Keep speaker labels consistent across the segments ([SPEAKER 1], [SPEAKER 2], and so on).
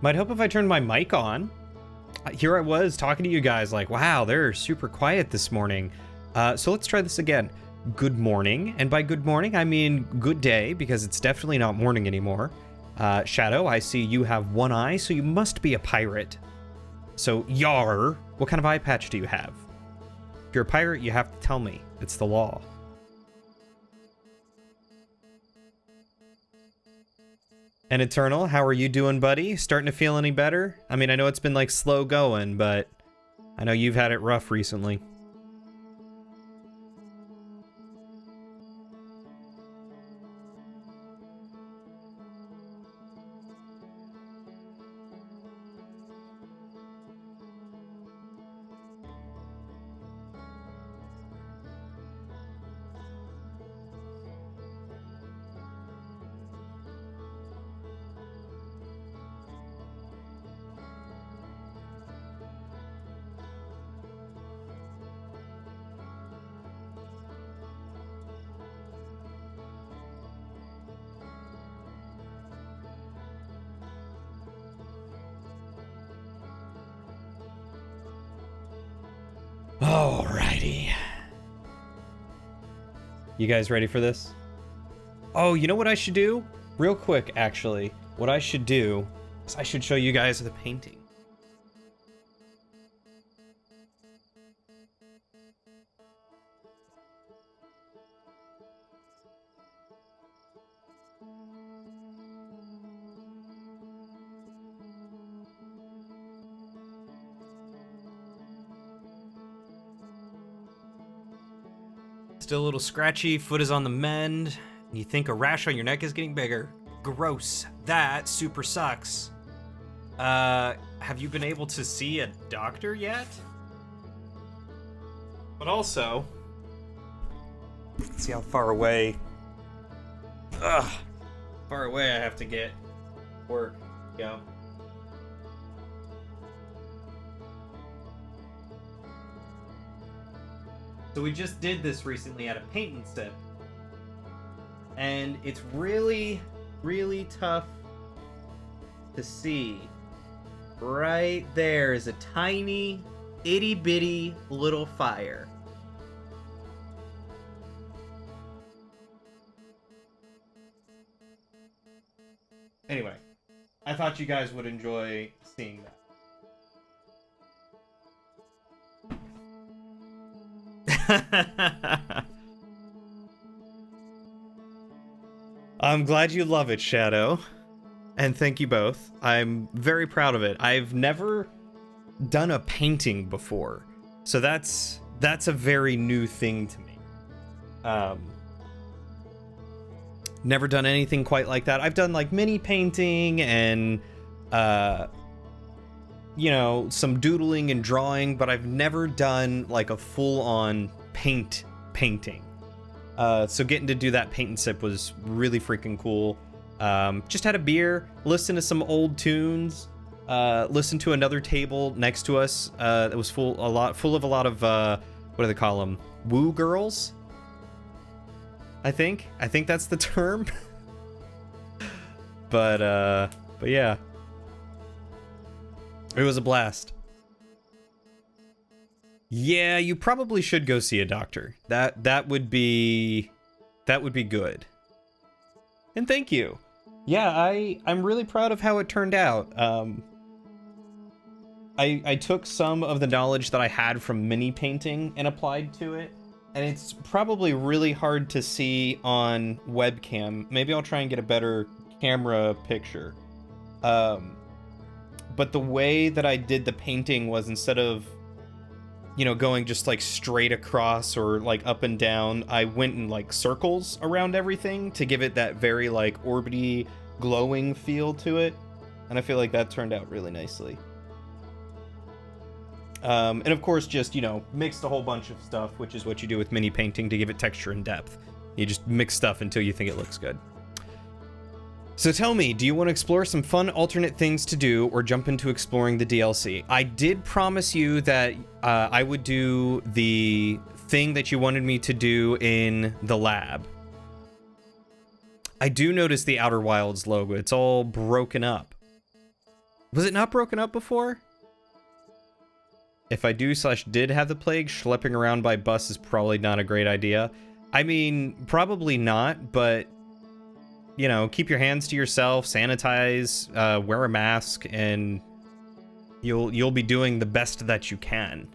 [SPEAKER 1] Might help if I turned my mic on. Here I was talking to you guys like, wow, they're super quiet this morning. So let's try this again. Good morning. And by good morning, I mean good day, because it's definitely not morning anymore. Shadow, I see you have one eye, so you must be a pirate. So, yar, what kind of eye patch do you have? If you're a pirate, you have to tell me. It's the law. And Eternal, how are you doing, buddy? Starting to feel any better? I mean, I know it's been like slow going, but I know you've had it rough recently. Alrighty. You guys ready for this? Oh, you know what I should do? Real quick, actually. What I should do is I should show you guys the painting. Still a little scratchy, foot is on the mend, and you think a rash on your neck is getting bigger. Gross. That super sucks. Have you been able to see a doctor yet? But also, let's see how far away. Far away I have to get. Work. Go. So we just did this recently at a paint and sip. And it's really, really tough to see. Right there is a tiny, itty bitty little fire. Anyway, I thought you guys would enjoy seeing that. I'm glad you love it, Shadow. And thank you both. I'm very proud of it. I've never done a painting before. So that's a very new thing to me. Never done anything quite like that. I've done like mini painting and you know, some doodling and drawing, but I've never done like a full-on painting. So getting to do that paint and sip was really freaking cool. Just had a beer, listened to some old tunes, listened to another table next to us that was full of a lot of what do they call them? Woo girls? I think that's the term. but yeah. It was a blast. Yeah, you probably should go see a doctor. That would be good. And thank you. Yeah, I'm really proud of how it turned out. I took some of the knowledge that I had from mini painting and applied to it, and it's probably really hard to see on webcam. Maybe I'll try and get a better camera picture. But the way that I did the painting was, instead of, you know, going just like straight across or like up and down, I went in like circles around everything to give it that very like orbity, glowing feel to it. And I feel like that turned out really nicely. And of course, just, you know, mixed a whole bunch of stuff, which is what you do with mini painting to give it texture and depth. You just mix stuff until you think it looks good. So tell me, do you want to explore some fun alternate things to do, or jump into exploring the DLC? I did promise you that I would do the thing that you wanted me to do in the lab. I do notice the Outer Wilds logo. It's all broken up. Was it not broken up before? If I did have the plague, schlepping around by bus is probably not a great idea. I mean, probably not, but, you know, keep your hands to yourself, sanitize, wear a mask, and you'll be doing the best that you can.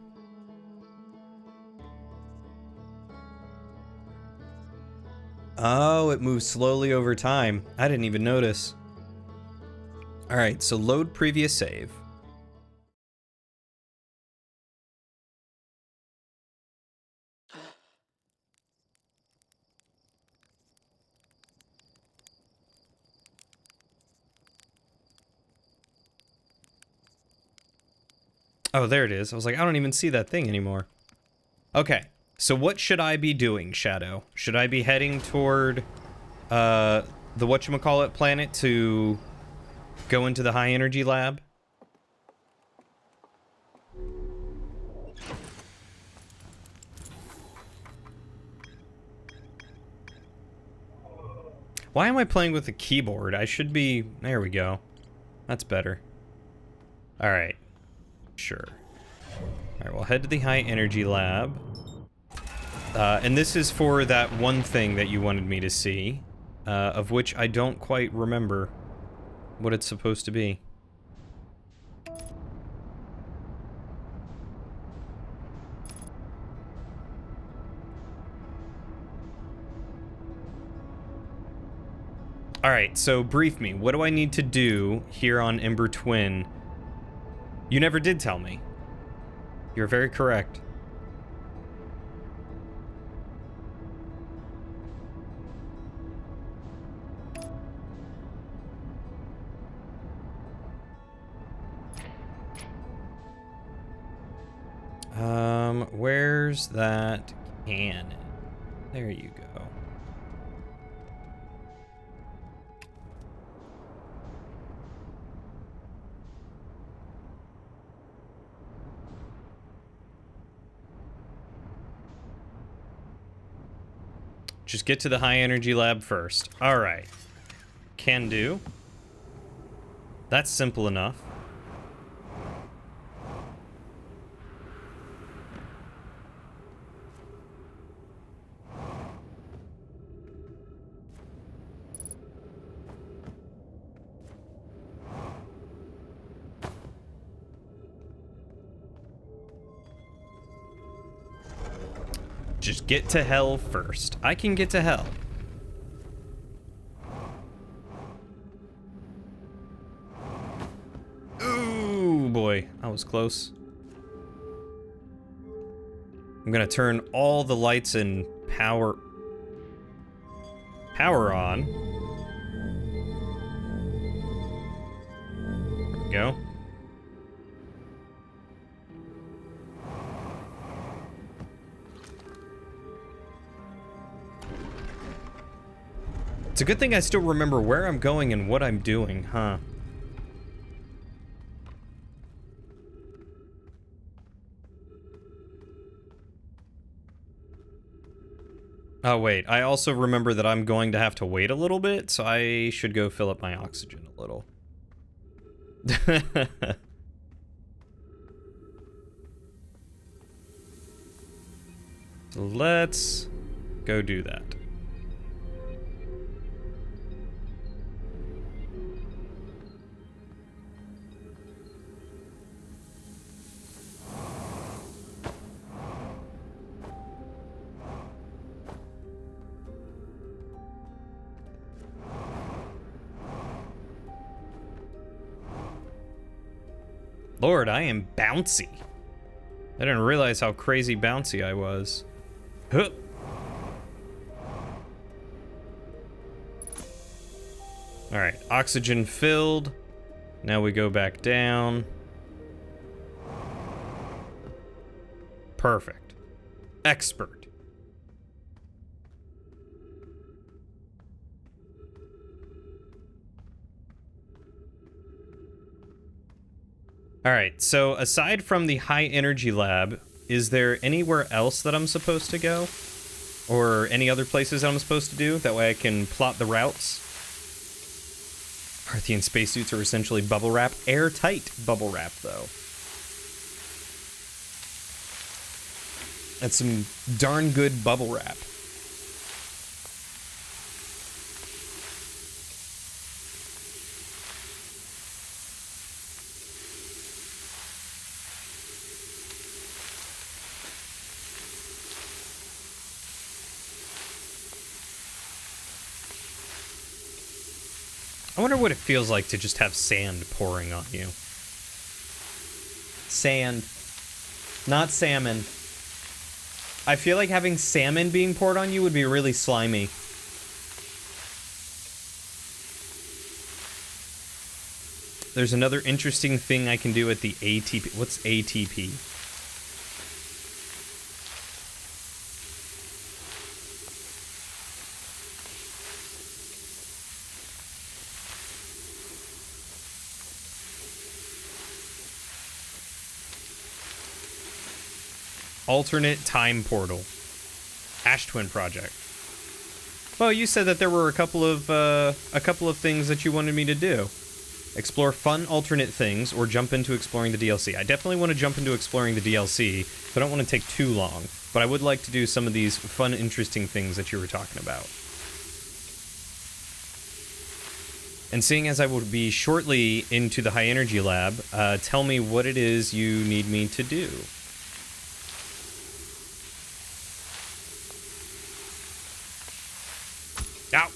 [SPEAKER 1] Oh, it moves slowly over time. I didn't even notice. All right, so load previous save. Oh, there it is. I was like, I don't even see that thing anymore. Okay, so what should I be doing, Shadow? Should I be heading toward the whatchamacallit planet to go into the high energy lab? Why am I playing with the keyboard? I should be... There we go. That's better. Alright. Sure. Alright, we'll head to the high energy lab. And this is for that one thing that you wanted me to see, of which I don't quite remember what it's supposed to be. Alright, so brief me. What do I need to do here on Ember Twin? You never did tell me. You're very correct. Where's that cannon? There you go. Just get to the high energy lab first. All right. Can do. That's simple enough. Just get to hell first. I can get to hell. Ooh, boy. That was close. I'm gonna turn all the lights and power on. we go. It's a good thing I still remember where I'm going and what I'm doing, huh? Oh, wait. I also remember that I'm going to have to wait a little bit, so I should go fill up my oxygen a little. Let's go do that. Lord, I am bouncy. I didn't realize how crazy bouncy I was. Huh. Alright, oxygen filled. Now we go back down. Perfect. Expert. Alright, so aside from the high energy lab, is there anywhere else that I'm supposed to go? Or any other places that I'm supposed to do? That way I can plot the routes. Arthian spacesuits are essentially bubble wrap. Airtight bubble wrap, though. That's some darn good bubble wrap. I wonder what it feels like to just have sand pouring on you. Sand. Not salmon. I feel like having salmon being poured on you would be really slimy. There's another interesting thing I can do at the ATP. What's ATP? Alternate time portal. Ash Twin Project. Well, you said that there were a couple of things that you wanted me to do. Explore fun alternate things or jump into exploring the DLC. I definitely want to jump into exploring the DLC, but I don't want to take too long. But I would like to do some of these fun, interesting things that you were talking about. And seeing as I will be shortly into the high energy lab, tell me what it is you need me to do. Ow!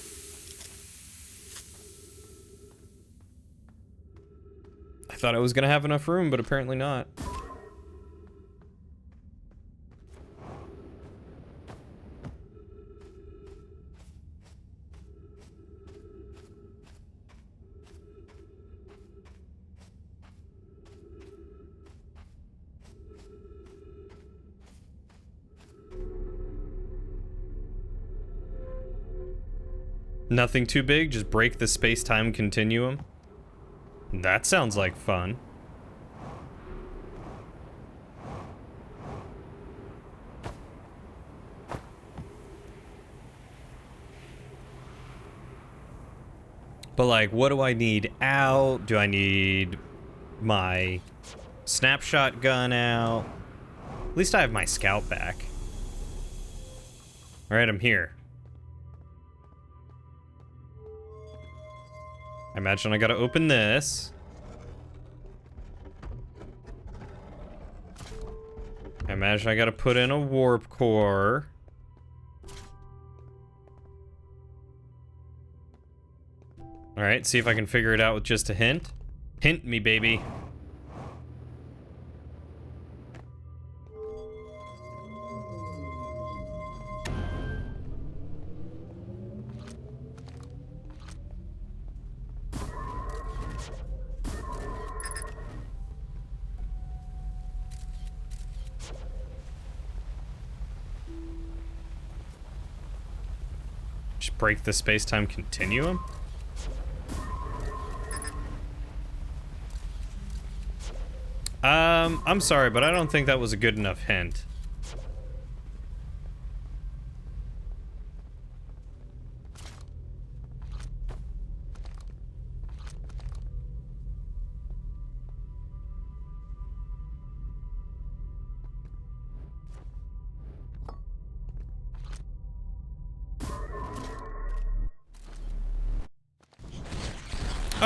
[SPEAKER 1] I thought I was gonna have enough room, but apparently not. Nothing too big, just break the space-time continuum. That sounds like fun. But like, what do I need out? Do I need my snapshot gun out? At least I have my scout back. Alright, I'm here. I imagine I gotta open this. I imagine I gotta put in a warp core. Alright, see if I can figure it out with just a hint. Hint me, baby. Just break the space-time continuum? I'm sorry, but I don't think that was a good enough hint.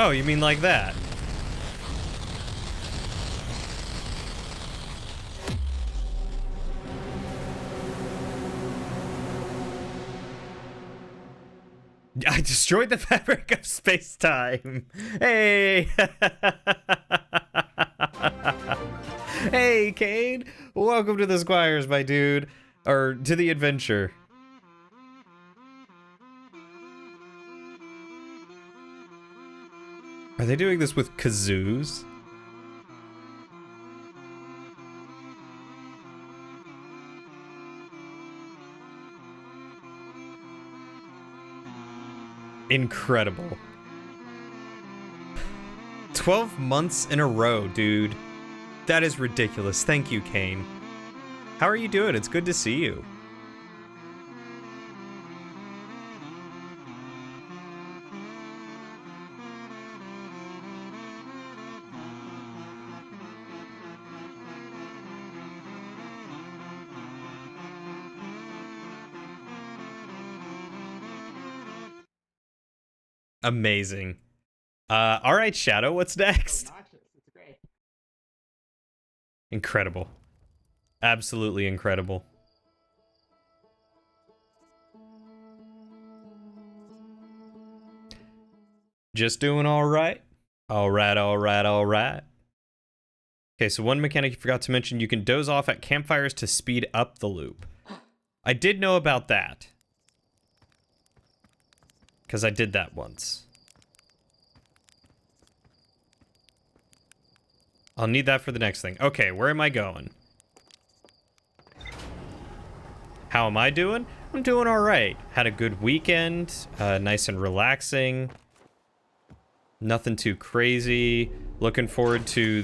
[SPEAKER 1] Oh, you mean like that? I destroyed the fabric of space-time. Hey! Hey, Cade! Welcome to the Squires, my dude. Or to the adventure. Are they doing this with kazoos? Incredible. 12 months in a row, dude. That is ridiculous. Thank you, Kane. How are you doing? It's good to see you. Amazing. All right, Shadow, what's next?
[SPEAKER 2] It's great.
[SPEAKER 1] Incredible. Absolutely incredible. Just doing all right. All right, all right, all right. Okay, so one mechanic you forgot to mention, you can doze off at campfires to speed up the loop. I did know about that. Because I did that once. I'll need that for the next thing. Okay, where am I going? How am I doing? I'm doing all right. Had a good weekend. Nice and relaxing. Nothing too crazy. Looking forward to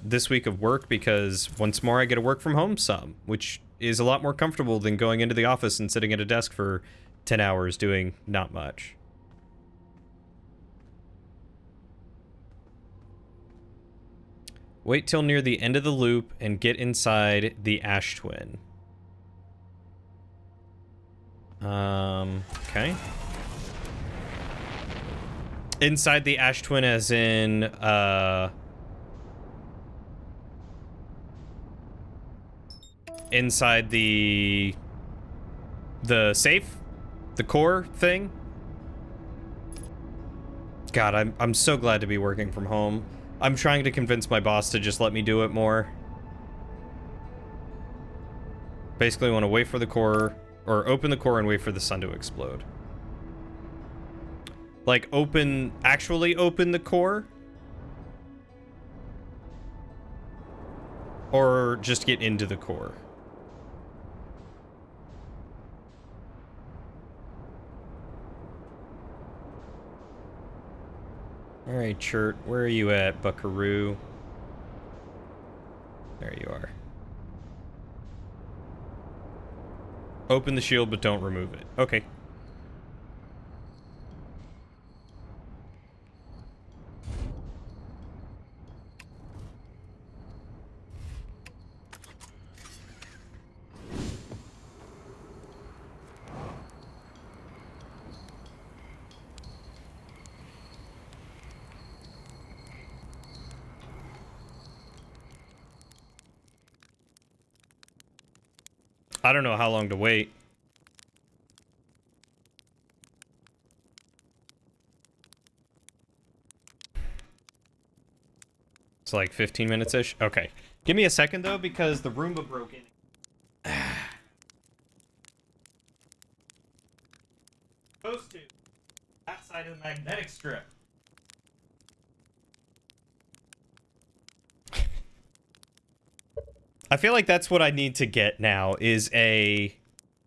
[SPEAKER 1] this week of work because once more I get to work from home some, which is a lot more comfortable than going into the office and sitting at a desk for 10 hours doing not much. Wait till near the end of the loop and get inside the Ash Twin. Okay. Inside the Ash Twin as in, inside the safe? The core thing? God, I'm so glad to be working from home. I'm trying to convince my boss to just let me do it more. Basically, I want to wait for the core, or open the core and wait for the sun to explode. Like, actually open the core? Or just get into the core? Alright, Chert, where are you at, buckaroo? There you are. Open the shield, but don't remove it. Okay. I don't know how long to wait. It's like 15 minutes-ish? Okay. Give me a second, though, because the Roomba broke in. Supposed to. That side of the magnetic strip. I feel like that's what I need to get now, is like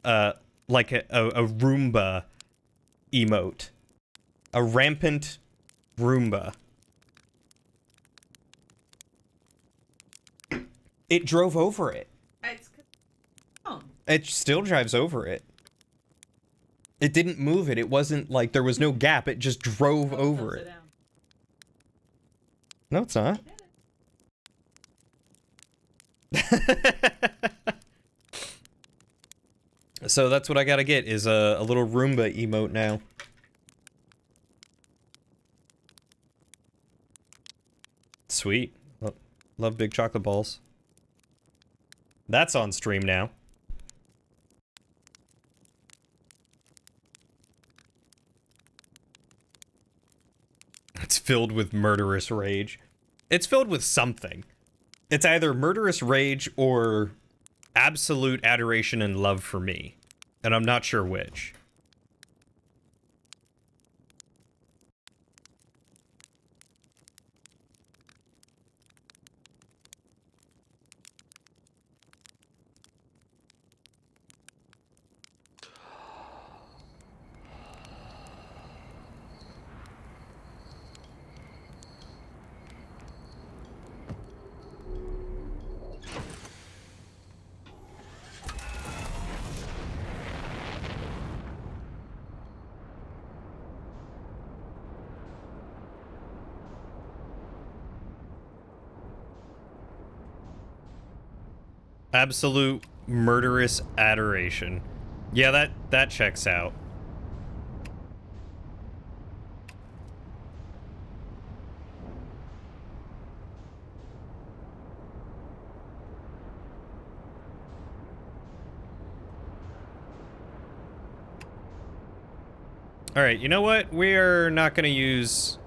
[SPEAKER 1] a Roomba emote. A rampant Roomba. It drove over it. It still drives over it. It didn't move it. It wasn't like there was no gap. It just drove over it. No, it's not. So that's what I gotta get, is a little Roomba emote now. Sweet. Love big chocolate balls. That's on stream now. It's filled with murderous rage. It's filled with something. It's either murderous rage or absolute adoration and love for me. And I'm not sure which. Absolute murderous adoration. Yeah, that checks out. All right, you know what? We're not going to use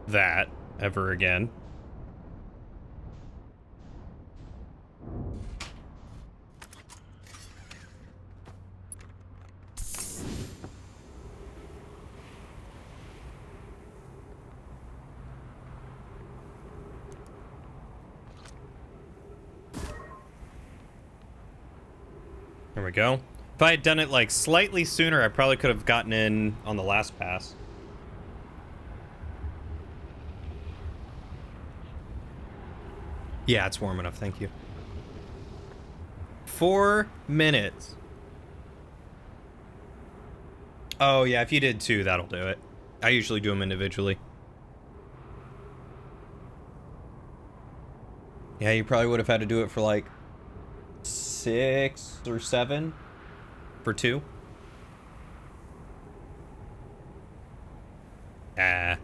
[SPEAKER 1] that ever again. There we go. If I had done it like slightly sooner, I probably could have gotten in on the last pass. Yeah, it's warm enough, thank you. 4 minutes. Oh yeah, if you did 2, that'll do it. I usually do them individually. Yeah, you probably would have had to do it for like 6 or 7 for 2. Ah.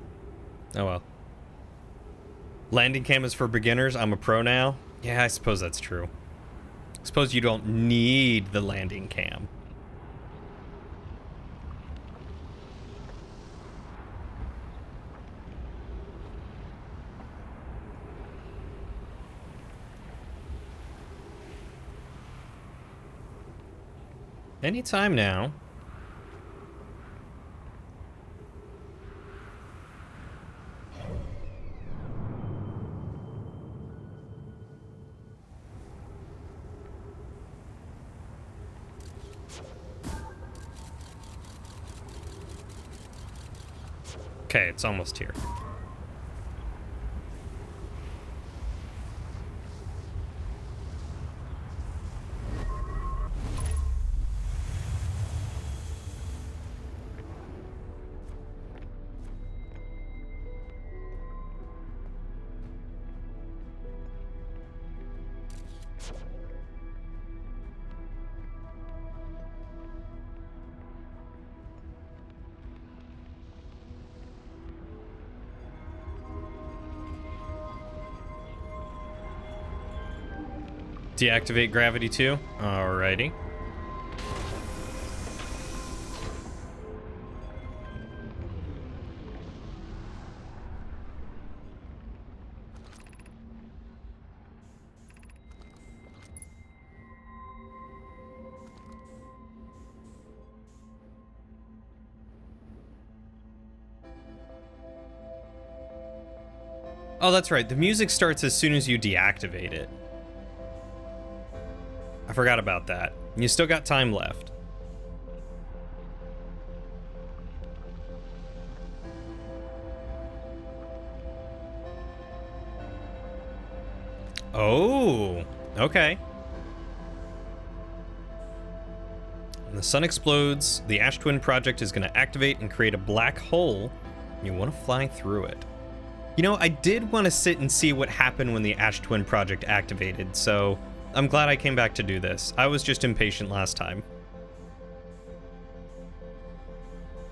[SPEAKER 1] Oh well. Landing cam is for beginners. I'm a pro now. Yeah, I suppose that's true. I suppose you don't need the landing cam. Anytime now. Okay, it's almost here. Deactivate gravity too. Alrighty. Oh, that's right. The music starts as soon as you deactivate it. I forgot about that. You still got time left. Oh, okay. When the sun explodes, the Ash Twin Project is going to activate and create a black hole, and you want to fly through it. You know, I did want to sit and see what happened when the Ash Twin Project activated, so I'm glad I came back to do this. I was just impatient last time.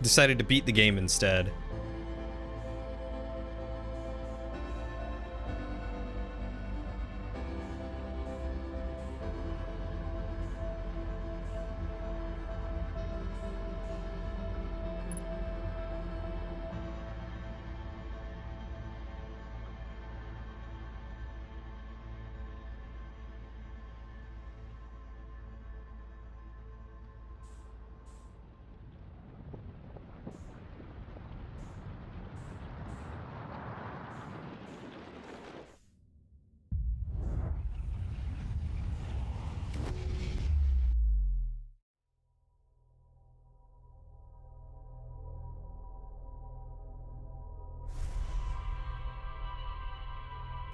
[SPEAKER 1] Decided to beat the game instead.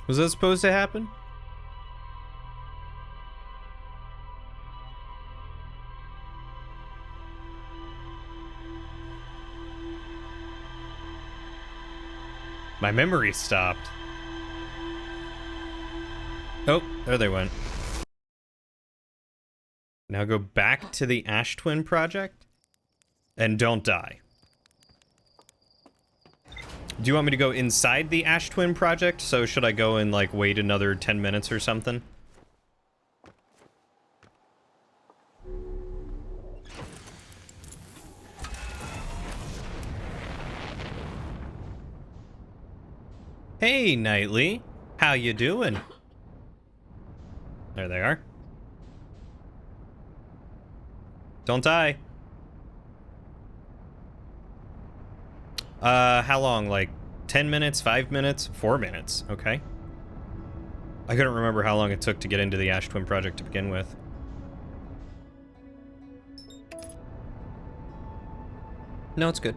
[SPEAKER 1] Was that supposed to happen? My memory stopped. Oh, there they went. Now go back to the Ash Twin Project and don't die. Do you want me to go inside the Ash Twin Project? So should I go and like wait another 10 minutes or something? Hey, Knightley. How you doing? There they are. Don't die. How long? Like 10 minutes, 5 minutes, 4 minutes. Okay. I couldn't remember how long it took to get into the Ash Twin Project to begin with. No, it's good.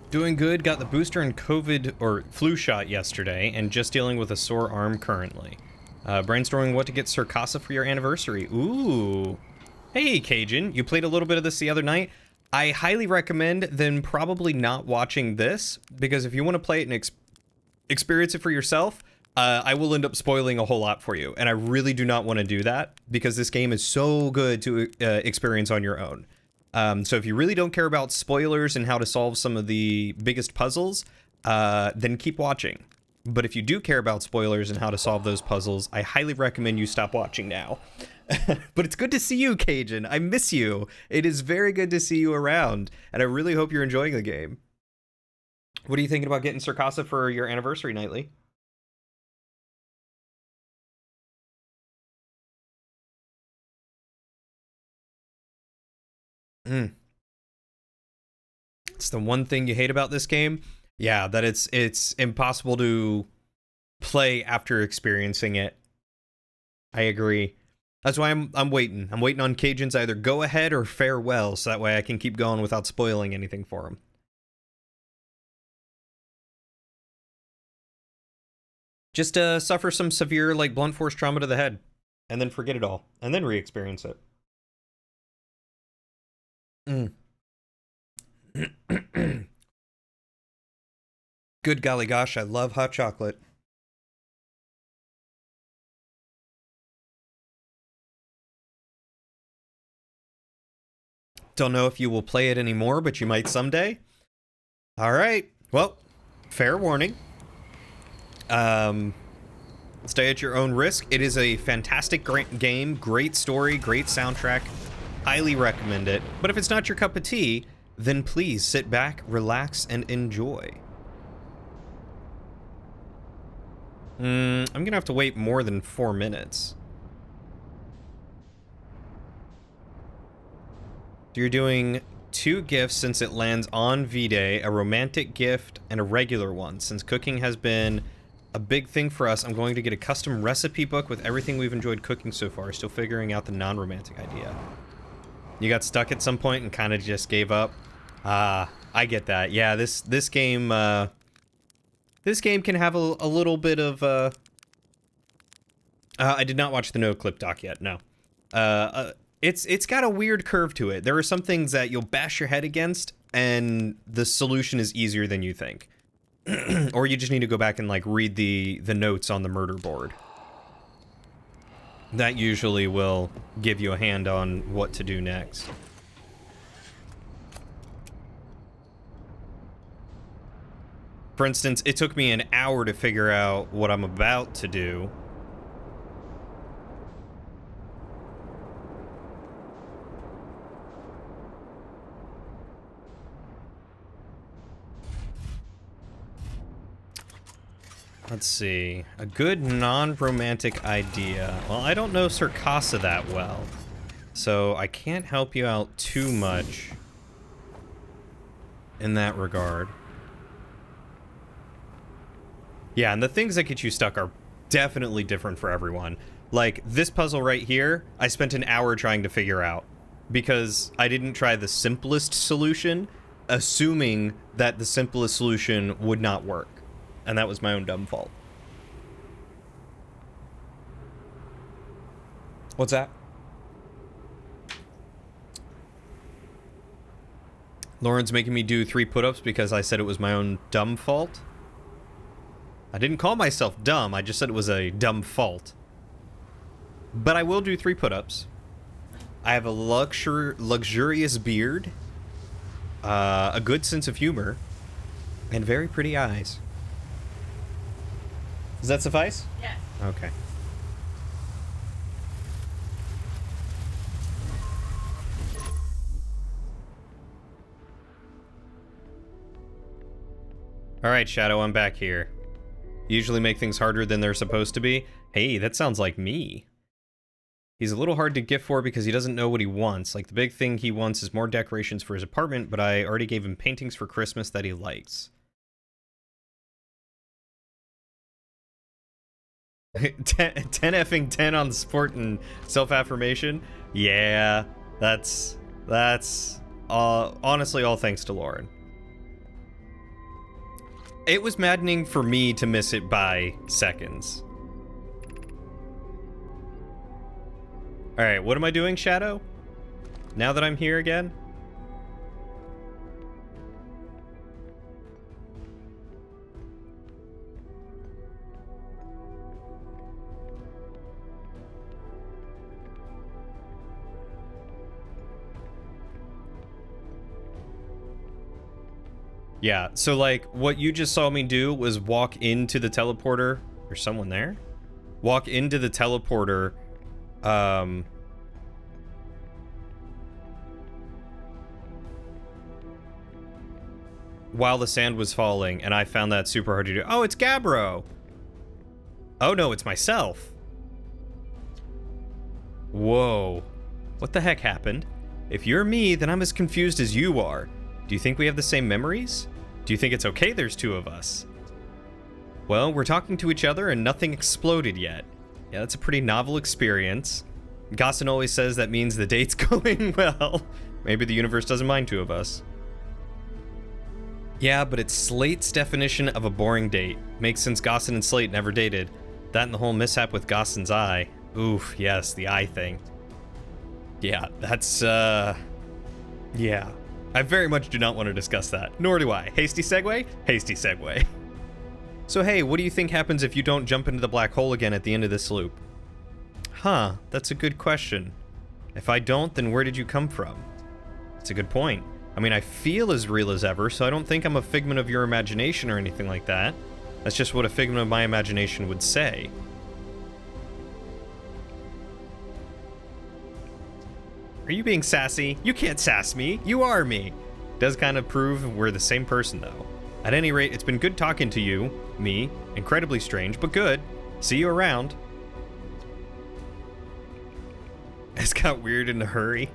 [SPEAKER 1] Doing good, got the booster and COVID or flu shot yesterday, and just dealing with a sore arm currently. Brainstorming what to get Circasa for your anniversary. Ooh. Hey, Cajun, you played a little bit of this the other night. I highly recommend then probably not watching this, because if you want to play it and experience it for yourself, I will end up spoiling a whole lot for you, and I really do not want to do that, because this game is so good to experience on your own. So if you really don't care about spoilers and how to solve some of the biggest puzzles, then keep watching. But if you do care about spoilers and how to solve those puzzles, I highly recommend you stop watching now. But it's good to see you, Cajun. I miss you. It is very good to see you around, and I really hope you're enjoying the game. What are you thinking about getting Circasa for your anniversary, Knightley? Mm. It's the one thing you hate about this game. Yeah, that it's impossible to play after experiencing it. I agree. That's why I'm waiting. I'm waiting on Cajun's either go ahead or farewell, so that way I can keep going without spoiling anything for him. Just suffer some severe like blunt force trauma to the head, and then forget it all, and then re-experience it. Mm. Good golly gosh, I love hot chocolate. Don't know if you will play it anymore, but you might someday. All right. Well, Fair warning. Stay at your own risk. It is a fantastic game, great story, great soundtrack. Highly recommend it. But if it's not your cup of tea, then please sit back, relax, and enjoy. I'm gonna have to wait more than 4 minutes. You're doing 2 gifts since it lands on V-Day, a romantic gift and a regular one. Since cooking has been a big thing for us, I'm going to get a custom recipe book with everything we've enjoyed cooking so far. Still figuring out the non-romantic idea. You got stuck at some point and kind of just gave up. I get that. Yeah, this game can have a little bit of I did not watch the No Clip doc yet. No. It's got a weird curve to it. There are some things that you'll bash your head against and the solution is easier than you think. Or you just need to go back and like read the notes on the murder board. That usually will give you a hand on what to do next. For instance, it took me an hour to figure out what I'm about to do. Let's see. A good non-romantic idea. Well, I don't know Circasa that well, so I can't help you out too much in that regard. Yeah, and the things that get you stuck are definitely different for everyone. Like, this puzzle right here, I spent an hour trying to figure out because I didn't try the simplest solution, assuming that the simplest solution would not work. And that was my own dumb fault. What's that? Lauren's making me do 3 put-ups because I said it was my own dumb fault. I didn't call myself dumb, I just said it was a dumb fault. But I will do 3 put-ups. I have a luxurious beard, a good sense of humor, and very pretty eyes. Does that suffice?
[SPEAKER 2] Yes.
[SPEAKER 1] Okay. Alright, Shadow, I'm back here. Usually make things harder than they're supposed to be. Hey, that sounds like me. He's a little hard to gift for because he doesn't know what he wants. Like, the big thing he wants is more decorations for his apartment, but I already gave him paintings for Christmas that he likes. 10 effing 10 on sport and self-affirmation. Yeah, that's honestly all thanks to Lauren. It was maddening for me to miss it by seconds. Alright, what am I doing, Shadow? Now that I'm here again? Yeah, so like what you just saw me do was walk into the teleporter. There's someone there? Walk into the teleporter, while the sand was falling, and I found that super hard to do. Oh, it's Gabbro! Oh no, it's myself. Whoa. What the heck happened? If you're me, then I'm as confused as you are. Do you think we have the same memories? Do you think it's okay there's 2 of us? Well, we're talking to each other and nothing exploded yet. Yeah, that's a pretty novel experience. Gossin always says that means the date's going well. Maybe the universe doesn't mind 2 of us. Yeah, but it's Slate's definition of a boring date. Makes sense Gossin and Slate never dated. That and the whole mishap with Gossin's eye. Oof, yes, the eye thing. Yeah, that's, yeah. I very much do not want to discuss that, nor do I. Hasty segue? Hasty segue. So hey, what do you think happens if you don't jump into the black hole again at the end of this loop? Huh, that's a good question. If I don't, then where did you come from? It's a good point. I mean, I feel as real as ever, so I don't think I'm a figment of your imagination or anything like that. That's just what a figment of my imagination would say. Are you being sassy? You can't sass me. You are me. Does kind of prove we're the same person, though. At any rate, it's been good talking to you, me. Incredibly strange, but good. See you around. It's got weird in a hurry.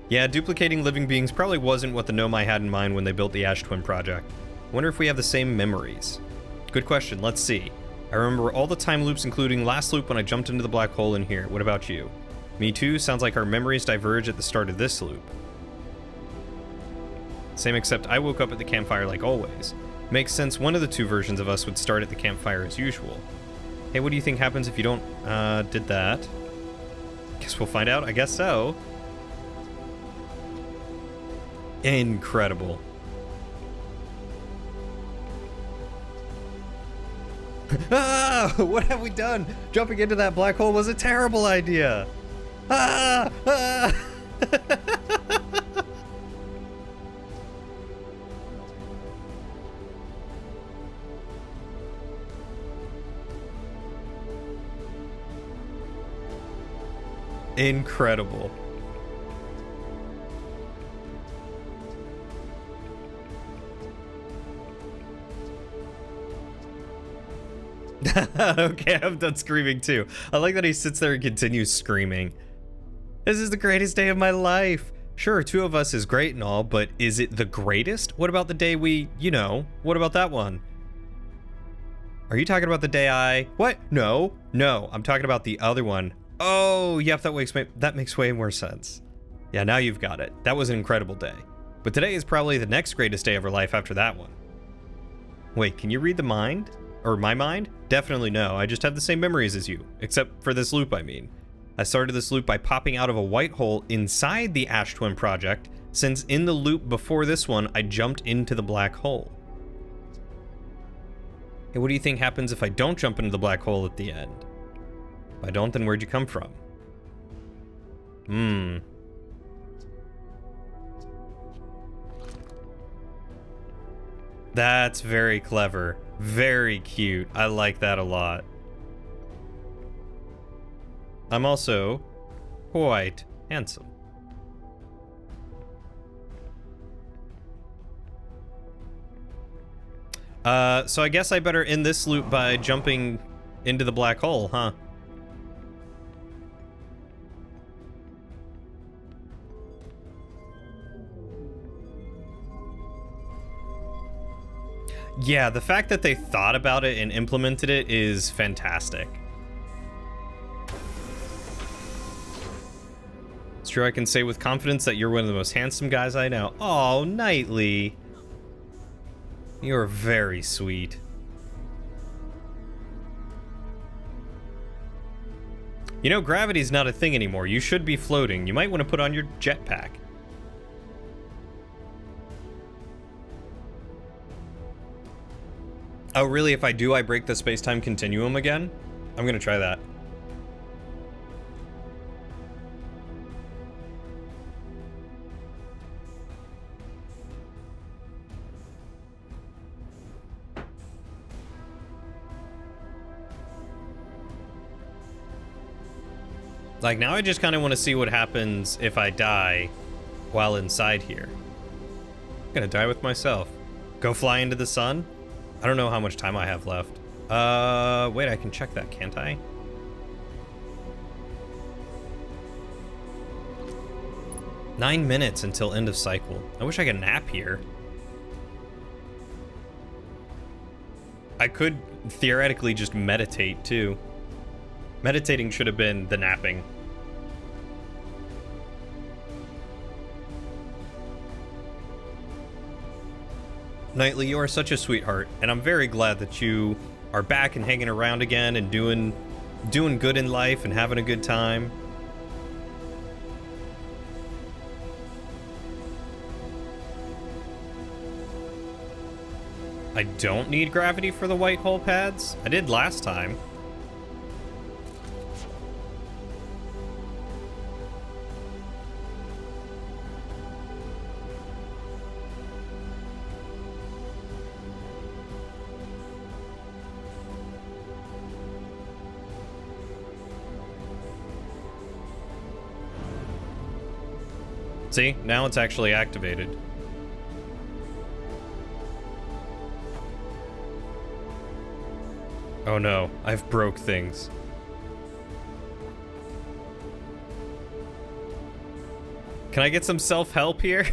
[SPEAKER 1] Yeah, duplicating living beings probably wasn't what the Nomai had in mind when they built the Ash Twin project. Wonder if we have the same memories. Good question, let's see. I remember all the time loops, including last loop when I jumped into the black hole in here. What about you? Me too, sounds like our memories diverge at the start of this loop. Same, except I woke up at the campfire like always. Makes sense one of the two versions of us would start at the campfire as usual. Hey, what do you think happens if you don't, did that? Guess we'll find out, I guess so. Incredible. Ah! What have we done? Jumping into that black hole was a terrible idea. Ah! Ah! Incredible. Okay, I'm done screaming too. I like that he sits there and continues screaming. This is the greatest day of my life. Sure, two of us is great and all, but is it the greatest? What about the day we, you know, what about that one? Are you talking about the day I... What? No, I'm talking about the other one. Oh, yep, that makes way more sense. Yeah, now you've got it. That was an incredible day. But today is probably the next greatest day of our life after that one. Wait, can you read the mind? Or my mind? Definitely no, I just have the same memories as you. Except for this loop, I mean. I started this loop by popping out of a white hole inside the Ash Twin project, since in the loop before this one, I jumped into the black hole. Hey, what do you think happens if I don't jump into the black hole at the end? If I don't, then where'd you come from? That's very clever. Very cute. I like that a lot. I'm also quite handsome. So I guess I better end this loop by jumping into the black hole, huh? Yeah, the fact that they thought about it and implemented it is fantastic. It's true, I can say with confidence that you're one of the most handsome guys I know. Oh, Knightley. You're very sweet. You know, gravity's not a thing anymore. You should be floating. You might want to put on your jetpack. Oh, really? If I do, I break the space-time continuum again? I'm gonna try that. Like, now I just kind of want to see what happens if I die while inside here. I'm gonna die with myself. Go fly into the sun? I don't know how much time I have left. Wait, I can check that, can't I? Nine minutes until end of cycle. I wish I could nap here. I could theoretically just meditate too. Meditating should have been the napping. Knightley, you are such a sweetheart, and I'm very glad that you are back and hanging around again and doing good in life and having a good time. I don't need gravity for the white hole pads. I did last time. See, now it's actually activated. Oh no, I've broke things. Can I get some self-help here?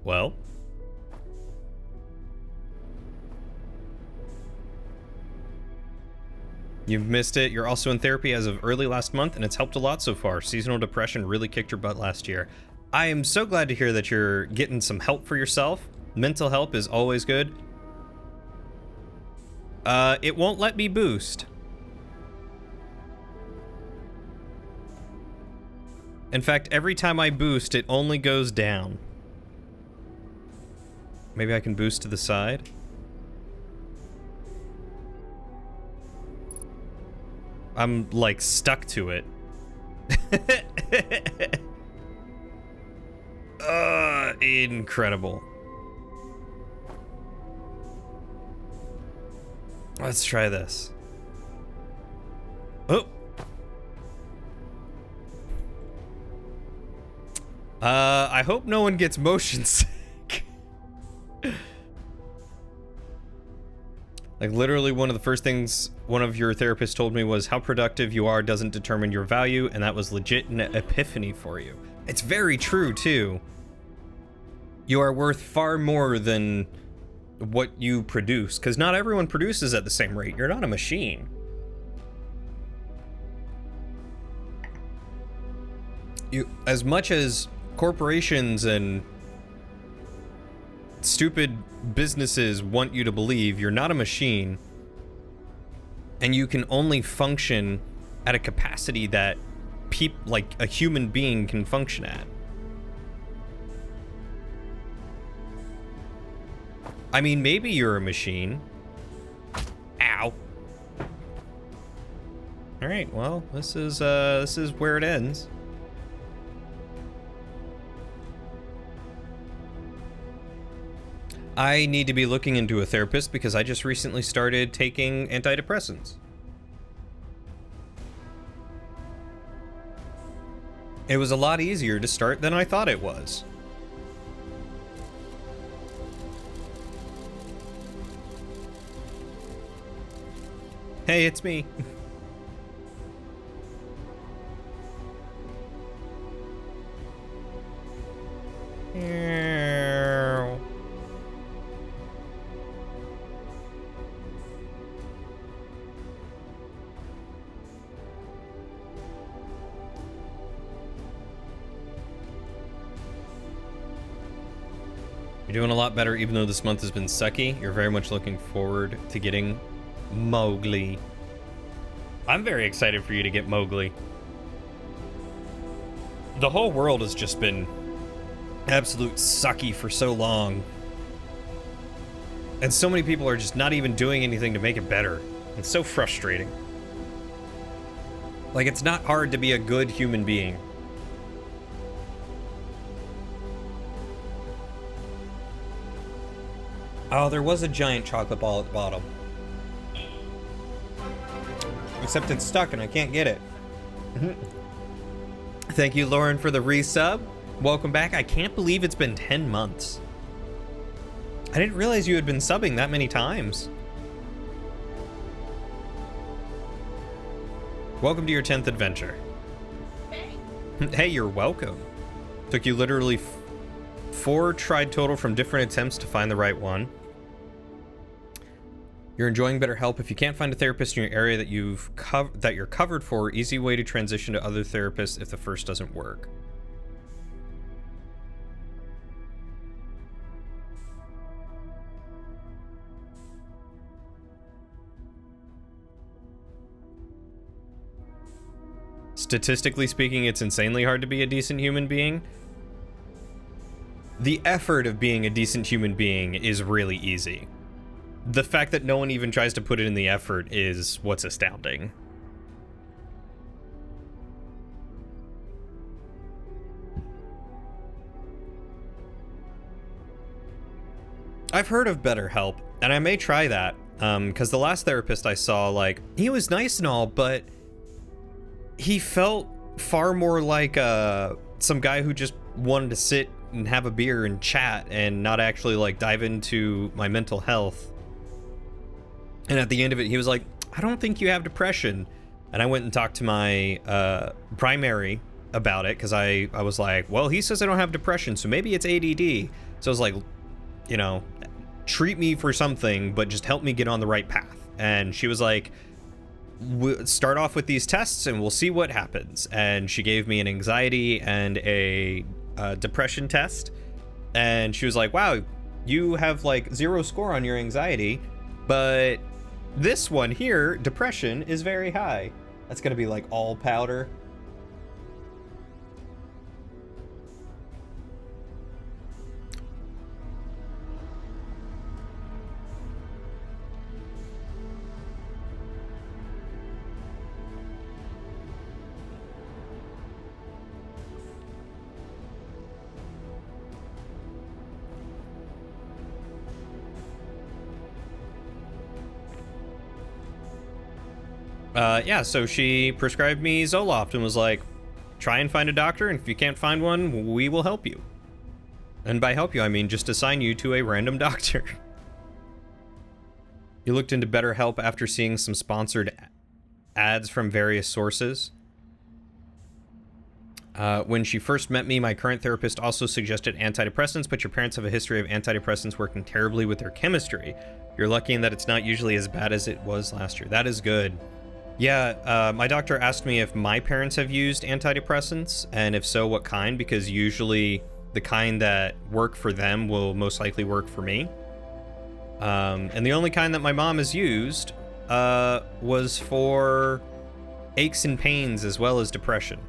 [SPEAKER 1] Well. You've missed it. You're also in therapy as of early last month, and it's helped a lot so far. Seasonal depression really kicked your butt last year. I am so glad to hear that you're getting some help for yourself. Mental help is always good. It won't let me boost. In fact, every time I boost, it only goes down. Maybe I can boost to the side. I'm, like, stuck to it. Incredible. Let's try this. Oh! I hope no one gets motion sick. Like, literally one of the first things one of your therapists told me was how productive you are doesn't determine your value, and that was legit an epiphany for you. It's very true, too. You are worth far more than what you produce, because not everyone produces at the same rate. You're not a machine. As much as corporations and stupid businesses want you to believe, you're not a machine, and you can only function at a capacity that like a human being can function at. I mean, maybe you're a machine. Ow. All right, well, this is where it ends. I need to be looking into a therapist because I just recently started taking antidepressants. It was a lot easier to start than I thought it was. Hey, it's me. You're doing a lot better, even though this month has been sucky. You're very much looking forward to getting Mowgli. I'm very excited for you to get Mowgli. The whole world has just been absolute sucky for so long. And so many people are just not even doing anything to make it better. It's so frustrating. Like, it's not hard to be a good human being. Oh, there was a giant chocolate ball at the bottom. Except it's stuck and I can't get it. Thank you, Lauren, for the resub. Welcome back. I can't believe it's been 10 months. I didn't realize you had been subbing that many times. Welcome to your 10th adventure. Hey, you're welcome. Took you literally 4 tried total from different attempts to find the right one. You're enjoying BetterHelp. If you can't find a therapist in your area that you're covered for, easy way to transition to other therapists if the first doesn't work. Statistically speaking, it's insanely hard to be a decent human being. The effort of being a decent human being is really easy. The fact that no one even tries to put it in the effort is what's astounding. I've heard of BetterHelp, and I may try that, because the last therapist I saw, like, he was nice and all, but he felt far more like some guy who just wanted to sit and have a beer and chat and not actually like dive into my mental health. And at the end of it, he was like, I don't think you have depression. And I went and talked to my primary about it, because I was like, well, he says I don't have depression, so maybe it's ADD. So I was like, you know, treat me for something, but just help me get on the right path. And she was like, start off with these tests and we'll see what happens. And she gave me an anxiety and a depression test. And she was like, wow, you have like 0 score on your anxiety, but this one here, depression, is very high. That's gonna be like all powder. Yeah, so she prescribed me Zoloft and was like, try and find a doctor, and if you can't find one, we will help you. And by help you, I mean just assign you to a random doctor. You looked into BetterHelp after seeing some sponsored ads from various sources. When she first met me, my current therapist also suggested antidepressants, but your parents have a history of antidepressants working terribly with their chemistry. You're lucky in that it's not usually as bad as it was last year. That is good. Yeah, my doctor asked me if my parents have used antidepressants, and if so, what kind, because usually the kind that work for them will most likely work for me. And the only kind that my mom has used was for aches and pains as well as depression.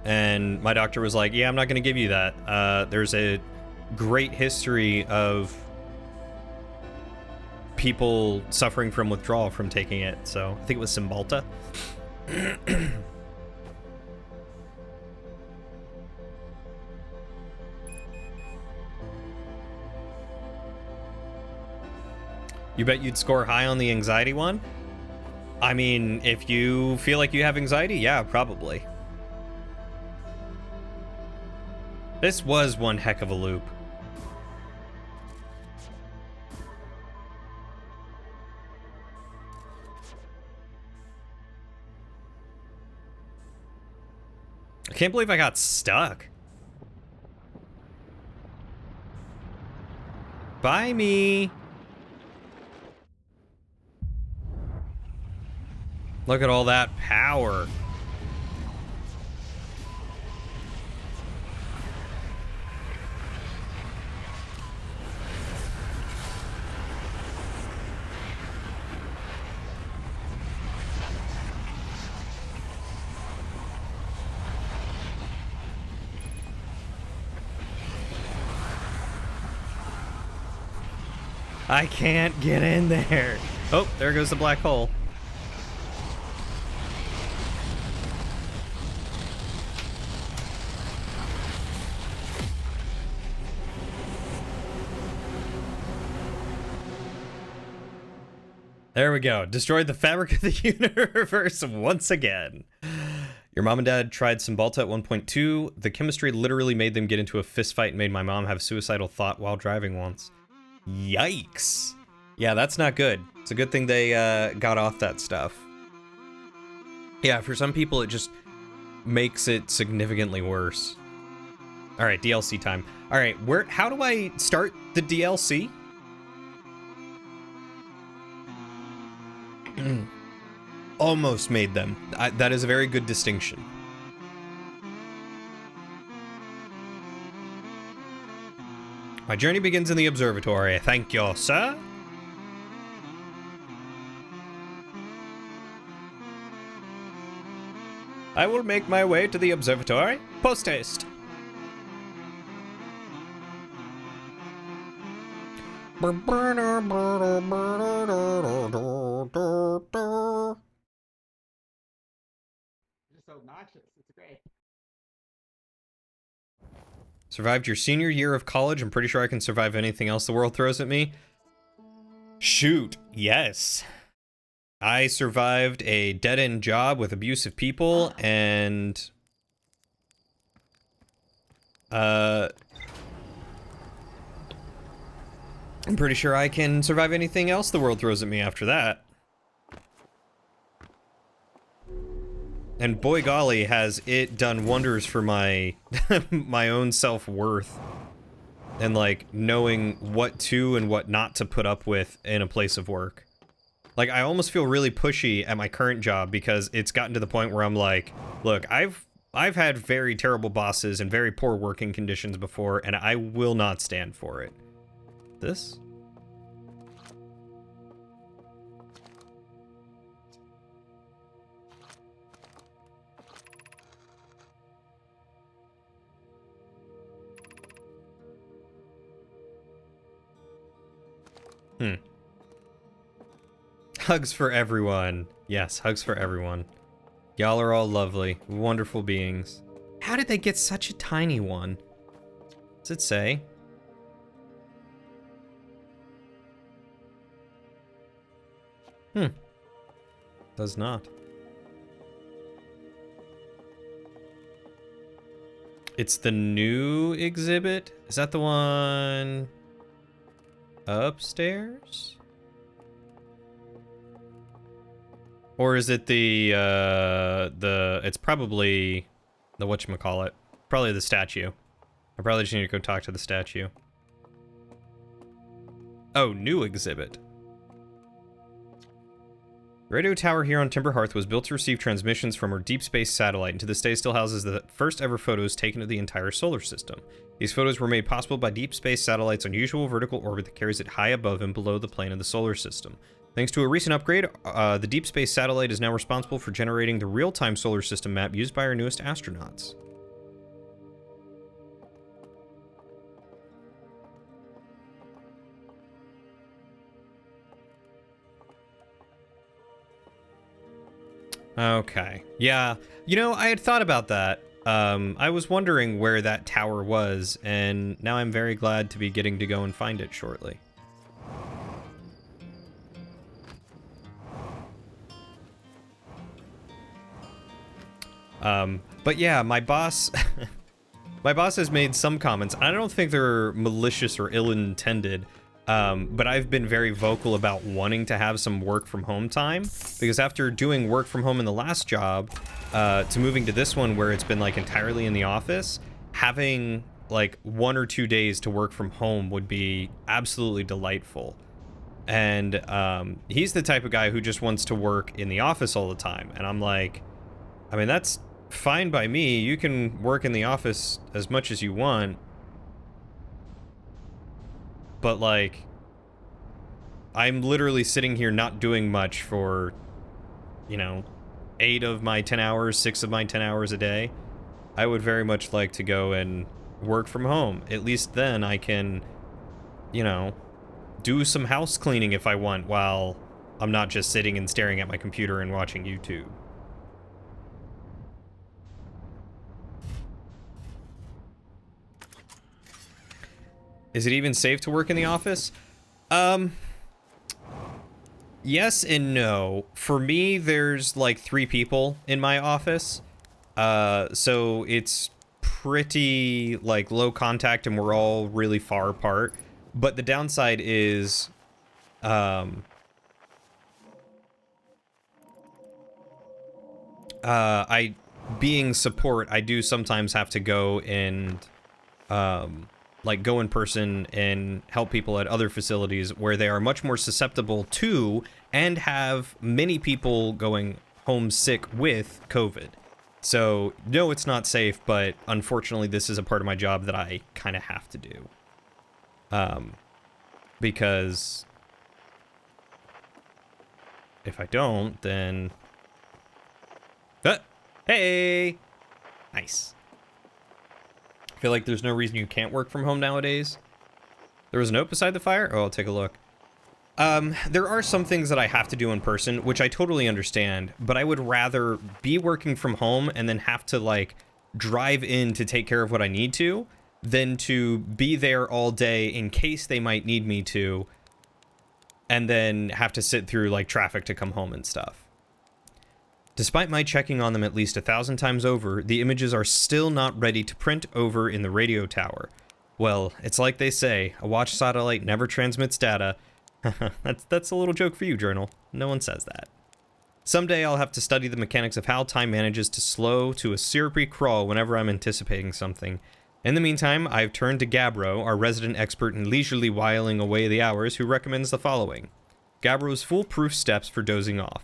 [SPEAKER 1] And my doctor was like, yeah, I'm not going to give you that. There's a great history of people suffering from withdrawal from taking it. So I think it was Cymbalta. You bet you'd score high on the anxiety one? I mean, if you feel like you have anxiety, yeah, probably. This was one heck of a loop. I can't believe I got stuck. Bye, me. Look at all that power. I can't get in there. Oh, there goes the black hole. There we go. Destroyed the fabric of the universe once again. Your mom and dad tried Cymbalta at 1.2. The chemistry literally made them get into a fist fight and made my mom have suicidal thought while driving once. Yikes. Yeah, that's not good. It's a good thing they got off that stuff. Yeah, for some people it just makes it significantly worse. All right, DLC time. All right, how do I start the DLC? Almost made them. That is a very good distinction. My journey begins in the observatory. Thank you, sir. I will make my way to the observatory post haste.
[SPEAKER 2] You're so obnoxious. It's great.
[SPEAKER 1] Survived your senior year of college. I'm pretty sure I can survive anything else the world throws at me. Shoot, yes. I survived a dead-end job with abusive people, and I'm pretty sure I can survive anything else the world throws at me after that. And boy golly, has it done wonders for my my own self-worth and like knowing what to and what not to put up with in a place of work. Like, I almost feel really pushy at my current job because it's gotten to the point where I'm like, look, I've had very terrible bosses and very poor working conditions before, and I will not stand for it. This? Hugs for everyone. Yes, hugs for everyone. Y'all are all lovely, wonderful beings. How did they get such a tiny one? Does it say? Does not. It's the new exhibit? Is that the one upstairs? Or is it it's probably the whatchamacallit. Probably the statue. I probably just need to go talk to the statue. Oh, new exhibit. The radio tower here on Timber Hearth was built to receive transmissions from our deep space satellite, and to this day still houses the first ever photos taken of the entire solar system. These photos were made possible by deep space satellite's unusual vertical orbit that carries it high above and below the plane of the solar system. Thanks to a recent upgrade, the deep space satellite is now responsible for generating the real-time solar system map used by our newest astronauts. Okay. Yeah. You know, I had thought about that. I was wondering where that tower was, and now I'm very glad to be getting to go and find it shortly. But yeah, my boss... my boss has made some comments. I don't think they're malicious or ill-intended, but I've been very vocal about wanting to have some work from home time, because after doing work from home in the last job, to moving to this one where it's been like entirely in the office, having like 1 or 2 days to work from home would be absolutely delightful. And he's the type of guy who just wants to work in the office all the time, and I'm like, I mean, that's fine by me. You can work in the office as much as you want. But, like, I'm literally sitting here not doing much for, you know, 8 of my 10 hours, 6 of my 10 hours a day. I would very much like to go and work from home. At least then I can, you know, do some house cleaning if I want while I'm not just sitting and staring at my computer and watching YouTube. Is it even safe to work in the office? Yes and no. For me, there's like 3 people in my office. So it's pretty like low contact and we're all really far apart. But the downside is, being support, I do sometimes have to go and, like go in person and help people at other facilities where they are much more susceptible to and have many people going home sick with COVID. So no, it's not safe, but unfortunately this is a part of my job that I kind of have to do. Because if I don't, then... Hey! Nice. I feel like there's no reason you can't work from home nowadays. There was a note beside the fire? Oh, I'll take a look. There are some things that I have to do in person, which I totally understand, but I would rather be working from home and then have to, like, drive in to take care of what I need to, than to be there all day in case they might need me to, and then have to sit through like traffic to come home and stuff. Despite my checking on them at least 1,000 times over, the images are still not ready to print over in the radio tower. Well, it's like they say, a watch satellite never transmits data. That's a little joke for you, Journal. No one says that. Someday I'll have to study the mechanics of how time manages to slow to a syrupy crawl whenever I'm anticipating something. In the meantime, I've turned to Gabbro, our resident expert in leisurely whiling away the hours, who recommends the following. Gabbro's foolproof steps for dozing off.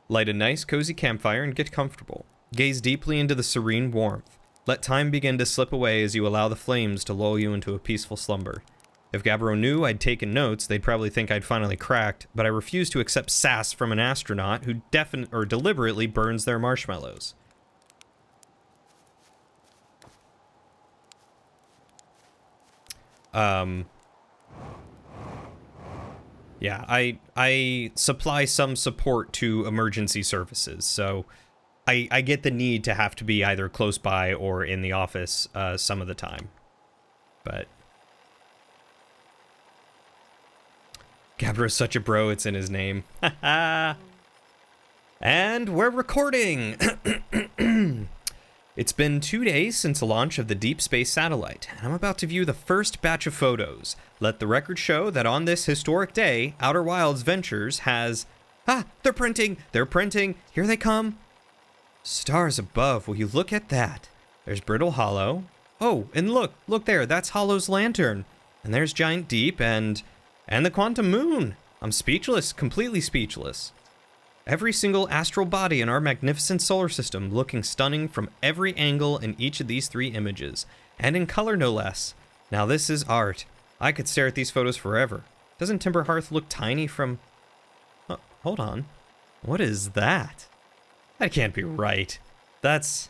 [SPEAKER 1] Light a nice, cozy campfire and get comfortable. Gaze deeply into the serene warmth. Let time begin to slip away as you allow the flames to lull you into a peaceful slumber. If Gabbro knew I'd taken notes, they'd probably think I'd finally cracked, but I refuse to accept sass from an astronaut who deliberately burns their marshmallows. Yeah, I supply some support to emergency services, so I get the need to have to be either close by or in the office some of the time. But Gabbro's such a bro, it's in his name. And we're recording! It's been 2 days since the launch of the Deep Space Satellite, and I'm about to view the first batch of photos. Let the record show that on this historic day, Outer Wilds Ventures has... Ah, they're printing! They're printing! Here they come! Stars above, will you look at that? There's Brittle Hollow. Oh, and look there, that's Hollow's lantern. And there's Giant Deep and the Quantum Moon. I'm speechless, completely speechless. Every single astral body in our magnificent solar system looking stunning from every angle in each of these 3 images, and in color no less. Now this is art. I could stare at these photos forever. Doesn't Timberhearth look tiny from... Oh, hold on. What is that? That can't be right. That's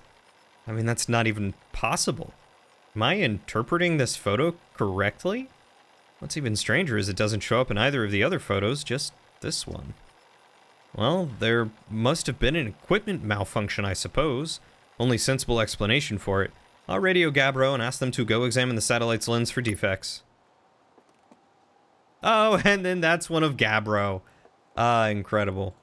[SPEAKER 1] not even possible. Am I interpreting this photo correctly? What's even stranger is it doesn't show up in either of the other photos, just this one. Well, there must have been an equipment malfunction, I suppose. Only sensible explanation for it. I'll radio Gabbro and ask them to go examine the satellite's lens for defects. Oh, and then that's one of Gabbro. Ah, incredible.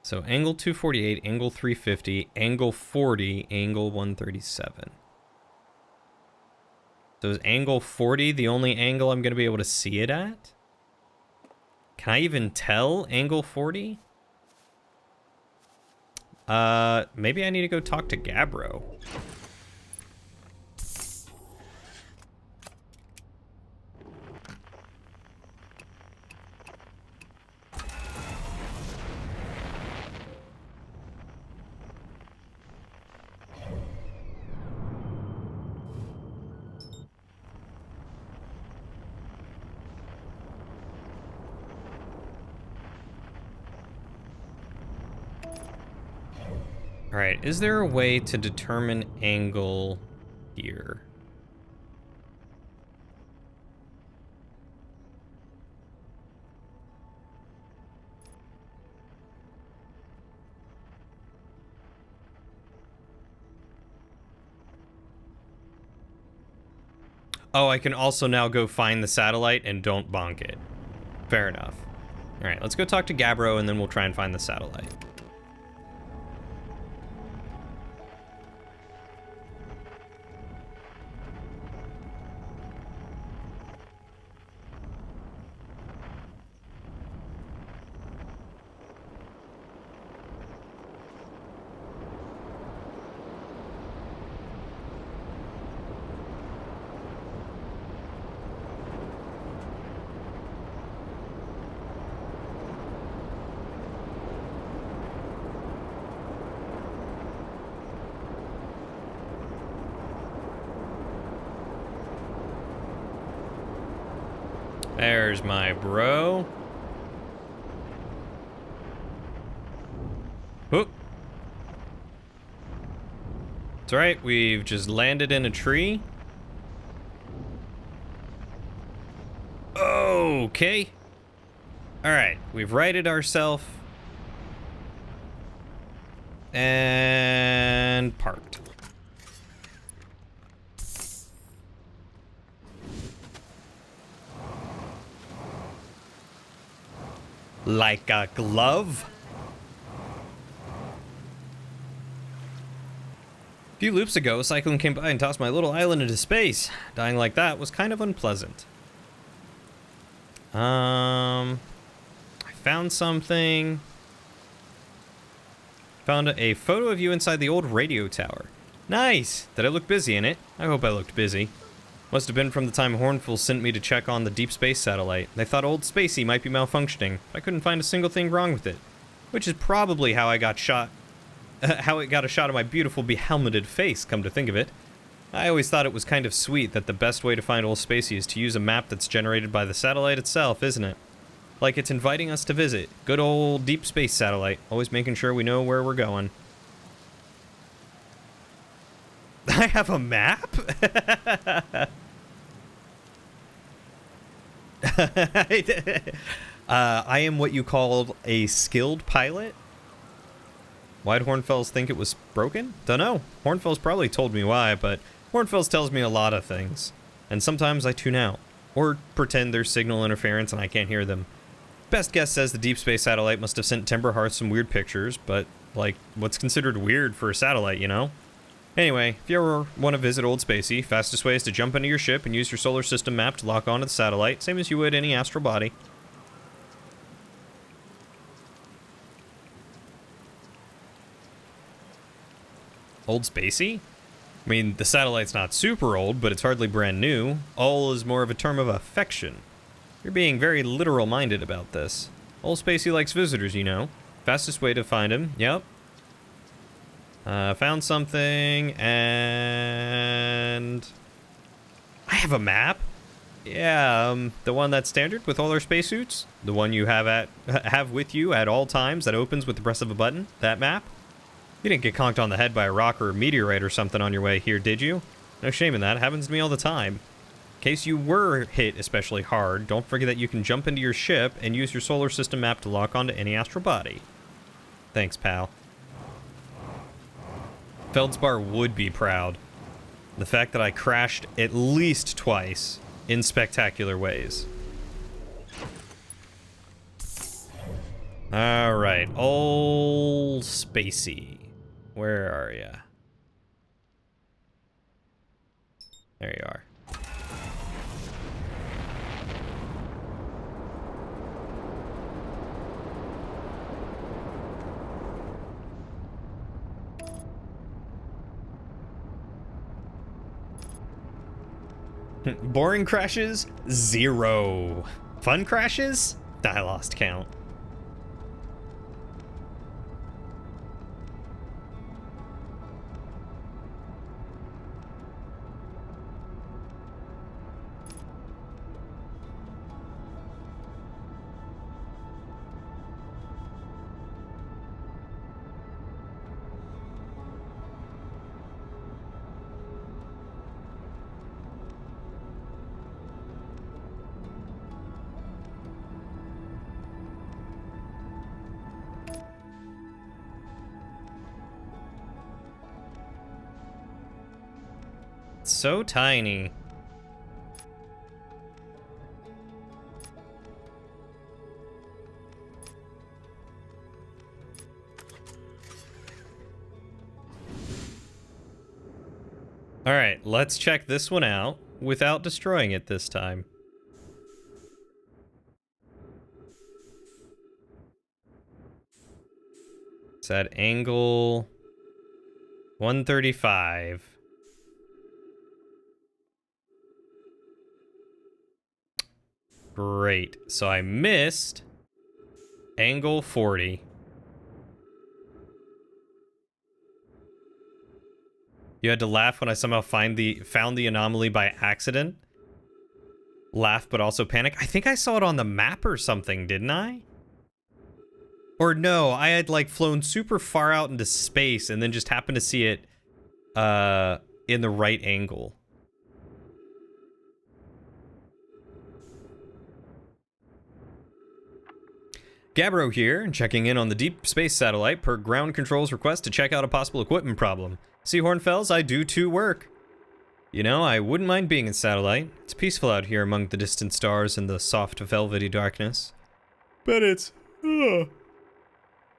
[SPEAKER 1] So angle 248, angle 350, angle 40, angle 137. So is angle 40 the only angle I'm going to be able to see it at? Can I even tell angle 40? Maybe I need to go talk to Gabbro. Alright, is there a way to determine angle here? Oh, I can also now go find the satellite and don't bonk it. Fair enough. Alright, let's go talk to Gabbro and then we'll try and find the satellite. There's my bro. Whoop. It's alright, we've just landed in a tree. Okay. Alright, we've righted ourselves. And parked. Like a glove. A few loops ago, a cyclone came by and tossed my little island into space. Dying like that was kind of unpleasant. I found something. Found a photo of you inside the old radio tower. Nice! Did I look busy in it? I hope I looked busy. Must have been from the time Hornful sent me to check on the deep space satellite. They thought old Spacey might be malfunctioning. I couldn't find a single thing wrong with it. Which is probably how I got shot. How it got a shot of my beautiful behelmeted face, come to think of it. I always thought it was kind of sweet that the best way to find old Spacey is to use a map that's generated by the satellite itself, isn't it? Like it's inviting us to visit. Good old deep space satellite, always making sure we know where we're going. I have a map? I am what you called a skilled pilot. Why'd Hornfels think it was broken? Dunno. Hornfels probably told me why, but Hornfels tells me a lot of things. And sometimes I tune out. Or pretend there's signal interference and I can't hear them. Best guess says the deep space satellite must have sent Timber Hearth some weird pictures, but, like, what's considered weird for a satellite, you know? Anyway, if you ever want to visit Old Spacey, fastest way is to jump into your ship and use your solar system map to lock onto the satellite, same as you would any astral body. Old Spacey? I mean, the satellite's not super old, but it's hardly brand new. Ol is more of a term of affection. You're being very literal-minded about this. Old Spacey likes visitors, you know. Fastest way to find him, yep. Found something, and... I have a map? Yeah, the one that's standard with all our spacesuits? The one you have with you at all times that opens with the press of a button? That map? You didn't get conked on the head by a rock or a meteorite or something on your way here, did you? No shame in that. It happens to me all the time. In case you were hit especially hard, don't forget that you can jump into your ship and use your solar system map to lock onto any astral body. Thanks, pal. Feldspar would be proud. The fact that I crashed at least twice in spectacular ways. Alright, Old Spacey. Where are ya? There you are. Boring crashes? 0. Fun crashes? I lost count. So tiny. All right, let's check this one out without destroying it this time. It's at angle 135. Great. So I missed angle 40. You had to laugh when I somehow found the anomaly by accident. Laugh, but also panic. I think I saw it on the map or something, didn't I? Or no, I had like flown super far out into space and then just happened to see it in the right angle. Gabbro here, and checking in on the Deep Space Satellite per ground control's request to check out a possible equipment problem. See, Hornfels, I do too work. You know, I wouldn't mind being in Satellite. It's peaceful out here among the distant stars and the soft, velvety darkness. But it's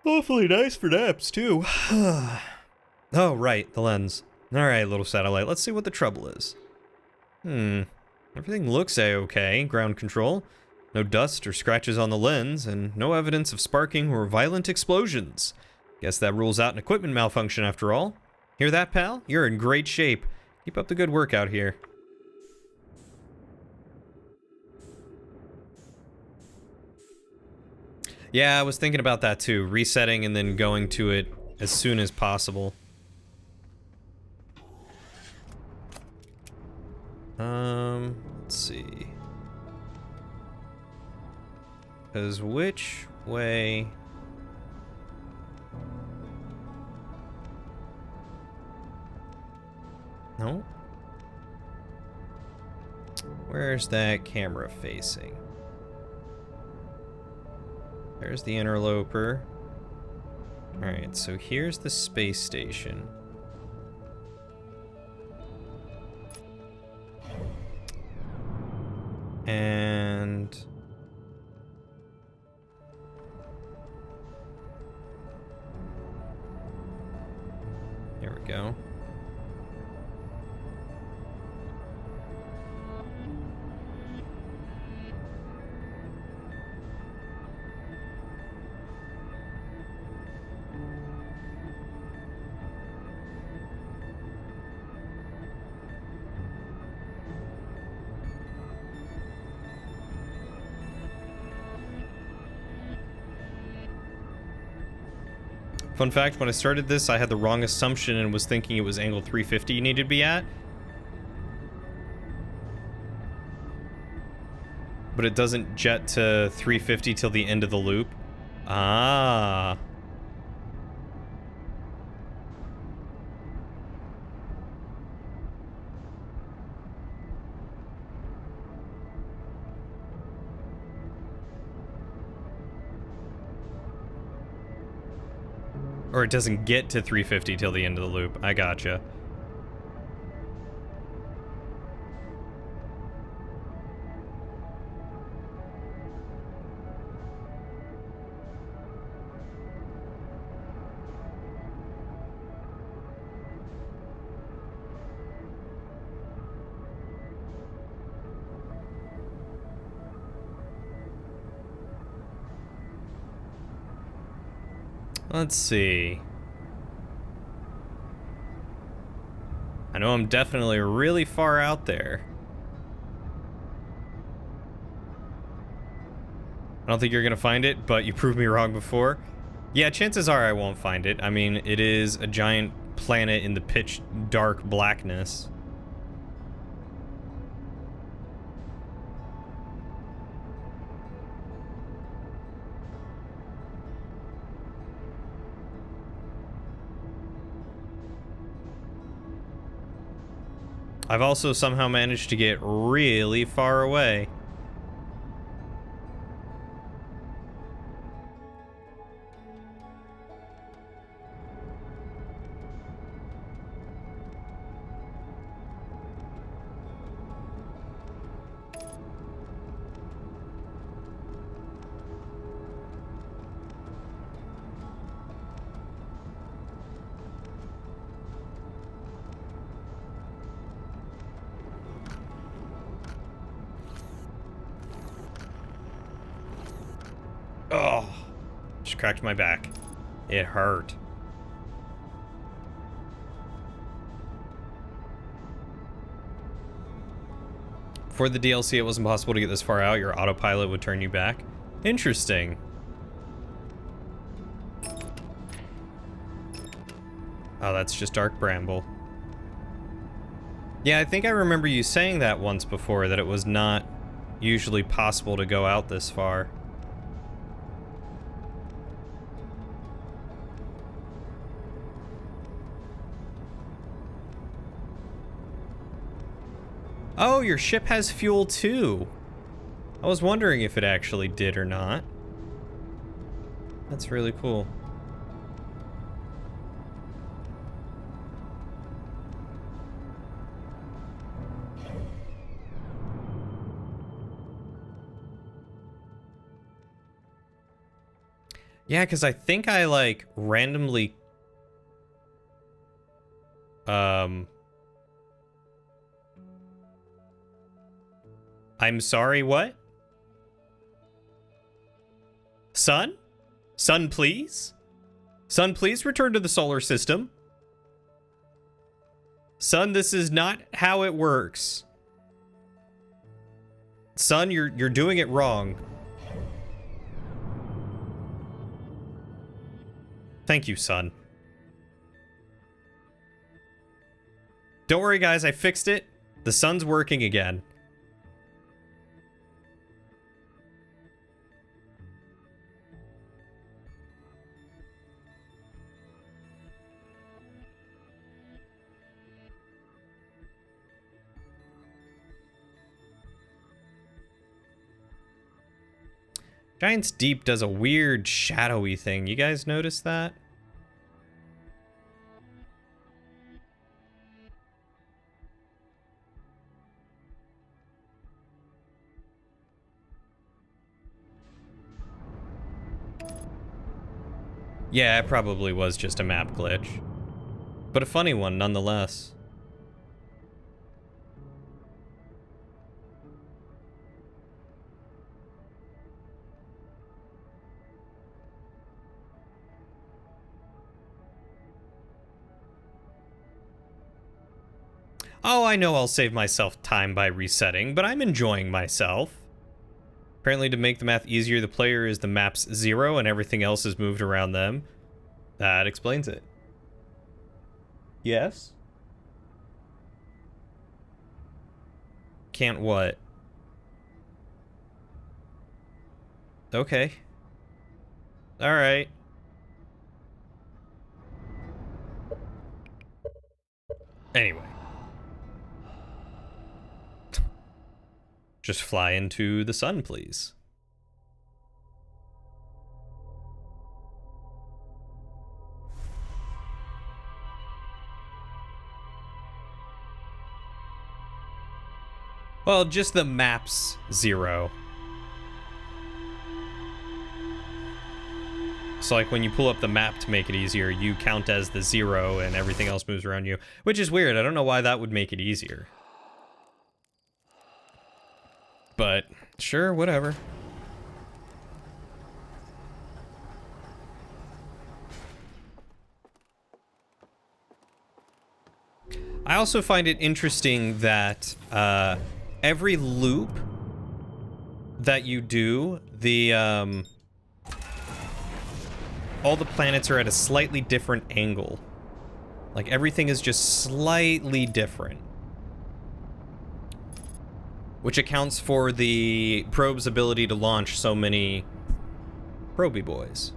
[SPEAKER 1] awfully nice for naps, too. Oh, right, the lens. Alright, little satellite, let's see what the trouble is. Everything looks a-okay, ground control. No dust or scratches on the lens, and no evidence of sparking or violent explosions. Guess that rules out an equipment malfunction after all. Hear that, pal? You're in great shape. Keep up the good work out here. Yeah, I was thinking about that too, resetting and then going to it as soon as possible. Let's see. Because which way... No? Where's that camera facing? There's the interloper. Alright, so here's the space station. And... there we go. Fun fact, when I started this, I had the wrong assumption and was thinking it was angle 350 you needed to be at. But it doesn't jet to 350 till the end of the loop. Ah. Or it doesn't get to 350 till the end of the loop. I gotcha. Let's see. I know I'm definitely really far out there. I don't think you're gonna find it, but you proved me wrong before. Yeah, chances are I won't find it. I mean, it is a giant planet in the pitch dark blackness. I've also somehow managed to get really far away. Oh, just cracked my back. It hurt. For the DLC, it wasn't possible to get this far out. Your autopilot would turn you back. Interesting. Oh, that's just Dark Bramble. Yeah, I think I remember you saying that once before, that it was not usually possible to go out this far. Oh, your ship has fuel too. I was wondering if it actually did or not. That's really cool. Yeah, because I think I, like, randomly... I'm sorry, what? Sun? Sun, please? Sun, please return to the solar system. Sun, this is not how it works. Sun, you're doing it wrong. Thank you, Sun. Don't worry, guys, I fixed it. The sun's working again. Giant's Deep does a weird shadowy thing. You guys notice that? Yeah, it probably was just a map glitch. But a funny one nonetheless. Oh, I know I'll save myself time by resetting, but I'm enjoying myself. Apparently, to make the math easier, the player is the map's 0 and everything else is moved around them. That explains it. Yes? Can't what? Okay. Alright. Anyway. Just fly into the sun, please. Well, just the map's 0. So, like, when you pull up the map to make it easier, you count as the 0 and everything else moves around you. Which is weird. I don't know why that would make it easier. But, sure, whatever. I also find it interesting that every loop that you do, all the planets are at a slightly different angle. Like, everything is just slightly different. Which accounts for the probe's ability to launch so many Proby boys.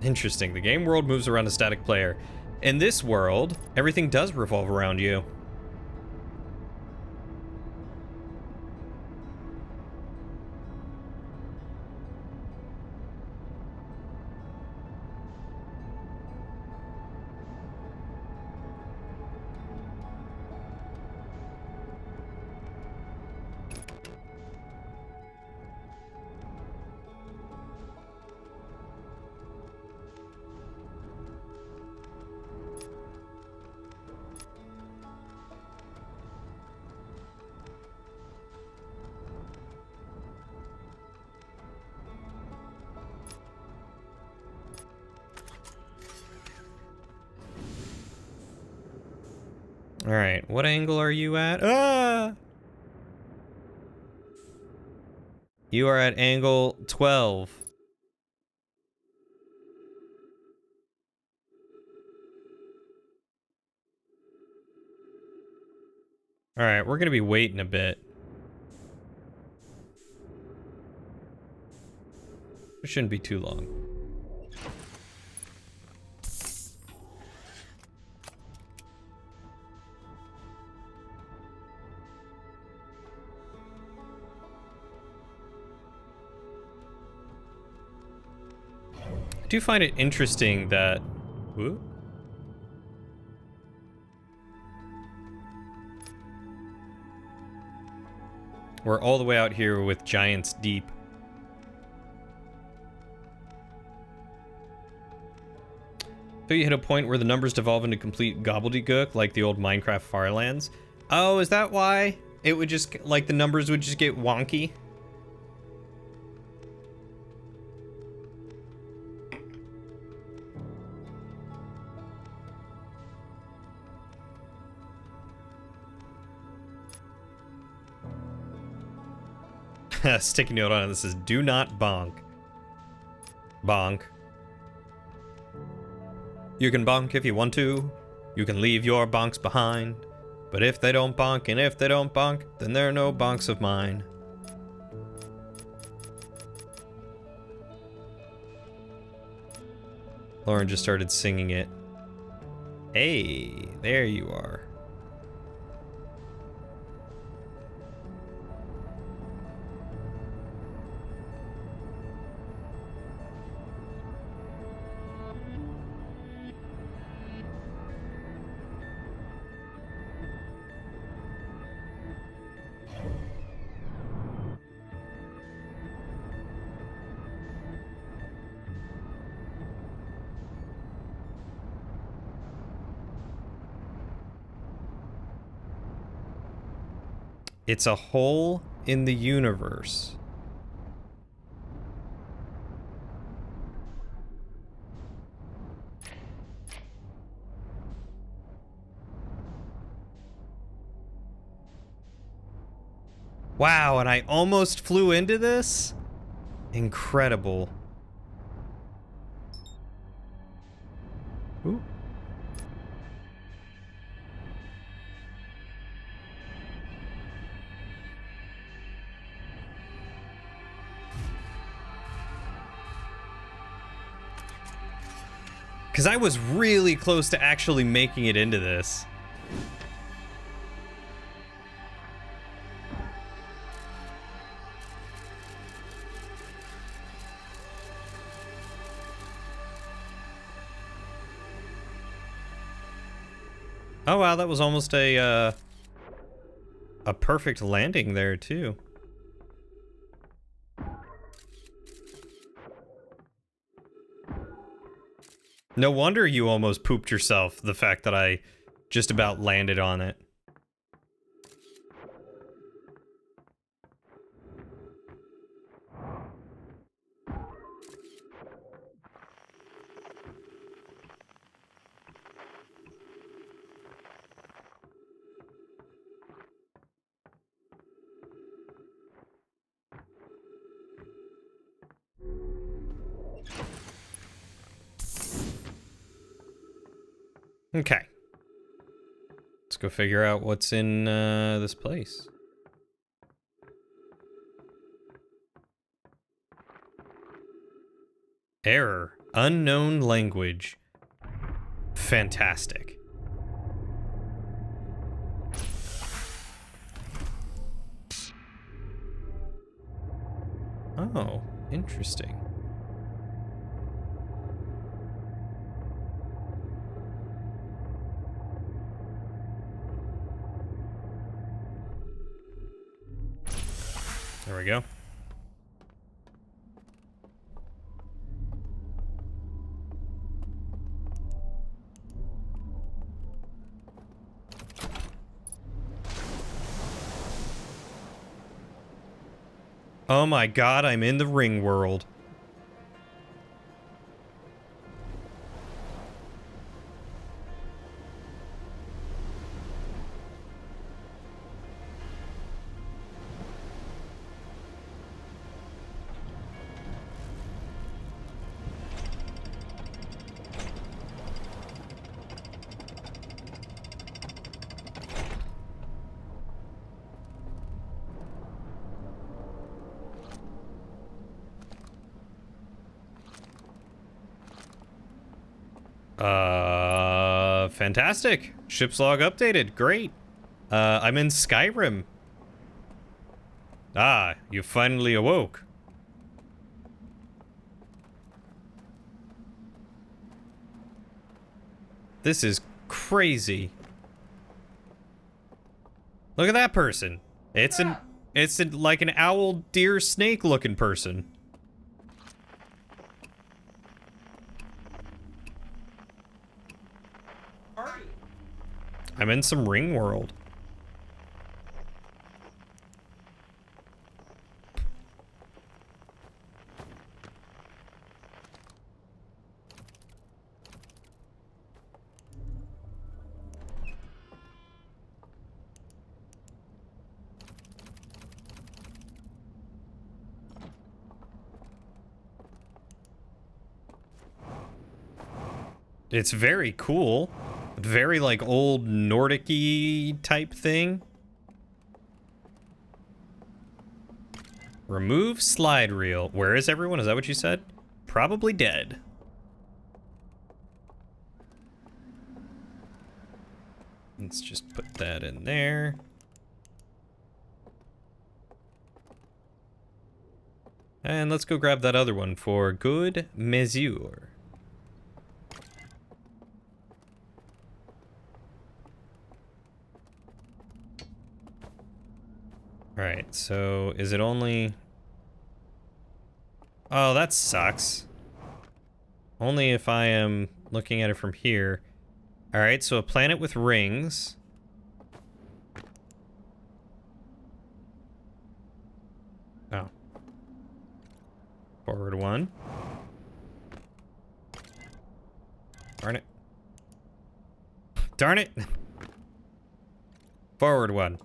[SPEAKER 1] Interesting. The game world moves around a static player. In this world, everything does revolve around you. Alright, what angle are you at? Ah! You are at angle 12. Alright, we're gonna be waiting a bit. It shouldn't be too long. do find it interesting that... Whoop. We're all the way out here with Giants Deep. So you hit a point where the numbers devolve into complete gobbledygook, like the old Minecraft Firelands. Oh, is that why? It would just, like, the numbers would just get wonky? Sticky note on it that says, do not bonk. Bonk. You can bonk if you want to. You can leave your bonks behind. But if they don't bonk, and if they don't bonk, then there are no bonks of mine. Lauren just started singing it. Hey, there you are. It's a hole in the universe. Wow, and I almost flew into this? Incredible. Ooh. Because I was really close to actually making it into this. Oh wow, that was almost a perfect landing there too. No wonder you almost pooped yourself, the fact that I just about landed on it. Okay. Let's go figure out what's in this place. Error. Unknown language. Fantastic. Oh, interesting. There we go. Oh my god, I'm in the ring world. Fantastic. Ship's log updated. Great. I'm in Skyrim. Ah, you finally awoke. This is crazy. Look at that person. It's like an owl, deer, snake looking person.
[SPEAKER 2] Are you?
[SPEAKER 1] I'm in some ring world. It's very cool. Very like old Nordic-y type thing. Remove slide reel. Where is everyone? Is that what you said? Probably dead. Let's just put that in there. And let's go grab that other one for good measure. Alright, so is it only... Oh, that sucks. Only if I am looking at it from here. Alright, so a planet with rings. Oh. Forward one. Darn it. Darn it! Forward one.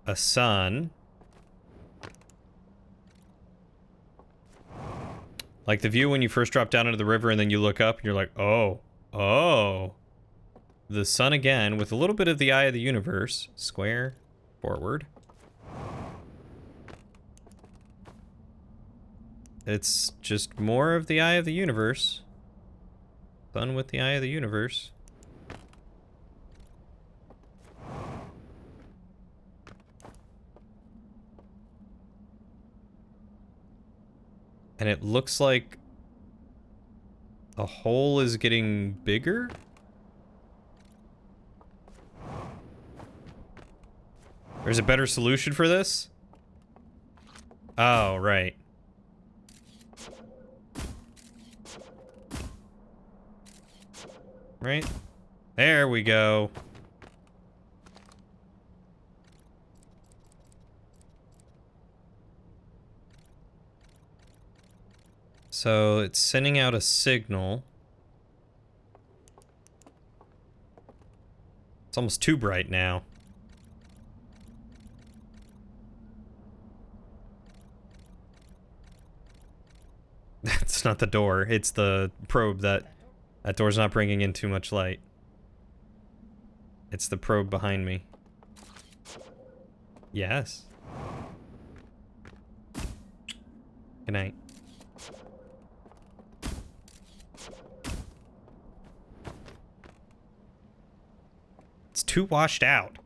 [SPEAKER 1] A sun. Like the view when you first drop down into the river and then you look up and you're like, oh, oh. The sun again with a little bit of the eye of the universe. Square, forward. It's just more of the eye of the universe. Sun with the eye of the universe. And it looks like the hole is getting bigger? There's a better solution for this? Oh, right. Right? There we go. So it's sending out a signal. It's almost too bright now. That's not the door. It's the probe that door's not bringing in too much light. It's the probe behind me. Yes. Good night. It's too washed out.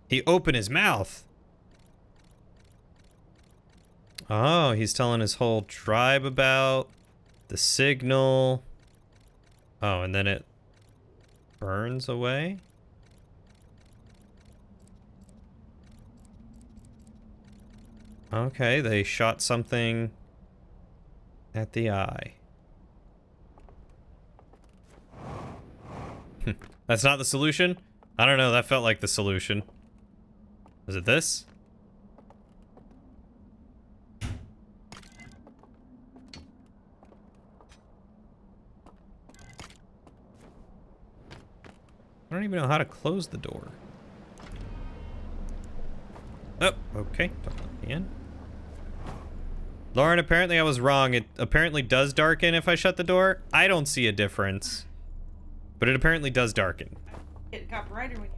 [SPEAKER 1] He opened his mouth. Oh, he's telling his whole tribe about the signal. Oh, and then it burns away? Okay, they shot something at the eye. That's not the solution? I don't know, that felt like the solution. Is it this? I don't even know how to close the door. Oh, okay. Don't let me in. Lauren, apparently I was wrong. It apparently does darken if I shut the door. I don't see a difference. But it apparently does darken.
[SPEAKER 2] It got brighter when you...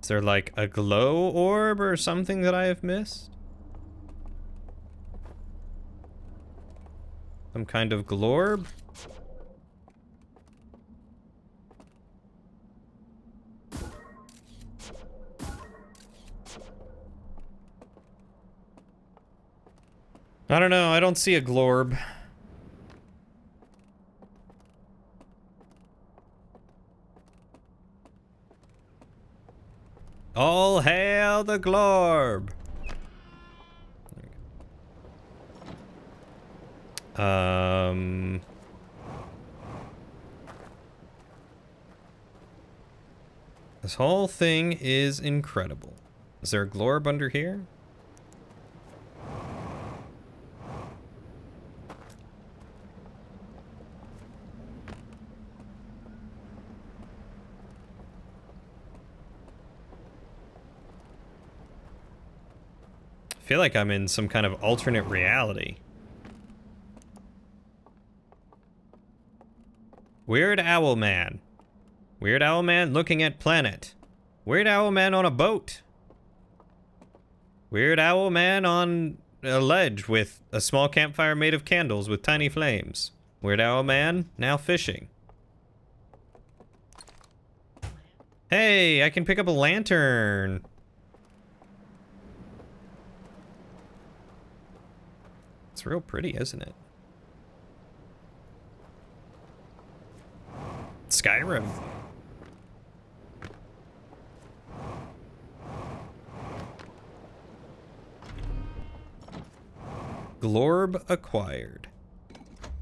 [SPEAKER 1] Is there like a glow orb or something that I have missed? Some kind of glorb? I don't know, I don't see a glorb. All hail the glorb! This whole thing is incredible. Is there a glorb under here? I feel like I'm in some kind of alternate reality. Weird Owl Man. Weird Owl Man looking at planet. Weird Owl Man on a boat. Weird Owl Man on a ledge with a small campfire made of candles with tiny flames. Weird Owl Man now fishing. Hey, I can pick up a lantern. It's real pretty, isn't it? Skyrim. Glorb acquired.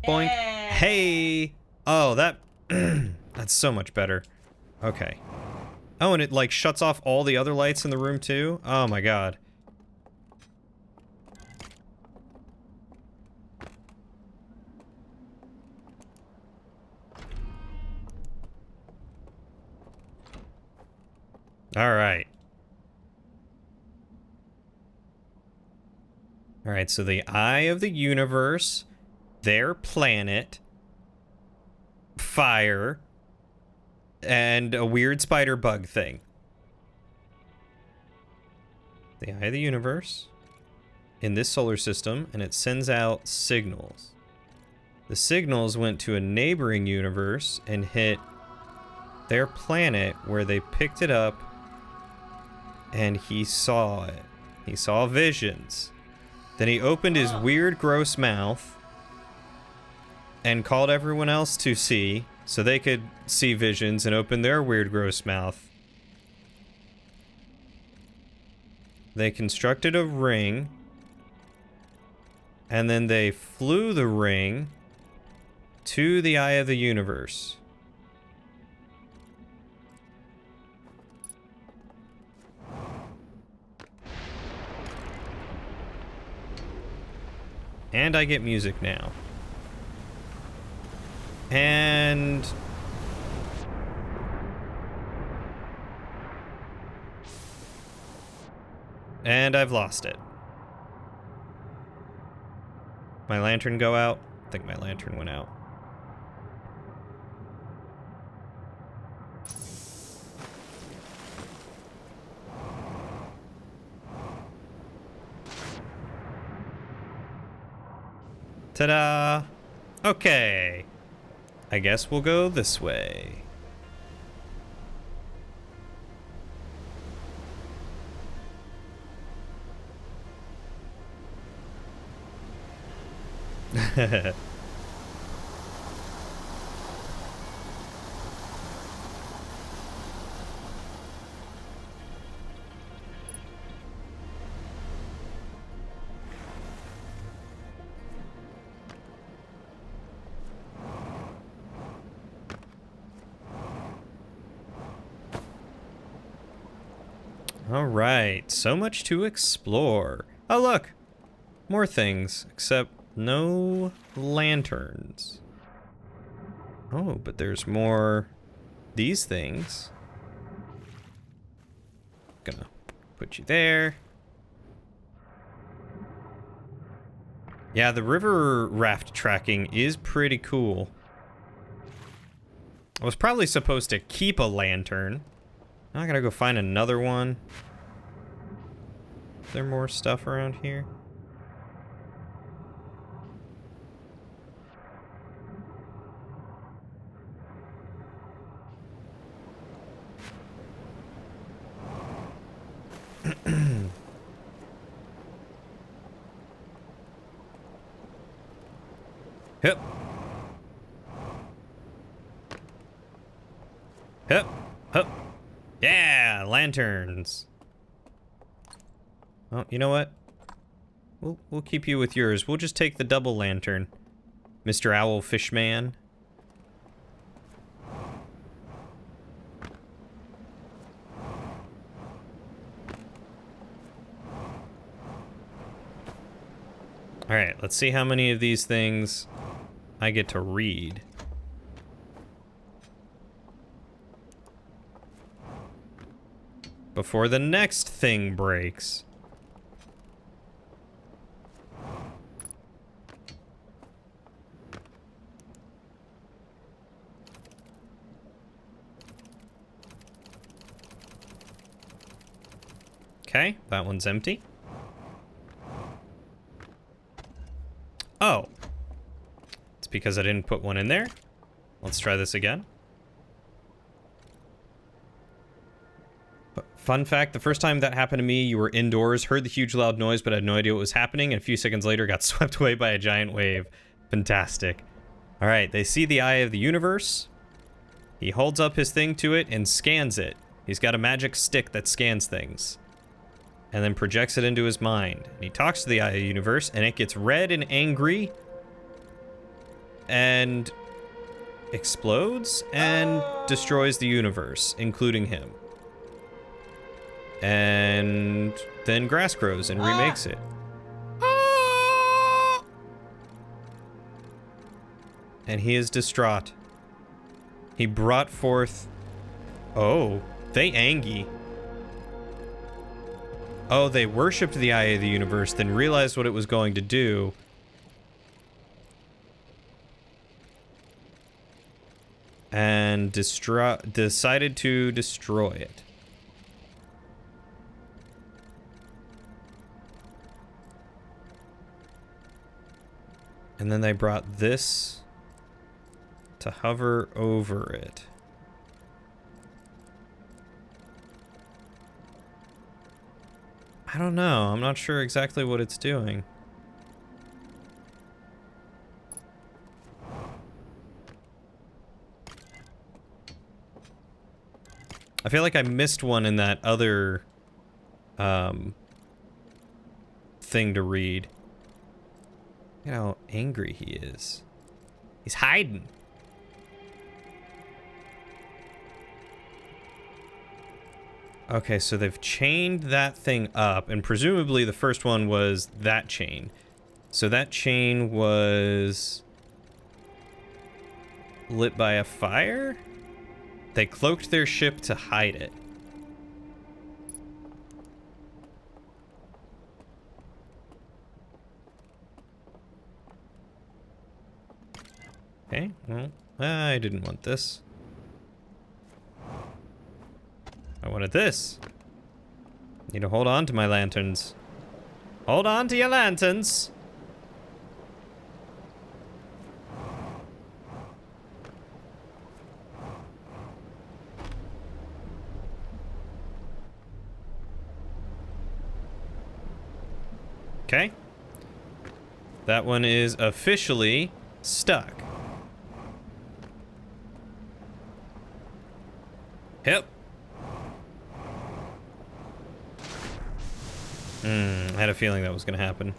[SPEAKER 1] Boink. Hey. Oh, that that's so much better. Okay. Oh, and it like shuts off all the other lights in the room too? Oh my god. All right. All right, so the Eye of the Universe, their planet, fire, and a weird spider bug thing. The Eye of the Universe in this solar system, and it sends out signals. The signals went to a neighboring universe and hit their planet where they picked it up. And he saw it. He saw visions. Then he opened his weird, gross mouth and called everyone else to see so they could see visions and open their weird, gross mouth. They constructed a ring, and then they flew the ring to the Eye of the Universe. And I get music now. And I've lost it. My lantern go out? I think my lantern went out. Ta-da! Okay. I guess we'll go this way. All right, so much to explore. Oh, look, more things, except no lanterns. Oh, but there's more these things. Gonna put you there. Yeah, the river raft tracking is pretty cool. I was probably supposed to keep a lantern. Now I gotta go find another one. Is there more stuff around here? Hup. Hup. Hup. Yeah, lanterns. Oh, you know what? We'll keep you with yours. We'll just take the double lantern, Mr. Owlfish Man. All right, let's see how many of these things I get to read. Before the next thing breaks. Okay, that one's empty. Oh. It's because I didn't put one in there. Let's try this again. Fun fact, the first time that happened to me, you were indoors, heard the huge loud noise, but had no idea what was happening, and a few seconds later got swept away by a giant wave. Fantastic. Alright, they see the eye of the universe. He holds up his thing to it and scans it. He's got a magic stick that scans things. And then projects it into his mind. And he talks to the eye of the universe, and it gets red and angry. And explodes and destroys the universe, including him. And then grass grows and remakes it. And he is distraught. He brought forth... Oh, they Angie. Oh, they worshipped the eye of the universe, then realized what it was going to do. And decided to destroy it. And then they brought this to hover over it. I don't know. I'm not sure exactly what it's doing. I feel like I missed one in that other thing to read. Look at how angry he is. He's hiding. Okay, so they've chained that thing up, and presumably the first one was that chain. So that chain was lit by a fire? They cloaked their ship to hide it. Okay, well, I didn't want this. I wanted this. Need to hold on to my lanterns. Hold on to your lanterns. Okay. That one is officially stuck. Yep. I had a feeling that was going to happen.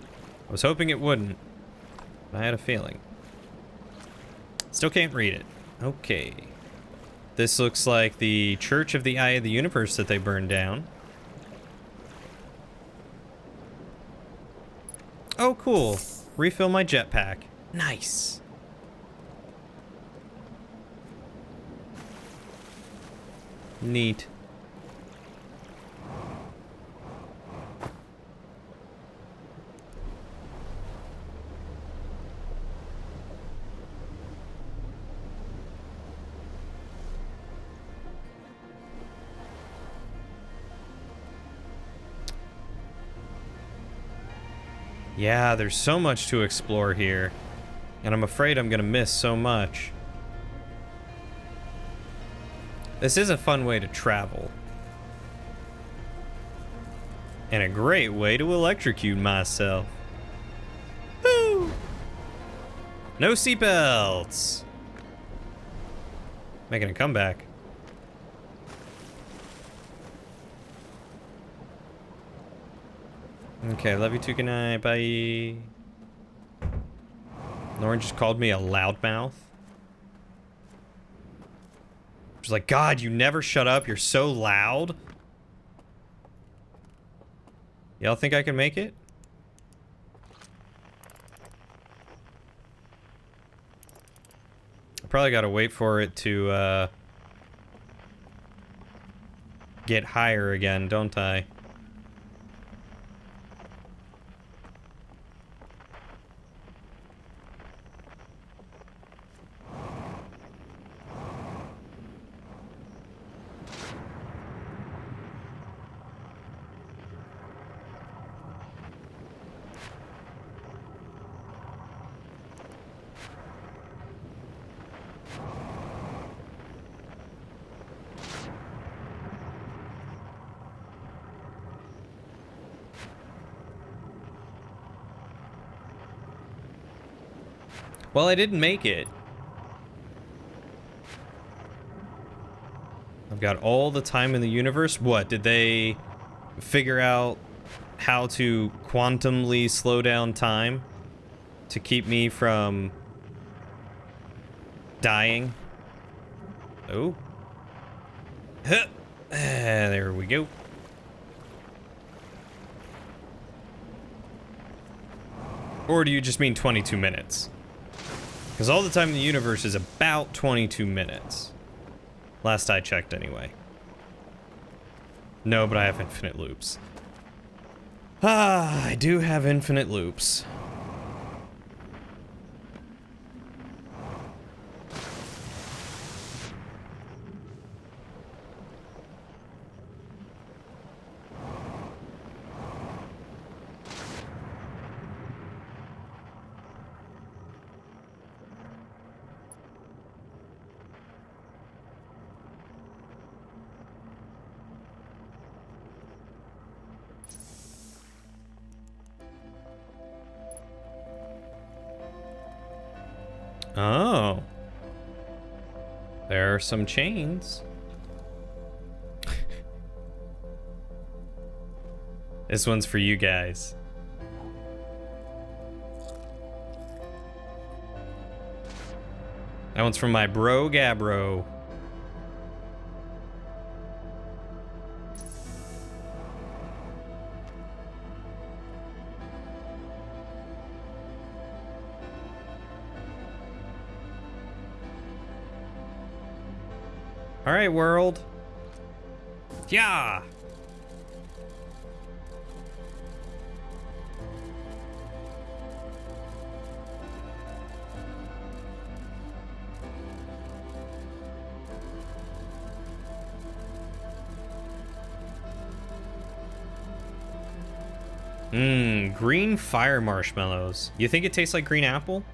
[SPEAKER 1] I was hoping it wouldn't. But I had a feeling. Still can't read it. Okay. This looks like the Church of the Eye of the Universe that they burned down. Oh, cool. Refill my jetpack. Nice. Neat. Yeah, there's so much to explore here. And I'm afraid I'm gonna miss so much. This is a fun way to travel. And a great way to electrocute myself. Woo! No seatbelts! Making a comeback. Okay, love you too, good night, bye. Lauren just called me a loudmouth. She's like, God, you never shut up, you're so loud. Y'all think I can make it? I probably gotta wait for it to, get higher again, don't I? Well, I didn't make it. I've got all the time in the universe. What, did they figure out how to quantumly slow down time to keep me from dying? Oh. Huh. There we go. Or do you just mean 22 minutes? Because all the time in the universe is about 22 minutes. Last I checked, anyway. No, but I have infinite loops. Ah, I do have infinite loops. Oh. There are some chains. This one's for you guys. That one's from my bro Gabbro. All right, world. Yeah. Green fire marshmallows. You think it tastes like green apple?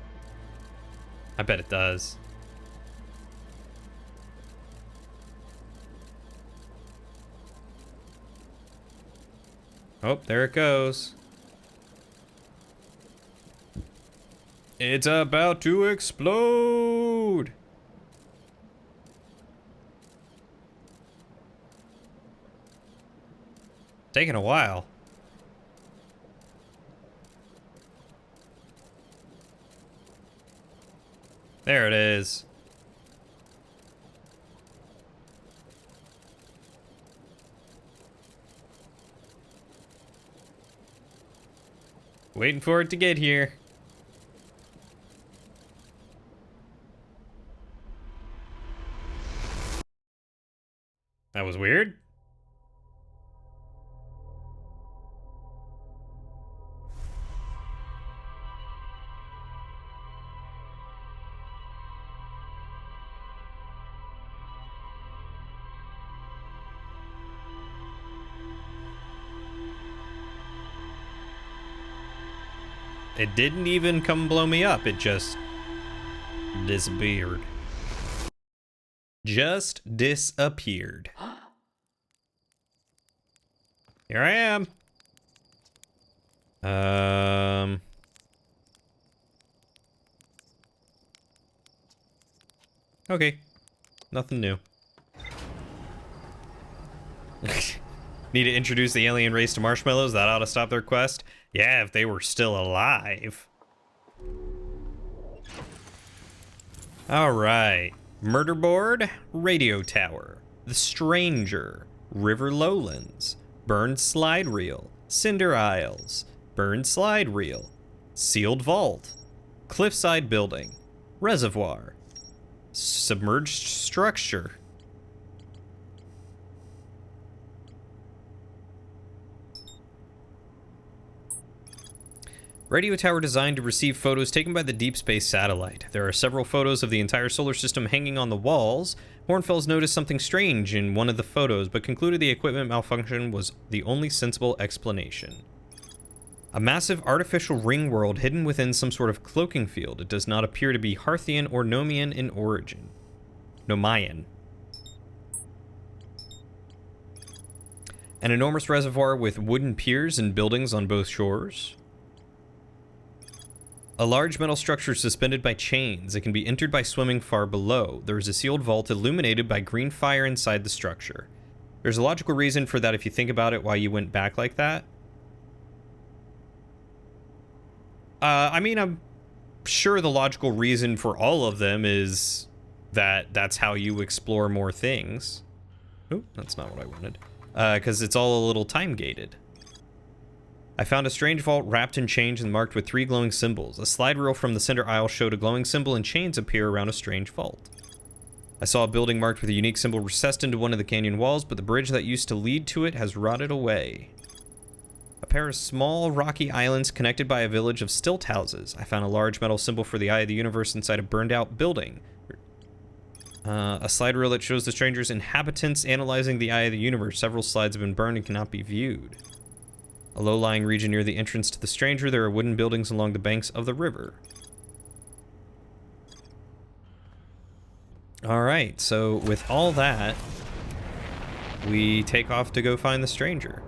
[SPEAKER 1] I bet it does. Oh, there it goes. It's about to explode. Taking a while. There it is. Waiting for it to get here. That was weird. It didn't even come blow me up. It just disappeared. Just disappeared. Here I am. Okay. Nothing new. Need to introduce the alien race to marshmallows? That ought to stop their quest. Yeah, if they were still alive. Alright. Murder Board, Radio Tower, The Stranger, River Lowlands, Burned Slide Reel, Cinder Isles, Burned Slide Reel, Sealed Vault, Cliffside Building, Reservoir, Submerged Structure. Radio tower designed to receive photos taken by the Deep Space Satellite. There are several photos of the entire solar system hanging on the walls. Hornfels noticed something strange in one of the photos, but concluded the equipment malfunction was the only sensible explanation. A massive artificial ring world hidden within some sort of cloaking field. It does not appear to be Harthian or Nomian in origin. Nomian. An enormous reservoir with wooden piers and buildings on both shores. A large metal structure suspended by chains. It can be entered by swimming far below. There is a sealed vault illuminated by green fire inside the structure. There's a logical reason for that if you think about it, why you went back like that. I mean, I'm sure the logical reason for all of them is that that's how you explore more things. Oh, that's not what I wanted. Because it's all a little time-gated. I found a strange vault wrapped in chains and marked with 3 glowing symbols. A slide reel from the center aisle showed a glowing symbol and chains appear around a strange vault. I saw a building marked with a unique symbol recessed into one of the canyon walls, but the bridge that used to lead to it has rotted away. A pair of small rocky islands connected by a village of stilt houses. I found a large metal symbol for the Eye of the Universe inside a burned out building. A slide reel that shows the stranger's inhabitants analyzing the Eye of the Universe. Several slides have been burned and cannot be viewed. A low-lying region near the entrance to the stranger. There are wooden buildings along the banks of the river. Alright, so with all that, we take off to go find the stranger.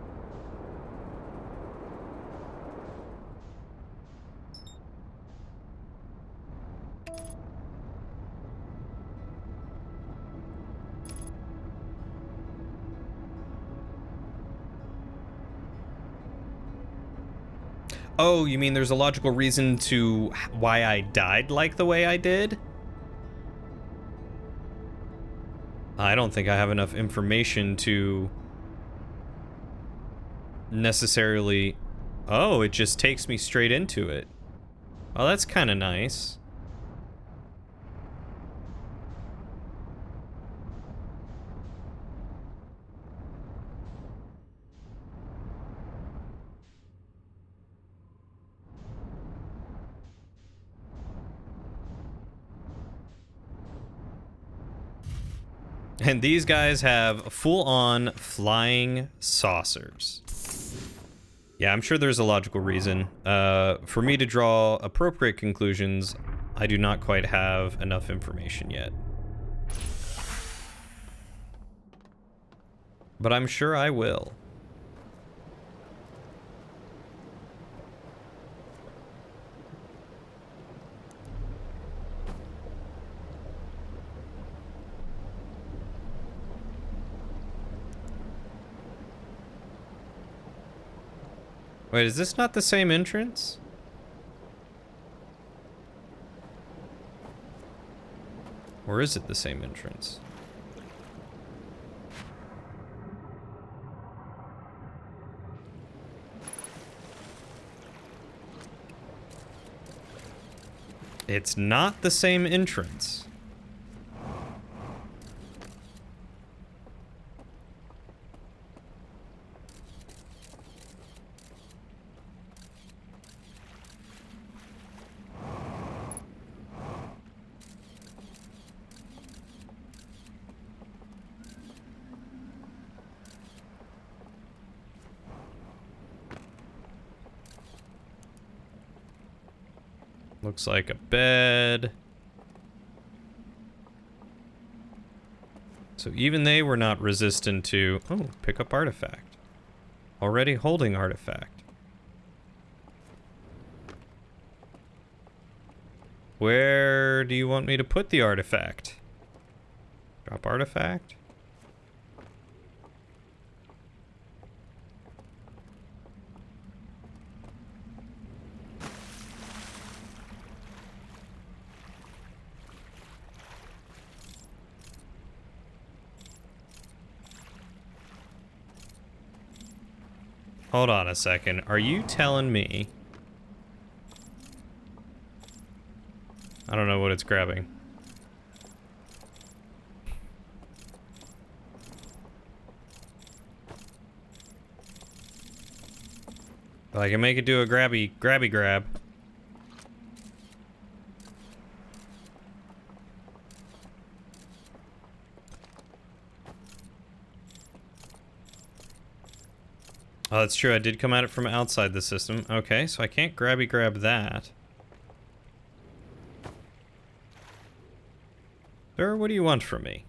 [SPEAKER 1] Oh, you mean there's a logical reason to why I died like the way I did? I don't think I have enough information to necessarily... Oh, it just takes me straight into it. Well, that's kind of nice. And these guys have full-on flying saucers. Yeah, I'm sure there's a logical reason. For me to draw appropriate conclusions, I do not quite have enough information yet. But I'm sure I will. Wait, is this not the same entrance? Or is it the same entrance? It's not the same entrance. Looks like a bed. So even they were not resistant to... Oh, pick up artifact. Already holding artifact. Where do you want me to put the artifact? Drop artifact? Hold on a second. Are you telling me... I don't know what it's grabbing. But I can make it do a grabby grab. Oh, that's true. I did come at it from outside the system. Okay, so I can't grab that. Sir, what do you want from me?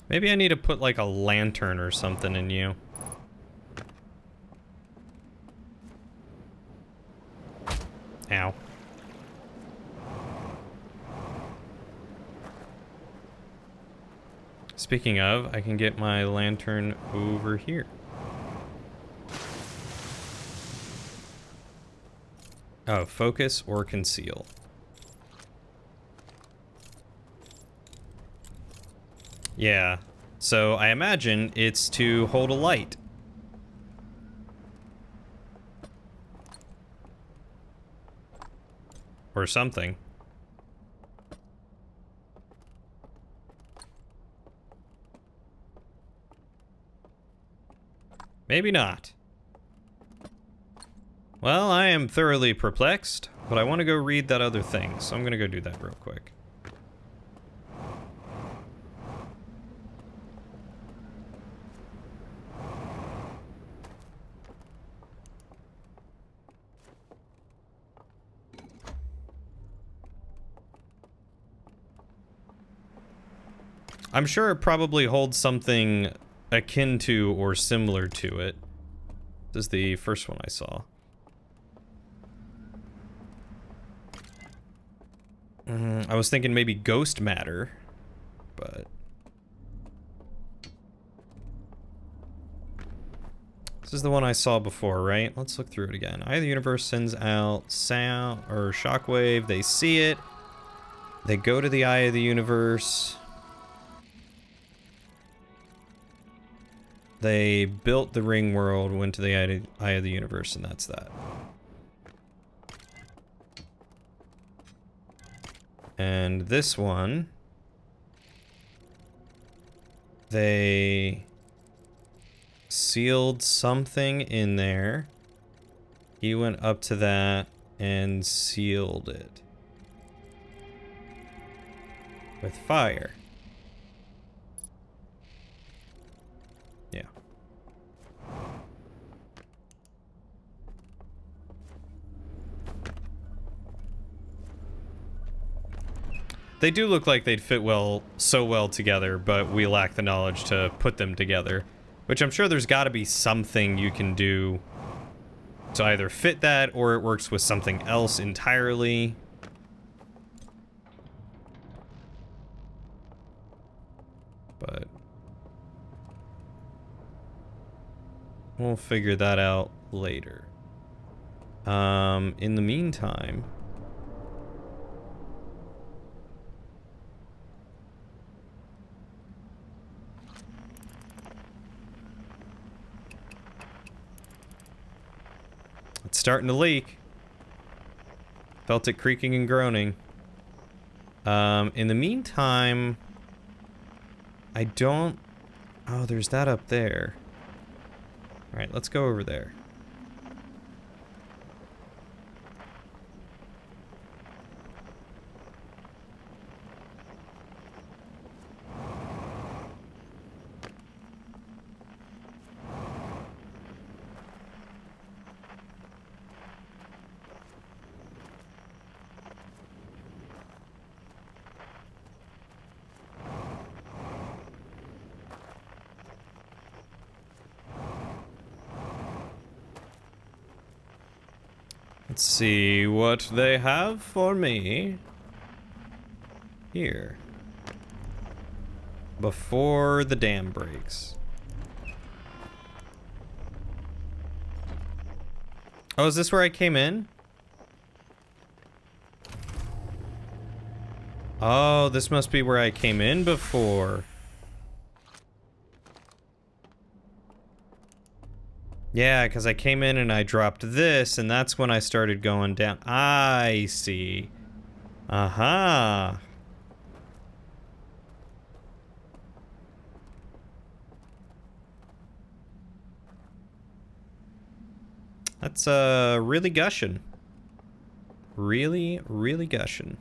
[SPEAKER 1] Maybe I need to put like a lantern or something in you. Ow. Speaking of, I can get my lantern over here. Oh, focus or conceal. Yeah, so I imagine it's to hold a light. Or something. Maybe not. Well, I am thoroughly perplexed, but I want to go read that other thing, so I'm going to go do that real quick. I'm sure it probably holds something akin to or similar to it. This is the first one I saw. I was thinking maybe ghost matter, but... This is the one I saw before, right? Let's look through it again. Eye of the Universe sends out sound or shockwave. They see it. They go to the Eye of the Universe. They built the ring world, went to the Eye of the Universe, and that's that. And this one, they sealed something in there. He went up to that and sealed it with fire. Yeah. They do look like they'd fit so well together, but we lack the knowledge to put them together. Which I'm sure there's got to be something you can do to either fit that or it works with something else entirely. But we'll figure that out later. In the meantime... It's starting to leak. Felt it creaking and groaning. In the meantime, I don't... Oh, there's that up there. Alright, let's go over there. Let's see what they have for me here. Before the dam breaks. Oh, is this where I came in? Oh, this must be where I came in before. Yeah, because I came in and I dropped this, and that's when I started going down. I see. Aha. That's, really gushing. Really, really gushing.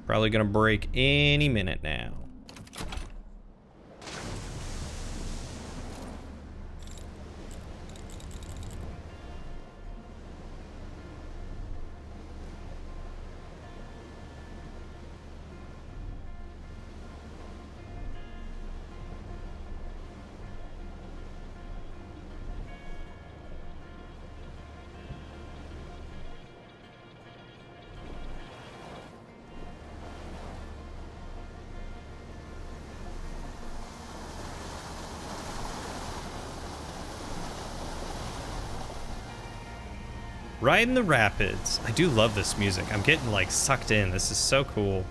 [SPEAKER 1] Probably gonna break any minute now. Riding the rapids. I do love this music. I'm getting like sucked in. This is so cool.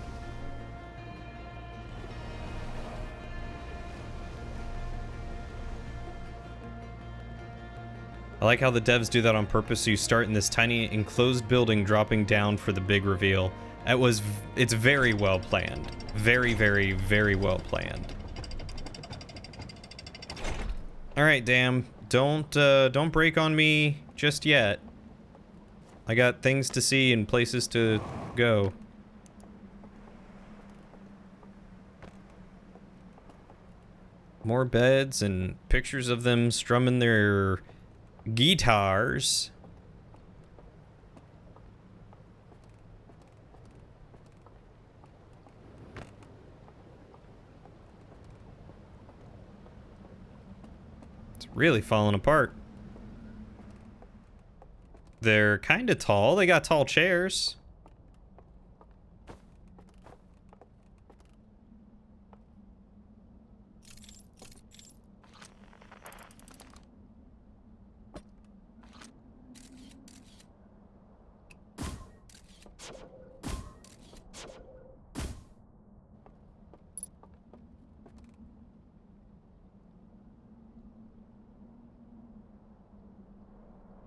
[SPEAKER 1] I like how the devs do that on purpose, so you start in this tiny enclosed building dropping down for the big reveal. It's very well planned. Very, very, very well planned. Alright, damn. Don't break on me just yet. I got things to see and places to go. More beds and pictures of them strumming their guitars. It's really falling apart. They're kind of tall. They got tall chairs.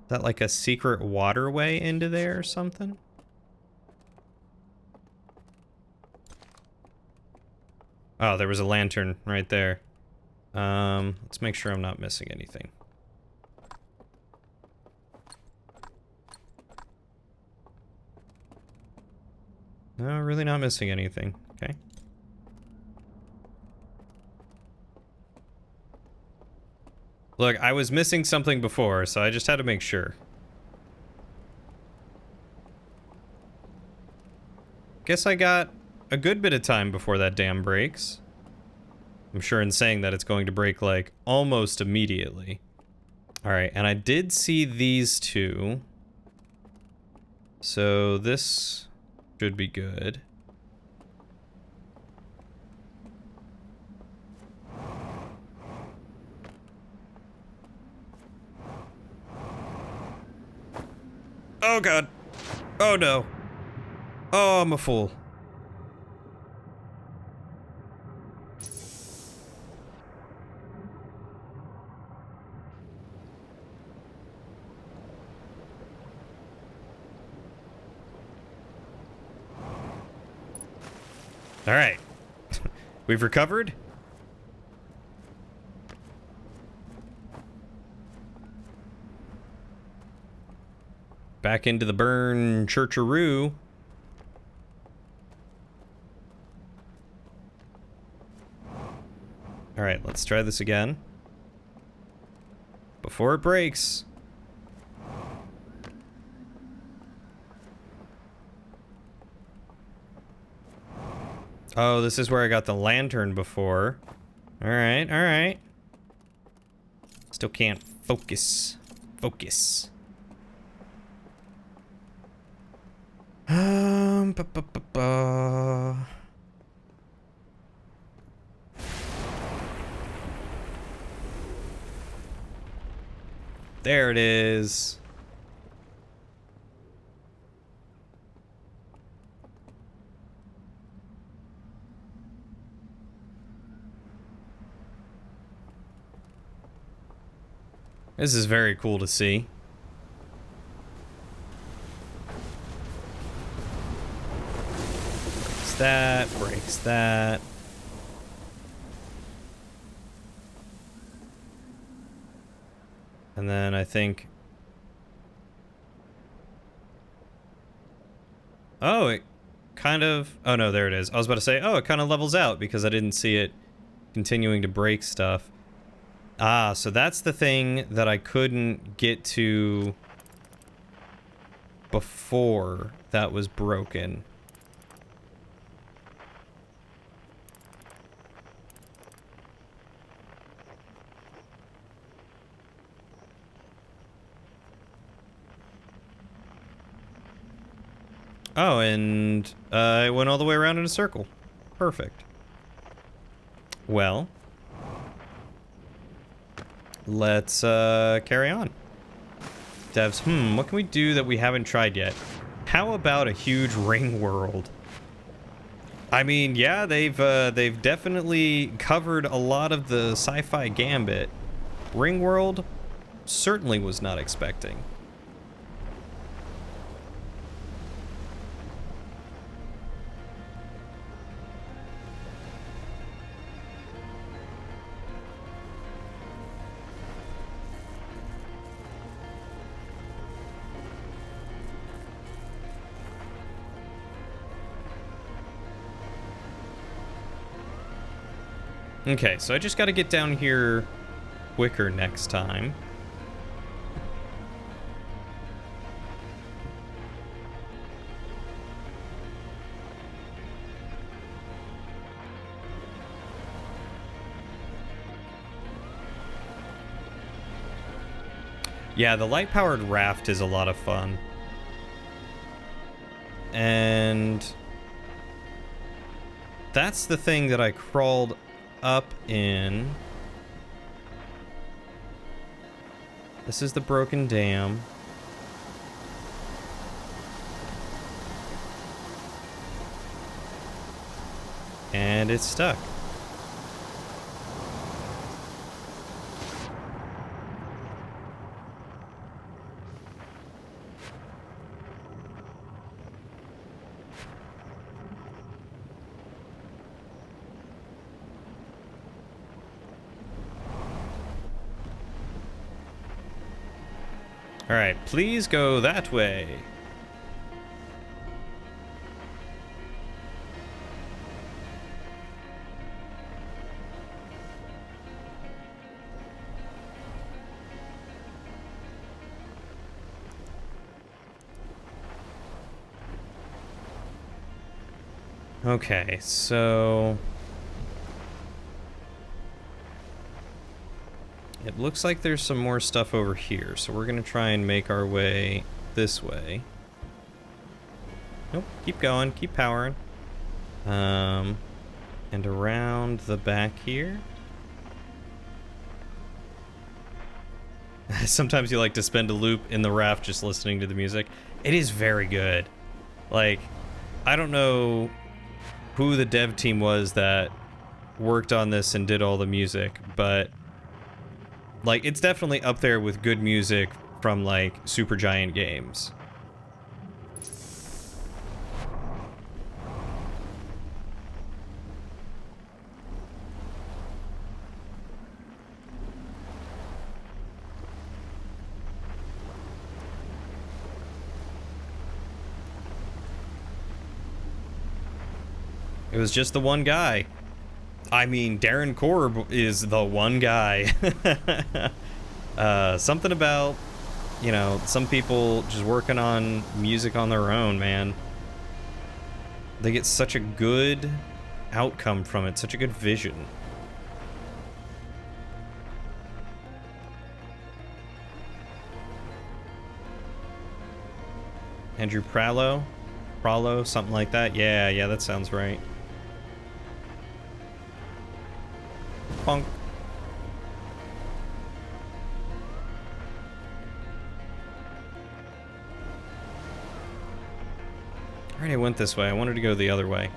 [SPEAKER 1] Is that like a secret waterway into there or something? Oh, there was a lantern right there. Let's make sure I'm not missing anything. No, really not missing anything. Okay. Look, I was missing something before, so I just had to make sure. Guess I got a good bit of time before that dam breaks. I'm sure in saying that it's going to break, like, almost immediately. Alright, and I did see these two. So this should be good. Oh god. Oh no. Oh, I'm a fool. All right. We've recovered? Back into the burn churcheroo. Alright, let's try this again. Before it breaks. Oh, this is where I got the lantern before. Alright, alright. Still can't focus. Focus. Ba, ba, ba, ba. There it is. This is very cool to see. Breaks that, breaks that. And then I think... Oh, it kind of... Oh no, there it is. I was about to say, oh, it kind of levels out because I didn't see it continuing to break stuff. Ah, so that's the thing that I couldn't get to before that was broken. Oh, and it went all the way around in a circle. Perfect. Well, let's carry on. Devs, what can we do that we haven't tried yet? How about a huge ring world? I mean, yeah, they've definitely covered a lot of the sci-fi gambit. Ring world, certainly was not expecting. Okay, so I just got to get down here quicker next time. Yeah, the light-powered raft is a lot of fun. And that's the thing that I crawled up in. This is the broken dam. And it's stuck. All right, please go that way. Okay, so it looks like there's some more stuff over here, so we're gonna try and make our way this way. Nope, keep going, keep powering. And around the back here. Sometimes you like to spend a loop in the raft just listening to the music. It is very good. Like, I don't know who the dev team was that worked on this and did all the music, but like, it's definitely up there with good music from like Supergiant games. It was just the one guy. I mean, Darren Korb is the one guy. Something about, you know, some people just working on music on their own, man. They get such a good outcome from it, such a good vision. Andrew Pralo, something like that. Yeah, that sounds right. Bonk. Alright, I went this way. I wanted to go the other way.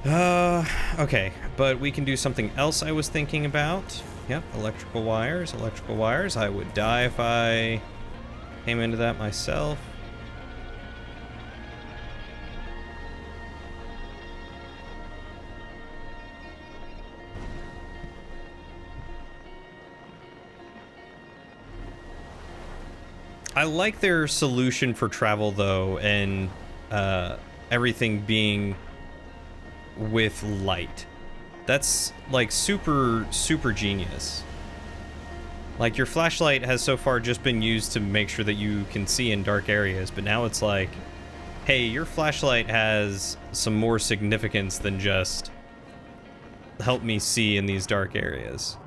[SPEAKER 1] Okay, but we can do something else I was thinking about. Yep, electrical wires, electrical wires. I would die if I came into that myself. I like their solution for travel, though, and everything being with light. That's, like, super genius. Like, your flashlight has so far just been used to make sure that you can see in dark areas, but now it's like, hey, your flashlight has some more significance than just help me see in these dark areas.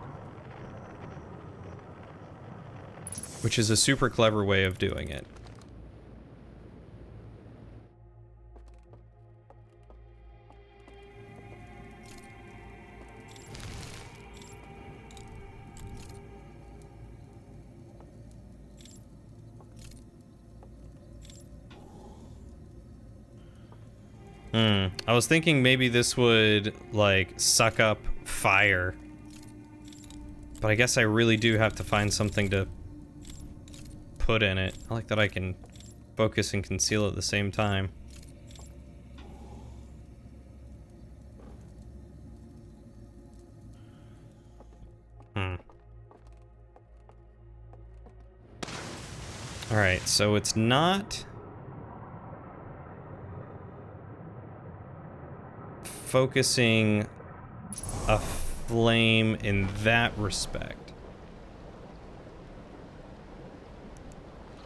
[SPEAKER 1] Which is a super clever way of doing it. I was thinking maybe this would, like, suck up fire. But I guess I really do have to find something to put in it. I like that I can focus and conceal at the same time. Alright, so it's not focusing a flame in that respect.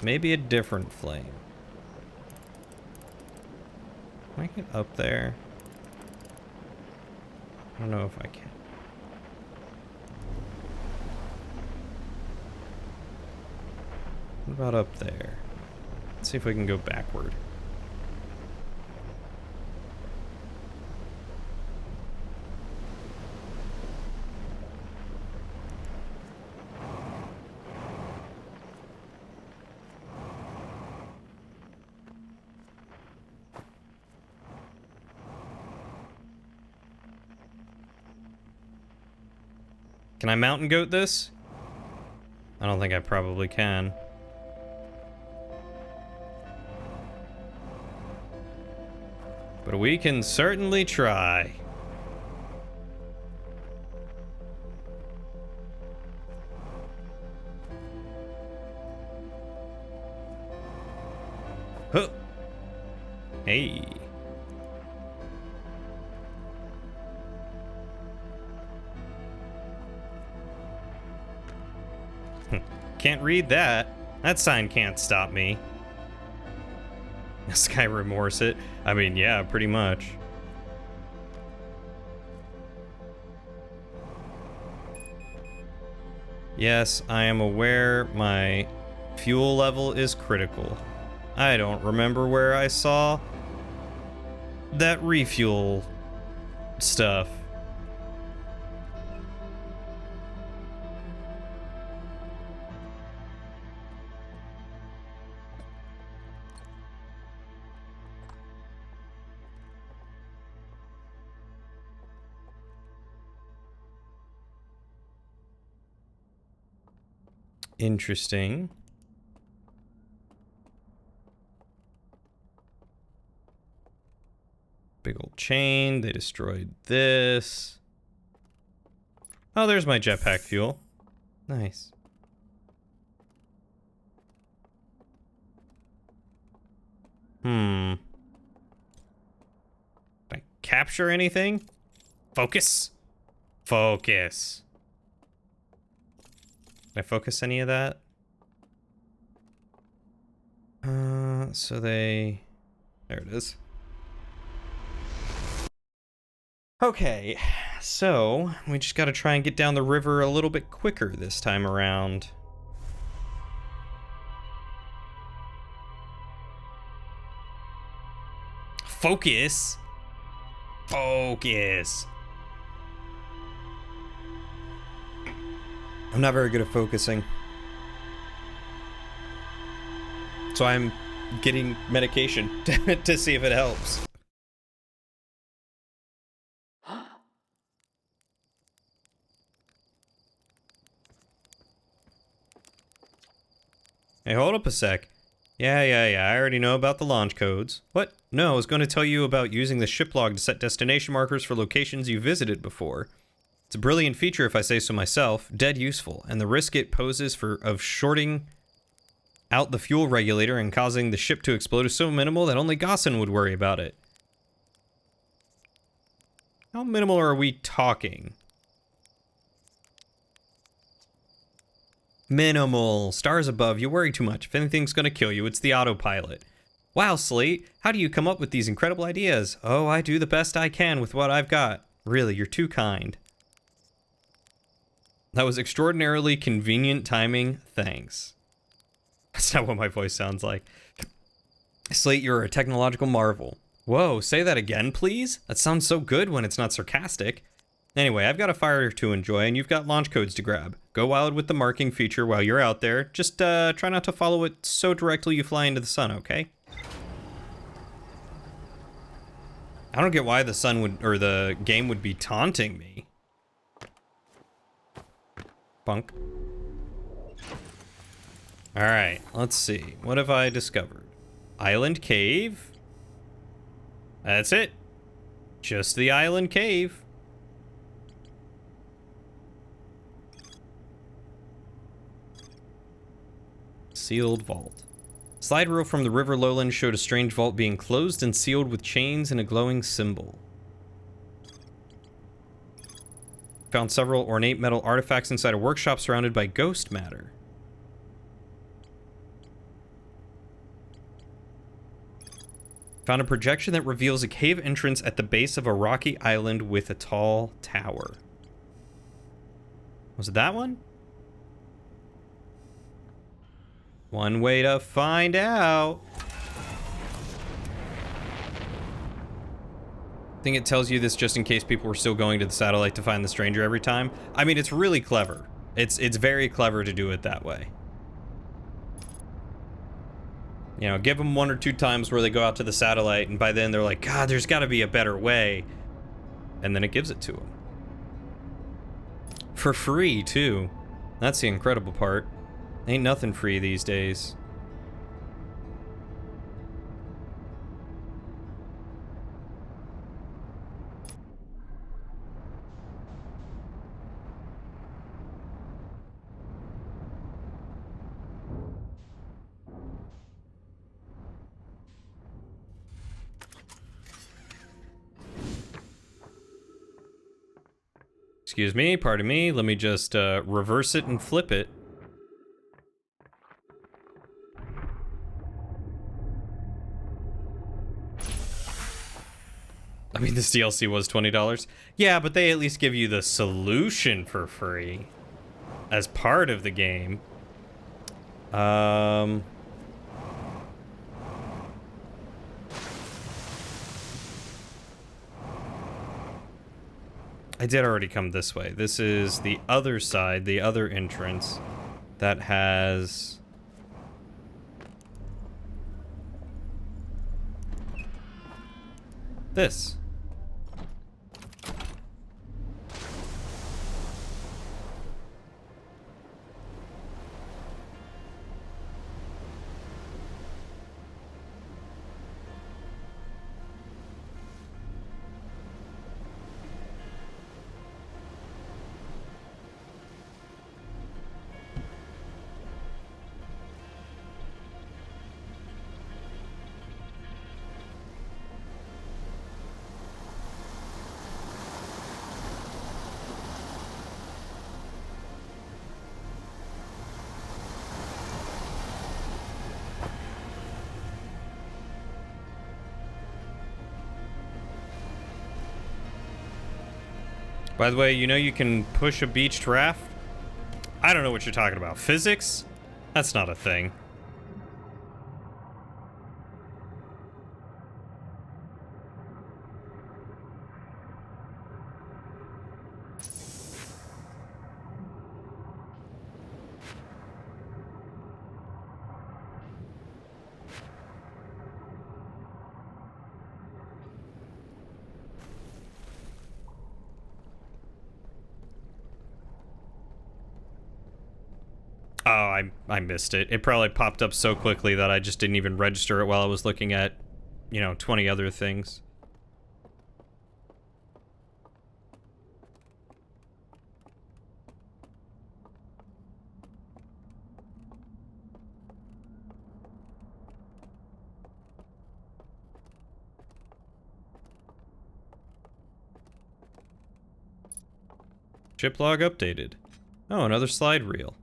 [SPEAKER 1] Maybe a different flame. Can I get up there? I don't know if I can. What about up there? Let's see if we can go backward. Can I mountain goat this? I don't think I probably can. But we can certainly try. Huh. Hey. Can't read that. That sign can't stop me. Sky remorse it. I mean, yeah, pretty much. Yes, I am aware my fuel level is critical. I don't remember where I saw that refuel stuff. Interesting. Big old chain. They destroyed this. Oh, there's my jetpack fuel. Nice. capture anything? Focus. Focus. Can I focus any of that? So they... There it is. Okay, so we just gotta try and get down the river a little bit quicker this time around. Focus. Focus. I'm not very good at focusing. So I'm getting medication to see if it helps. Hey, hold up a sec. Yeah, I already know about the launch codes. What? No, I was going to tell you about using the ship log to set destination markers for locations you visited before. It's a brilliant feature if I say so myself, dead useful, and the risk it poses of shorting out the fuel regulator and causing the ship to explode is so minimal that only Gossan would worry about it. How minimal are we talking? Minimal. Stars above, you worry too much. If anything's gonna kill you, it's the autopilot. Wow, Slate, how do you come up with these incredible ideas? Oh, I do the best I can with what I've got. Really, you're too kind. That was extraordinarily convenient timing. Thanks. That's not what my voice sounds like. Slate, you're a technological marvel. Whoa, say that again, please? That sounds so good when it's not sarcastic. Anyway, I've got a fire to enjoy, and you've got launch codes to grab. Go wild with the marking feature while you're out there. Just try not to follow it so directly you fly into the sun, okay? I don't get why the sun would, or the game would be taunting me. Bunk. Alright, let's see. What have I discovered? Island cave. That's it. Just the island cave. Sealed vault. Slide reel from the river lowland showed a strange vault being closed and sealed with chains and a glowing symbol. Found several ornate metal artifacts inside a workshop surrounded by ghost matter. Found a projection that reveals a cave entrance at the base of a rocky island with a tall tower. Was it that one? One way to find out. I think it tells you this just in case people were still going to the satellite to find the stranger every time. I mean, it's really clever. It's very clever to do it that way. You know, give them 1 or 2 times where they go out to the satellite, and by then they're like, God, there's got to be a better way. And then it gives it to them. For free, too. That's the incredible part. Ain't nothing free these days. Excuse me, pardon me. Let me just reverse it and flip it. I mean, this DLC was $20. Yeah, but they at least give you the solution for free as part of the game. I did already come this way. This is the other side, the other entrance that has... this. By the way, you know you can push a beached raft? I don't know what you're talking about. Physics? That's not a thing. Oh, I missed it. It probably popped up so quickly that I just didn't even register it while I was looking at, 20 other things. Ship log updated. Oh, another slide reel.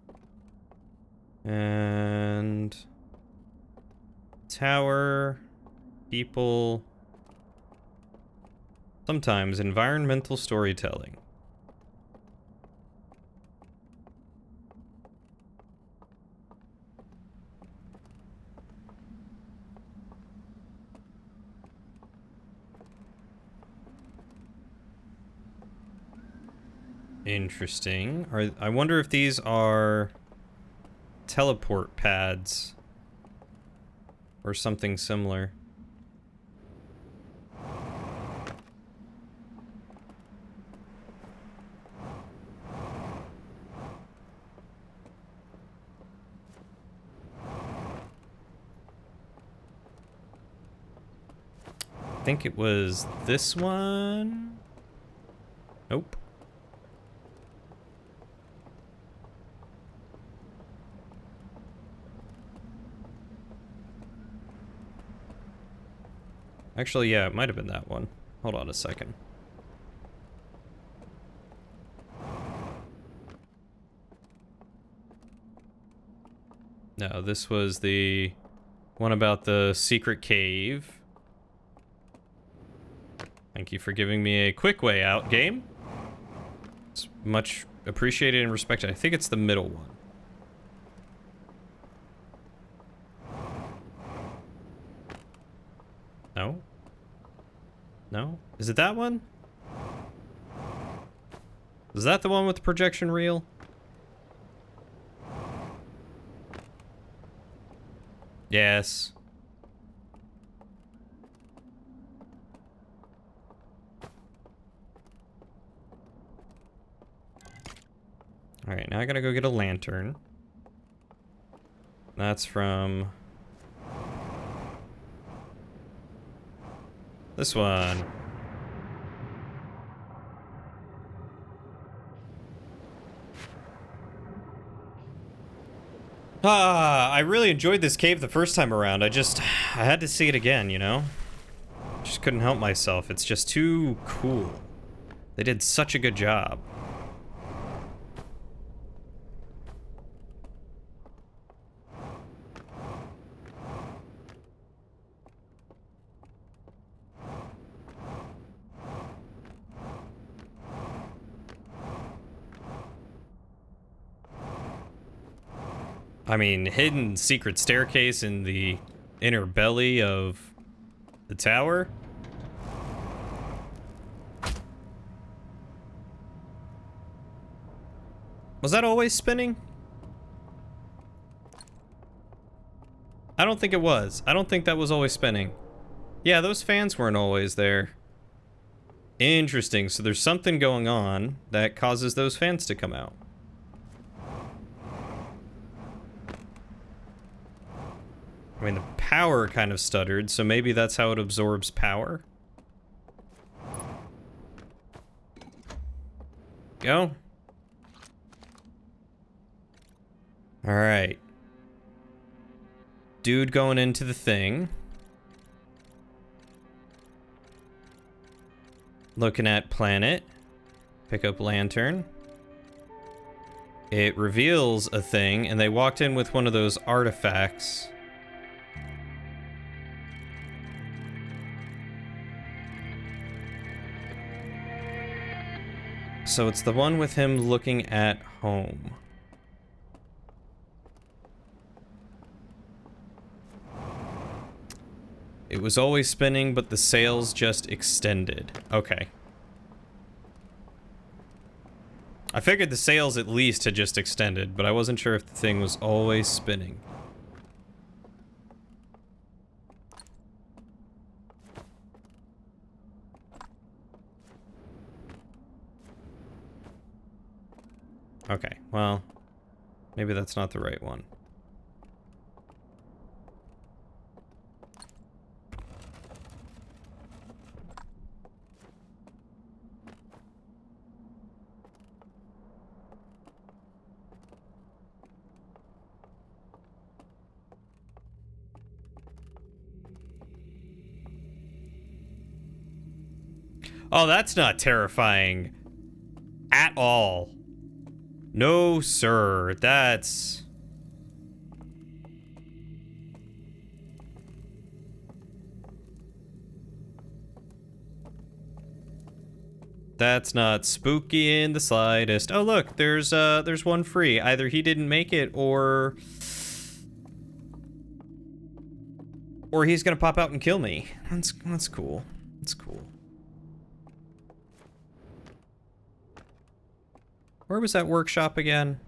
[SPEAKER 1] And tower, people, sometimes environmental storytelling. Interesting. I wonder if these are teleport pads or something similar. I think it was this one. Nope. Actually, yeah, it might have been that one. Hold on a second. No, this was the one about the secret cave. Thank you for giving me a quick way out, game. It's much appreciated and respected. I think it's the middle one. No? No? Is it that one? Is that the one with the projection reel? Yes. Alright, now I gotta go get a lantern. That's from this one. I really enjoyed this cave the first time around. I had to see it again, Just couldn't help myself. It's just too cool. They did such a good job. I mean, hidden secret staircase in the inner belly of the tower. Was that always spinning? I don't think it was. I don't think that was always spinning. Yeah, those fans weren't always there. Interesting. So there's something going on that causes those fans to come out. I mean, the power kind of stuttered, so maybe that's how it absorbs power. Go. Alright. Dude going into the thing. Looking at planet. Pick up lantern. It reveals a thing, and they walked in with one of those artifacts. So it's the one with him looking at home. It was always spinning, but the sails just extended. Okay. I figured the sails at least had just extended, but I wasn't sure if the thing was always spinning. Okay, well, maybe that's not the right one. Oh, that's not terrifying at all. No, sir. That's... That's not spooky in the slightest. Oh, look, there's one free. Either he didn't make it or he's gonna pop out and kill me. That's cool. That's cool. Where was that workshop again?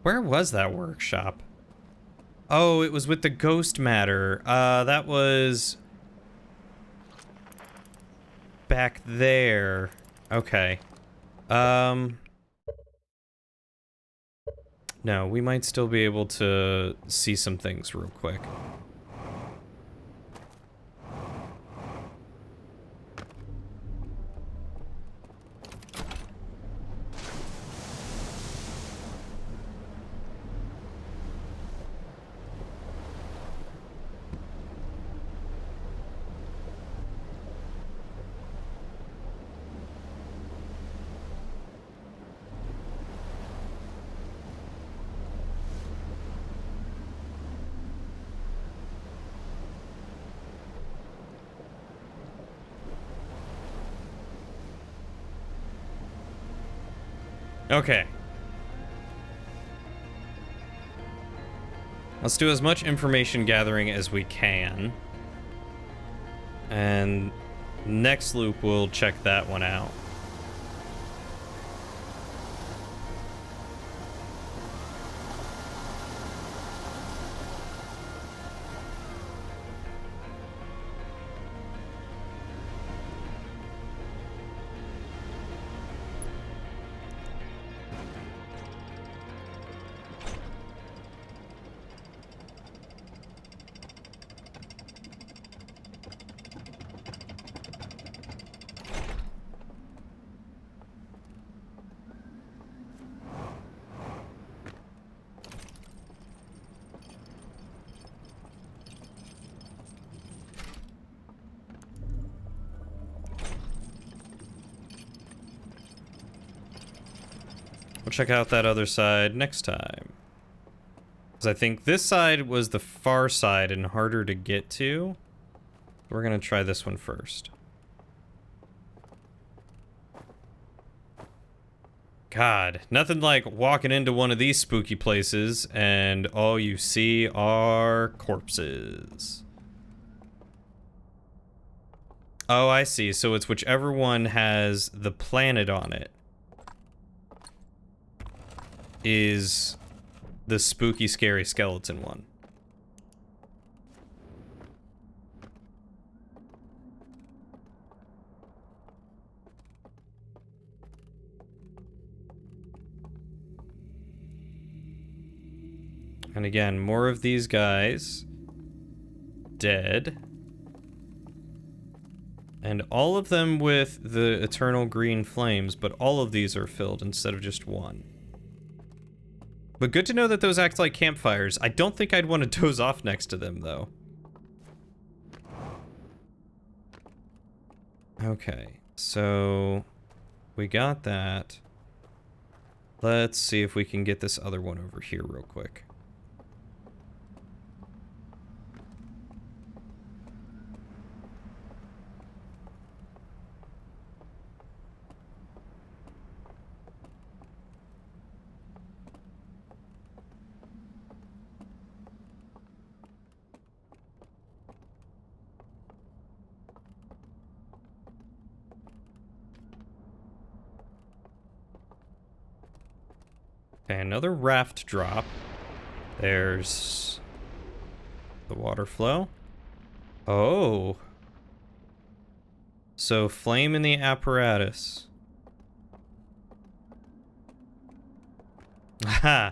[SPEAKER 1] Where was that workshop? Oh, it was with the ghost matter. That was back there. Okay. No, we might still be able to see some things real quick. Okay. Let's do as much information gathering as we can. And next loop, we'll check that one out. We'll check out that other side next time. Because I think this side was the far side and harder to get to. We're going to try this one first. God, nothing like walking into one of these spooky places and all you see are corpses. Oh, I see. So it's whichever one has the planet on it is the spooky, scary skeleton one. And again, more of these guys dead. And all of them with the eternal green flames, but all of these are filled instead of just one. But good to know that those act like campfires. I don't think I'd want to doze off next to them, though. Okay, so we got that. Let's see if we can get this other one over here real quick. Okay, another raft drop. There's the water flow. Oh. So flame in the apparatus. Haha.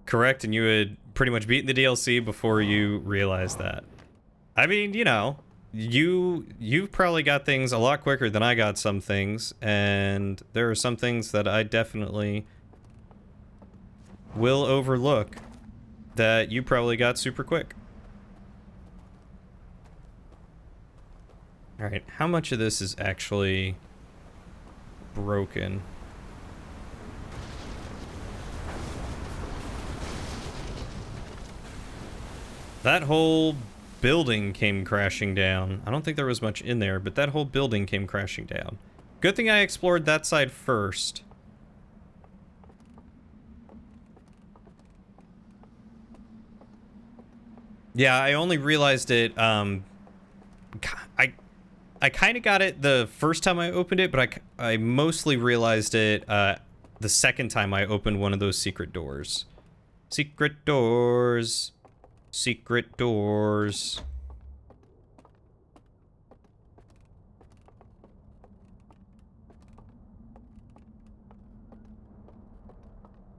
[SPEAKER 1] Correct, and you had pretty much beaten the DLC before you realized that. I mean, you know, you've probably got things a lot quicker than I got some things, and there are some things that I definitely will overlook that you probably got super quick. Alright, how much of this is actually broken? That whole building came crashing down. I don't think there was much in there, but that whole building came crashing down. Good thing I explored that side first. Yeah, I only realized it, I kind of got it the first time I opened it, but I mostly realized it, the second time I opened one of those secret doors. Secret doors. Secret doors.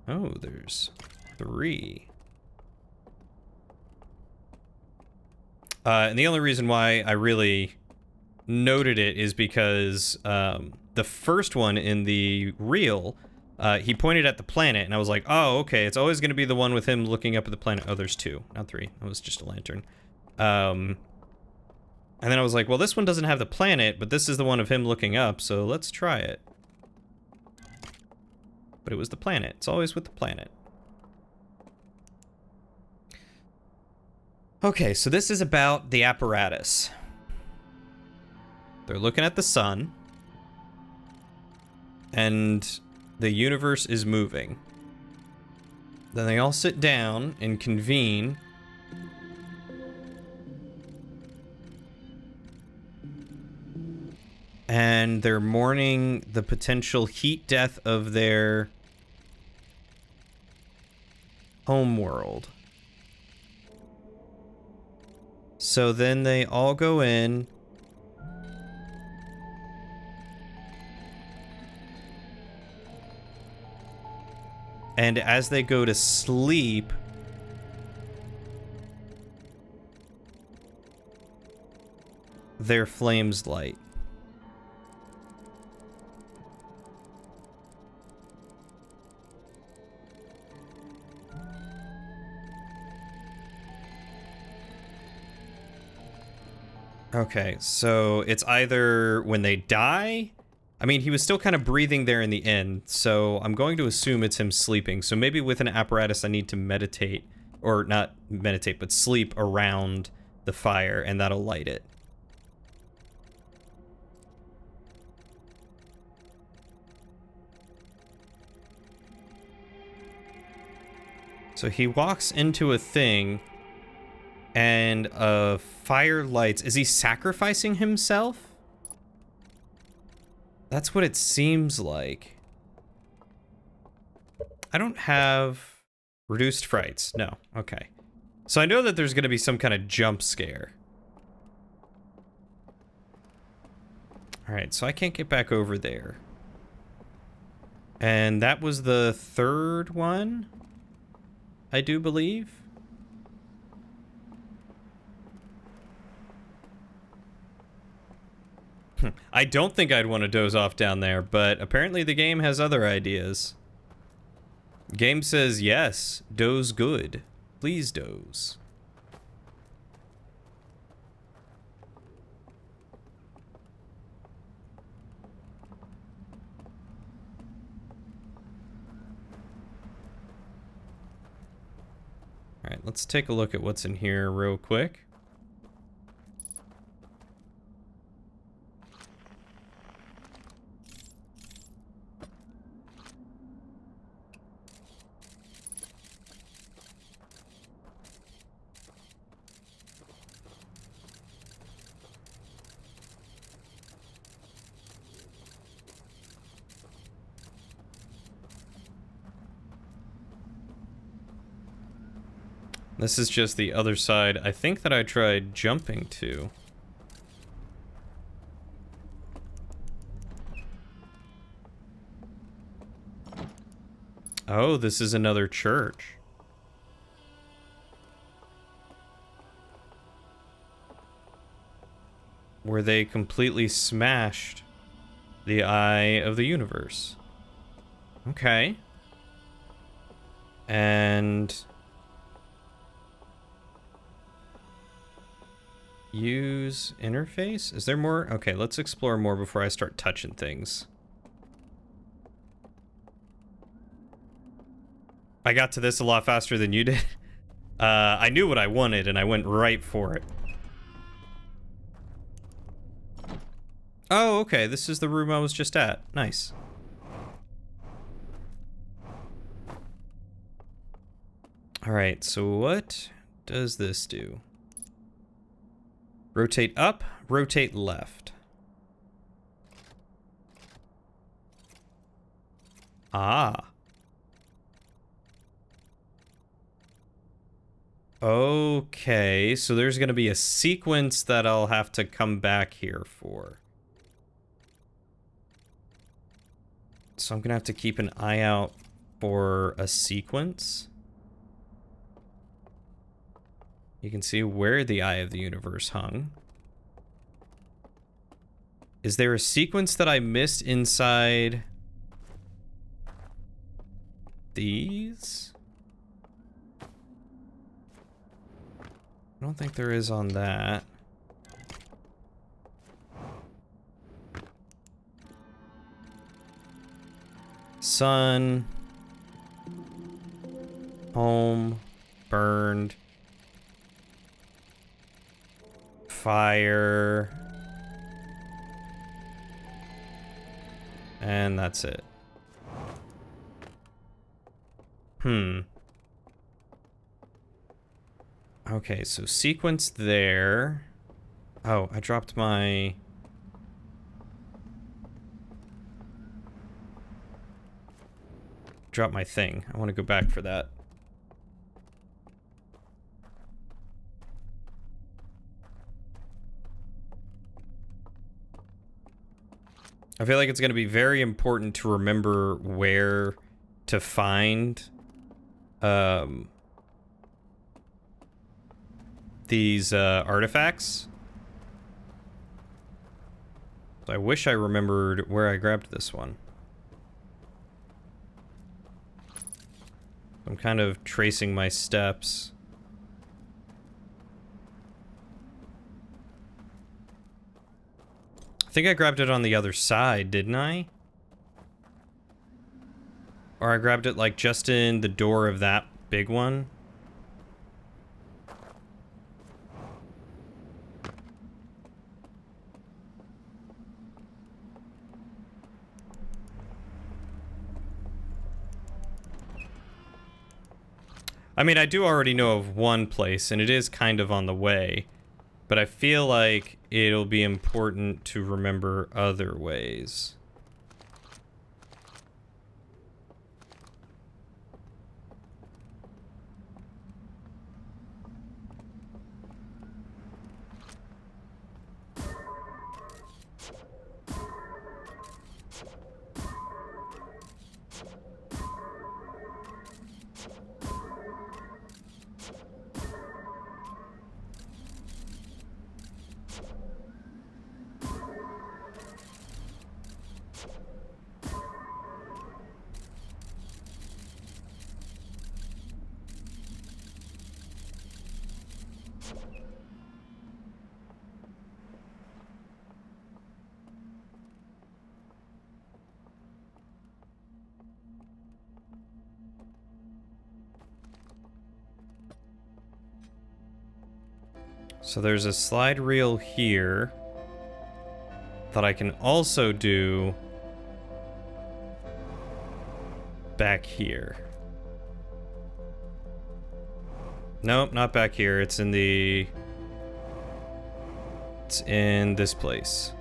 [SPEAKER 1] Oh, there's 3. And the only reason why I really noted it is because the first one in the reel, he pointed at the planet, and I was like, oh, okay, it's always going to be the one with him looking up at the planet. Oh, there's 2, not 3. That was just a lantern. And then I was like, well, this one doesn't have the planet, but this is the one of him looking up, so let's try it. But it was the planet. It's always with the planet. Okay, so this is about the apparatus. They're looking at the sun, and the universe is moving. Then they all sit down and convene. And they're mourning the potential heat death of their home world. So then they all go in. And as they go to sleep, their flames light. Okay, so it's either when they die. I mean, he was still kind of breathing there in the end, so I'm going to assume it's him sleeping. So maybe with an apparatus I need to meditate, or not meditate, but sleep around the fire, and that'll light it. So he walks into a thing, and a fire lights. Is he sacrificing himself? That's what it seems like. I don't have reduced frights. No. Okay. So I know that there's going to be some kind of jump scare. Alright, so I can't get back over there. And that was the 3rd one, I do believe. I don't think I'd want to doze off down there, but apparently the game has other ideas. Game says yes. Doze good. Please doze. All right, let's take a look at what's in here real quick. This is just the other side. I think that I tried jumping to. Oh, this is another church. Where they completely smashed the eye of the universe. Okay. And use interface? Is there more? Okay, let's explore more before I start touching things. I got to this a lot faster than you did. I knew what I wanted and I went right for it. Oh, okay, this is the room I was just at. Nice. Alright, so what does this do? Rotate up, rotate left. Ah. Okay, so there's gonna be a sequence that I'll have to come back here for. So I'm gonna have to keep an eye out for a sequence. You can see where the Eye of the Universe hung. Is there a sequence that I missed inside these? I don't think there is on that. Sun. Home. Burned. Fire. And that's it. Okay, so sequence there. Oh, I dropped my... Dropped my thing. I want to go back for that. I feel like it's going to be very important to remember where to find these artifacts. I wish I remembered where I grabbed this one. I'm kind of tracing my steps. I think I grabbed it on the other side, didn't I? Or I grabbed it like just in the door of that big one. I mean, I do already know of one place, and it is kind of on the way. But I feel like it'll be important to remember other ways. So there's a slide reel here that I can also do back here. Nope, not back here. It's in this place.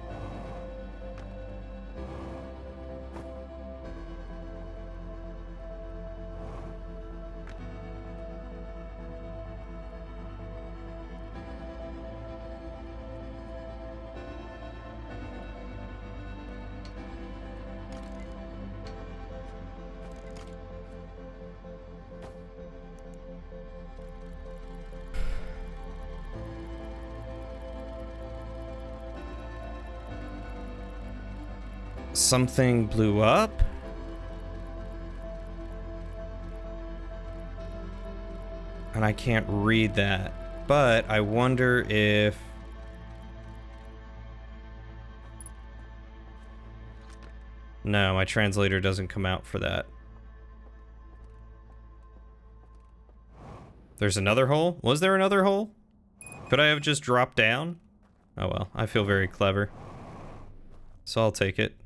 [SPEAKER 1] Something blew up? And I can't read that. But I wonder if... No, my translator doesn't come out for that. There's another hole? Was there another hole? Could I have just dropped down? Oh well, I feel very clever. So I'll take it.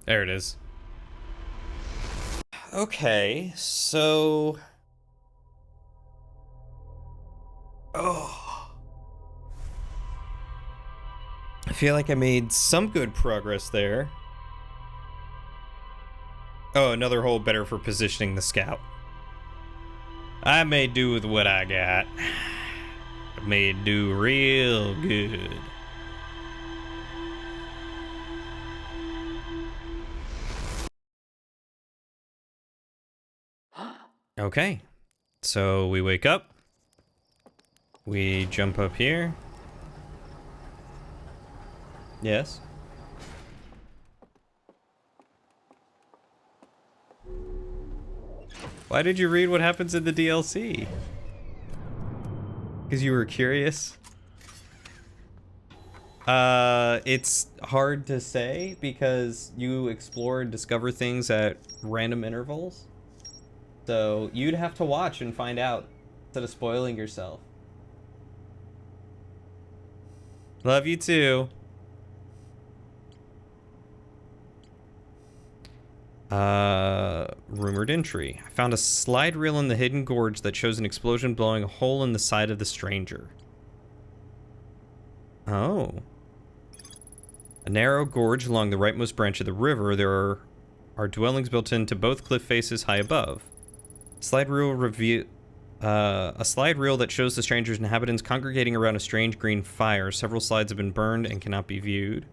[SPEAKER 1] There it is. Okay, so... Oh. I feel like I made some good progress there. Oh, another hole better for positioning the scout. I made do with what I got. I made do real good. Okay, so we wake up, we jump up here. Yes. Why did you read what happens in the DLC? Because you were curious? It's hard to say because you explore and discover things at random intervals. So you'd have to watch and find out instead of spoiling yourself. Love you too. Rumored entry. I found a slide reel in the hidden gorge that shows an explosion blowing a hole in the side of the stranger. Oh. A narrow gorge along the rightmost branch of the river. There are dwellings built into both cliff faces high above. Slide reel review. A slide reel that shows the stranger's inhabitants congregating around a strange green fire. Several slides have been burned and cannot be viewed.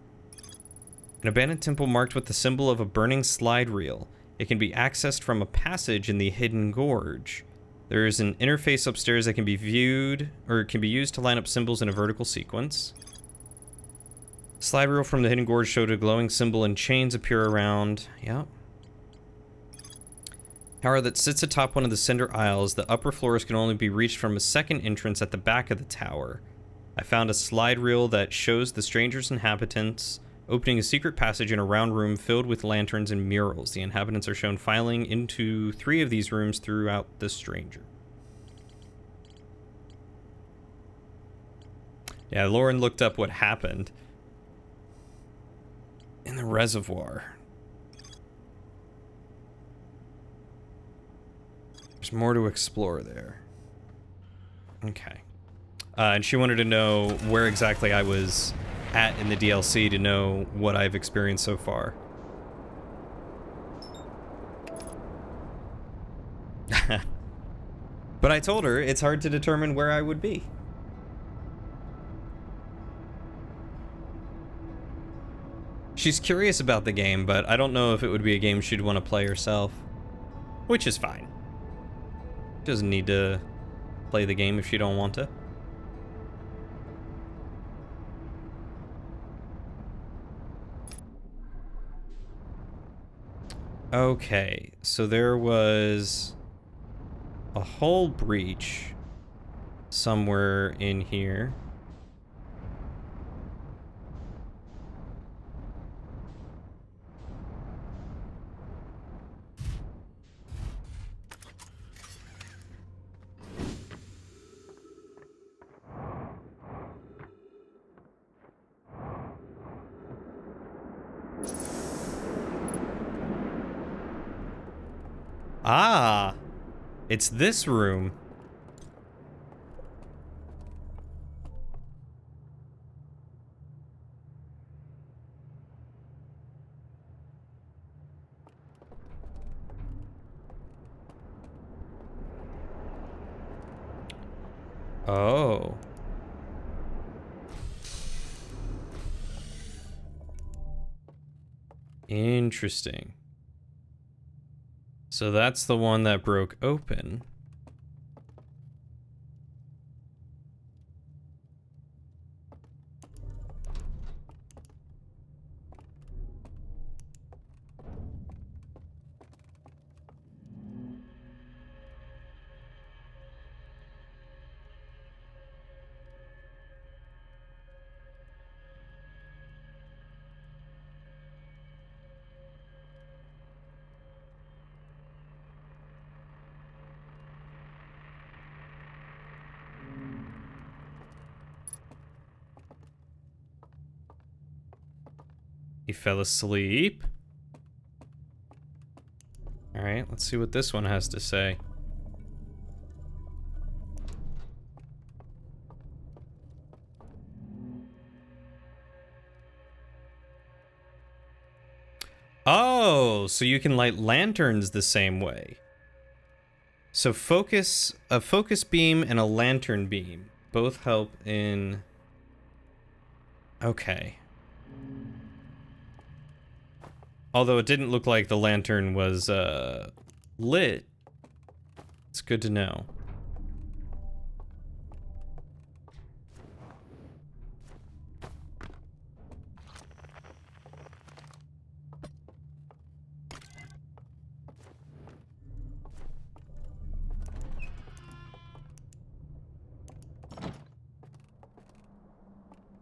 [SPEAKER 1] An abandoned temple marked with the symbol of a burning slide reel. It can be accessed from a passage in the hidden gorge. There is an interface upstairs that can be viewed, or can be used to line up symbols in a vertical sequence. Slide reel from the hidden gorge showed a glowing symbol and chains appear around. Yep. Tower that sits atop one of the cinder aisles. The upper floors can only be reached from a second entrance at the back of the tower. I found a slide reel that shows the stranger's inhabitants opening a secret passage in a round room filled with lanterns and murals. The inhabitants are shown filing into 3 of these rooms throughout the stranger. Yeah, Lauren looked up what happened in the reservoir. There's more to explore there. Okay. And she wanted to know where exactly I was at in the DLC to know what I've experienced so far. But I told her it's hard to determine where I would be. She's curious about the game, but I don't know if it would be a game she'd want to play herself. Which is fine. Doesn't need to play the game if she don't want to. Okay, so there was a whole breach somewhere in here. Ah, it's this room. Oh. Interesting. So that's the one that broke open. He fell asleep. All right, let's see what this one has to say. Oh, so you can light lanterns the same way. So a focus beam and a lantern beam both help in... Okay. Although it didn't look like the lantern was lit. It's good to know.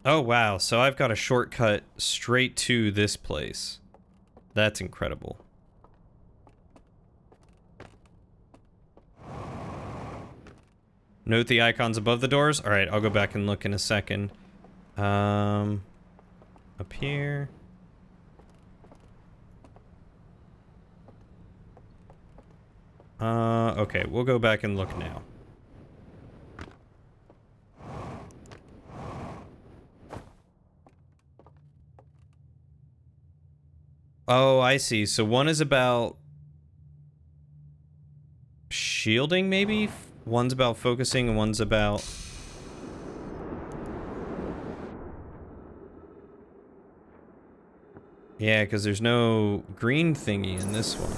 [SPEAKER 1] Oh wow, so I've got a shortcut straight to this place. That's incredible. Note the icons above the doors. All right, I'll go back and look in a second. Up here. Okay, we'll go back and look now. Oh, I see. So one is about shielding, maybe? One's about focusing and one's about... Yeah, because there's no green thingy in this one.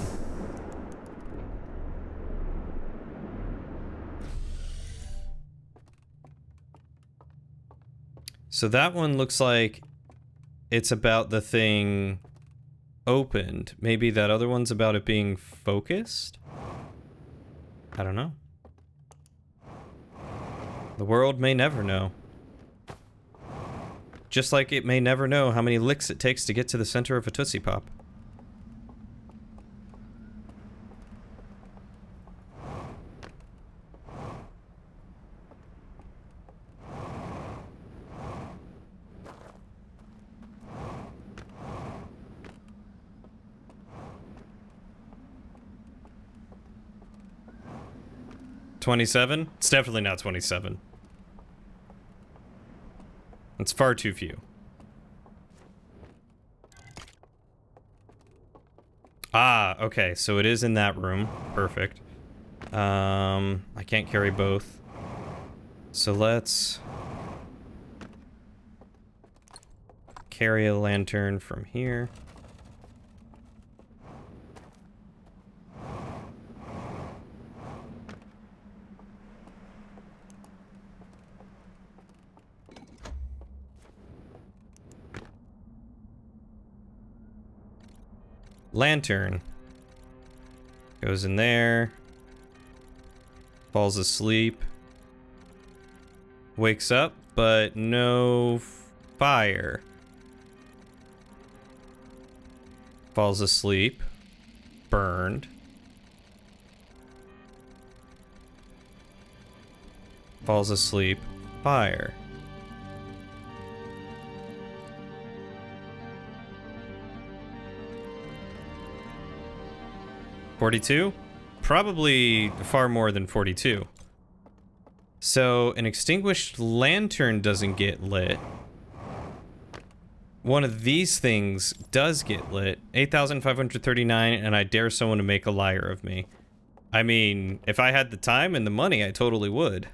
[SPEAKER 1] So that one looks like it's about the thing opened. Maybe that other one's about it being focused? I don't know. The world may never know. Just like it may never know how many licks it takes to get to the center of a Tootsie Pop. $27? It's definitely not 27. It's far too few. Ah, okay, so it is in that room. Perfect. I can't carry both. So let's carry a lantern from here. Lantern. Goes in there. Falls asleep. Wakes up, but no fire. Falls asleep. Burned. Falls asleep. Fire. $42? Probably far more than 42. So an extinguished lantern doesn't get lit. One of these things does get lit. 8,539, and I dare someone to make a liar of me. I mean, if I had the time and the money, I totally would.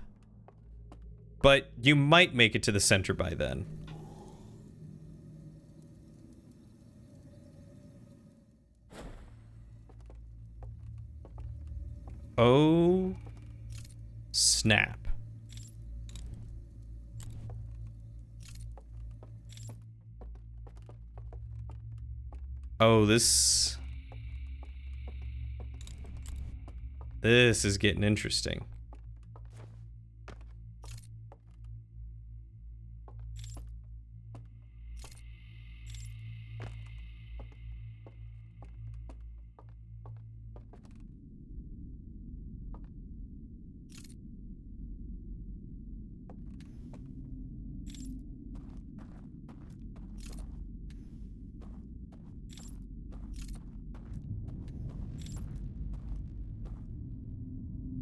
[SPEAKER 1] But you might make it to the center by then. Oh, snap. Oh, this is getting interesting.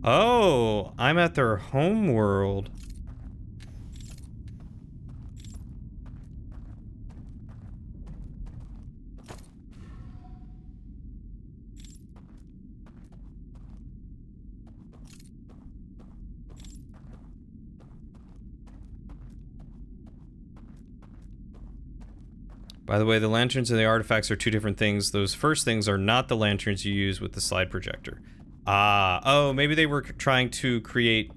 [SPEAKER 1] Oh, I'm at their home world. By the way, the lanterns and the artifacts are two different things. Those first things are not the lanterns you use with the slide projector. Ah, oh, maybe they were trying to create...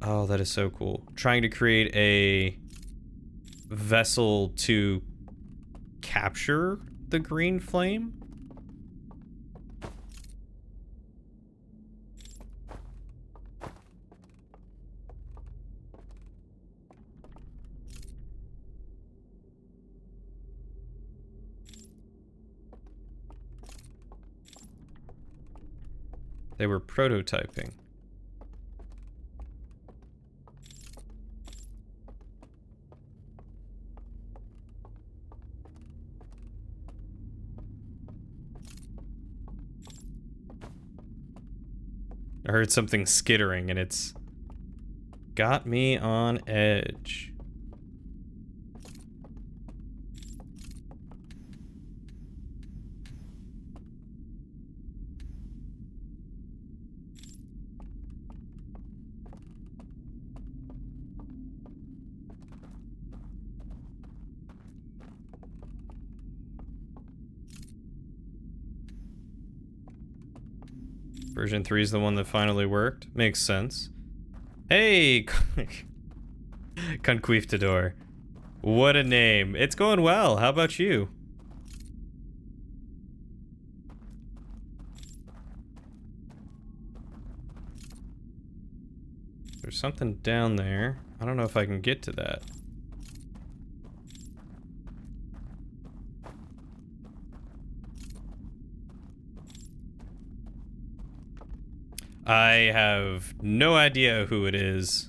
[SPEAKER 1] Oh, that is so cool. Trying to create a vessel to capture the green flame? They were prototyping. I heard something skittering and it's got me on edge. Version 3 is the one that finally worked. Makes sense. Hey! Conquistador. What a name. It's going well. How about you? There's something down there. I don't know if I can get to that. I have no idea who it is.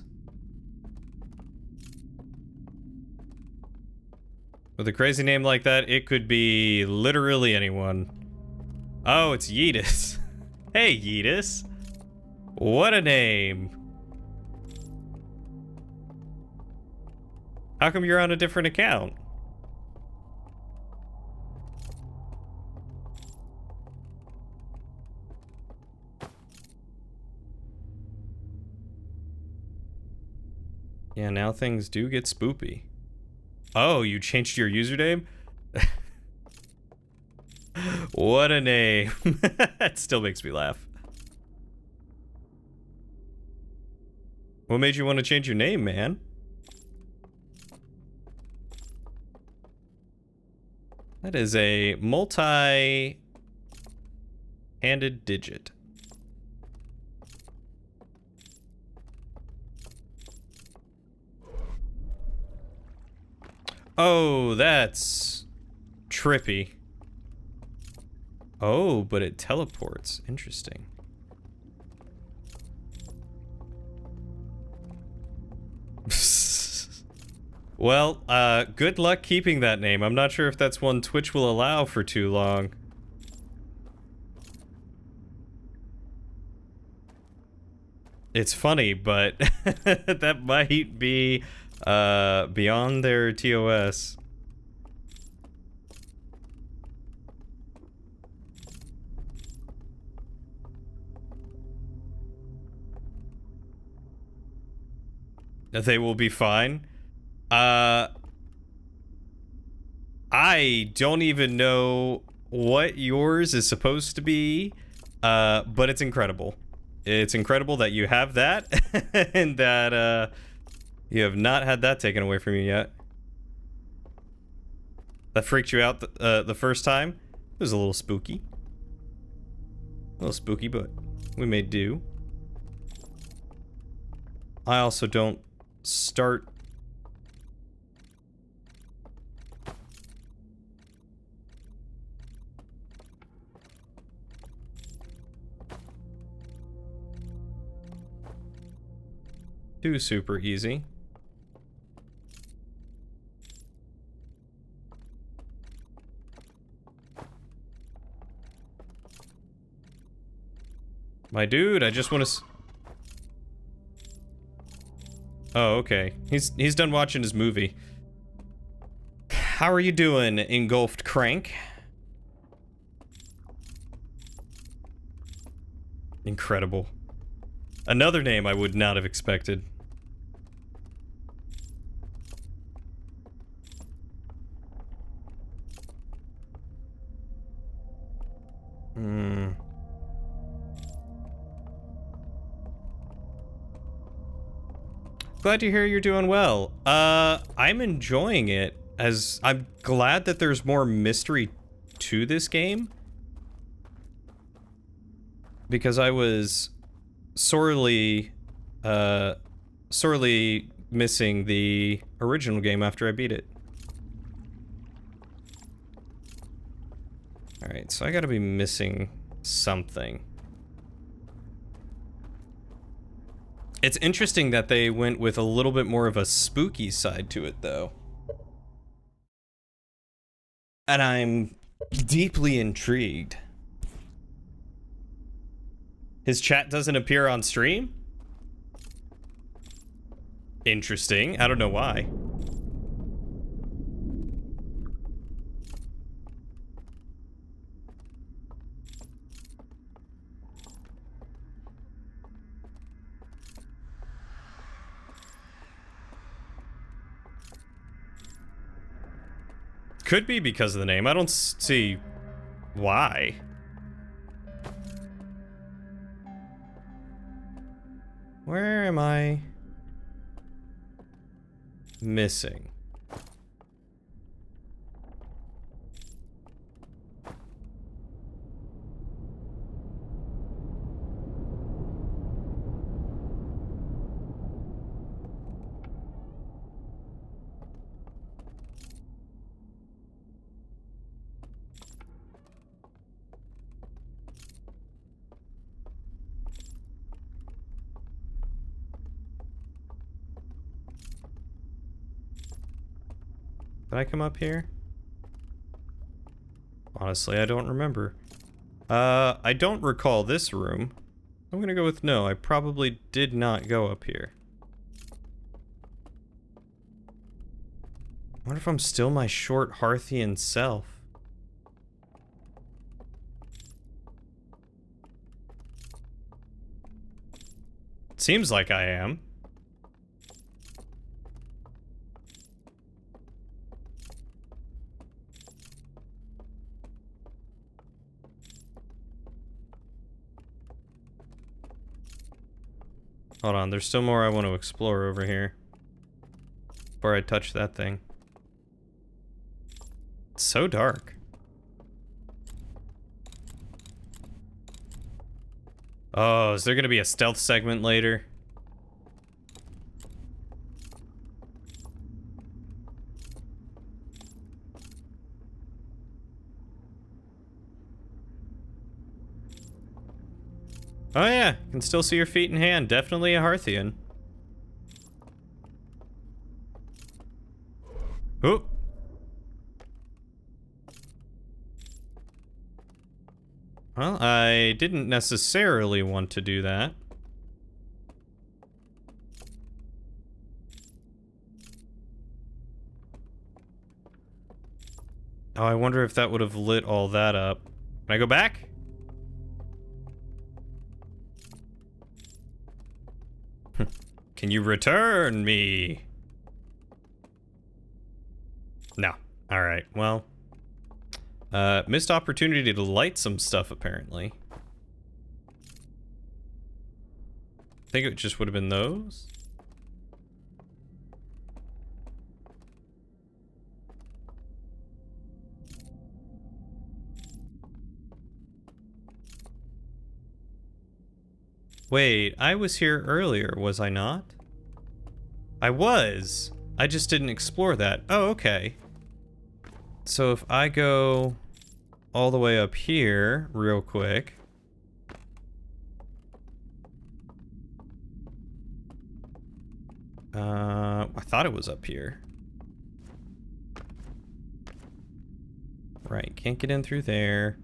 [SPEAKER 1] With a crazy name like that, it could be literally anyone. Oh, it's Yeetus. Hey, Yeetus. What a name. How come you're on a different account? Yeah, now things do get spoopy. Oh, you changed your username? What a name. That still makes me laugh. What made you want to change your name, man? That is a multi... Handed digit. Oh, that's trippy. Oh, but it teleports. Interesting. Well, good luck keeping that name. I'm not sure if that's one Twitch will allow for too long. It's funny, but that might be beyond their TOS. They will be fine. I don't even know what yours is supposed to be, but it's incredible. It's incredible that you have that, and that, you have not had that taken away from you yet. That freaked you out the first time? It was a little spooky. A little spooky, but we made do. I also don't start... too super easy. My dude, I just want to... Oh, okay. He's done watching his movie. How are you doing, engulfed crank? Incredible. Another name I would not have expected. Glad to hear you're doing well. I'm enjoying it, as I'm glad that there's more mystery to this game. Because I was sorely missing the original game after I beat it. Alright, so I gotta be missing something. It's interesting that they went with a little bit more of a spooky side to it, though. And I'm deeply intrigued. His chat doesn't appear on stream? Interesting. I don't know why. Could be because of the name. I don't see why. Where am I missing? Did I come up here? Honestly, I don't remember. I don't recall this room. I'm gonna go with no. I probably did not go up here. I wonder if I'm still my short Hearthian self. Seems like I am. Hold on, there's still more I want to explore over here. Before I touch that thing. It's so dark. Oh, is there gonna be a stealth segment later? Oh yeah, can still see your feet and hand. Definitely a Hearthian. Oh. Well, I didn't necessarily want to do that. Oh, I wonder if that would have lit all that up. Can I go back? Can you return me? No. Alright, well. Missed opportunity to light some stuff, apparently. I think it just would have been those. Wait, I was here earlier, was I not? I was. I just didn't explore that. Oh, okay. So if I go all the way up here real quick. I thought it was up here. Right, can't get in through there.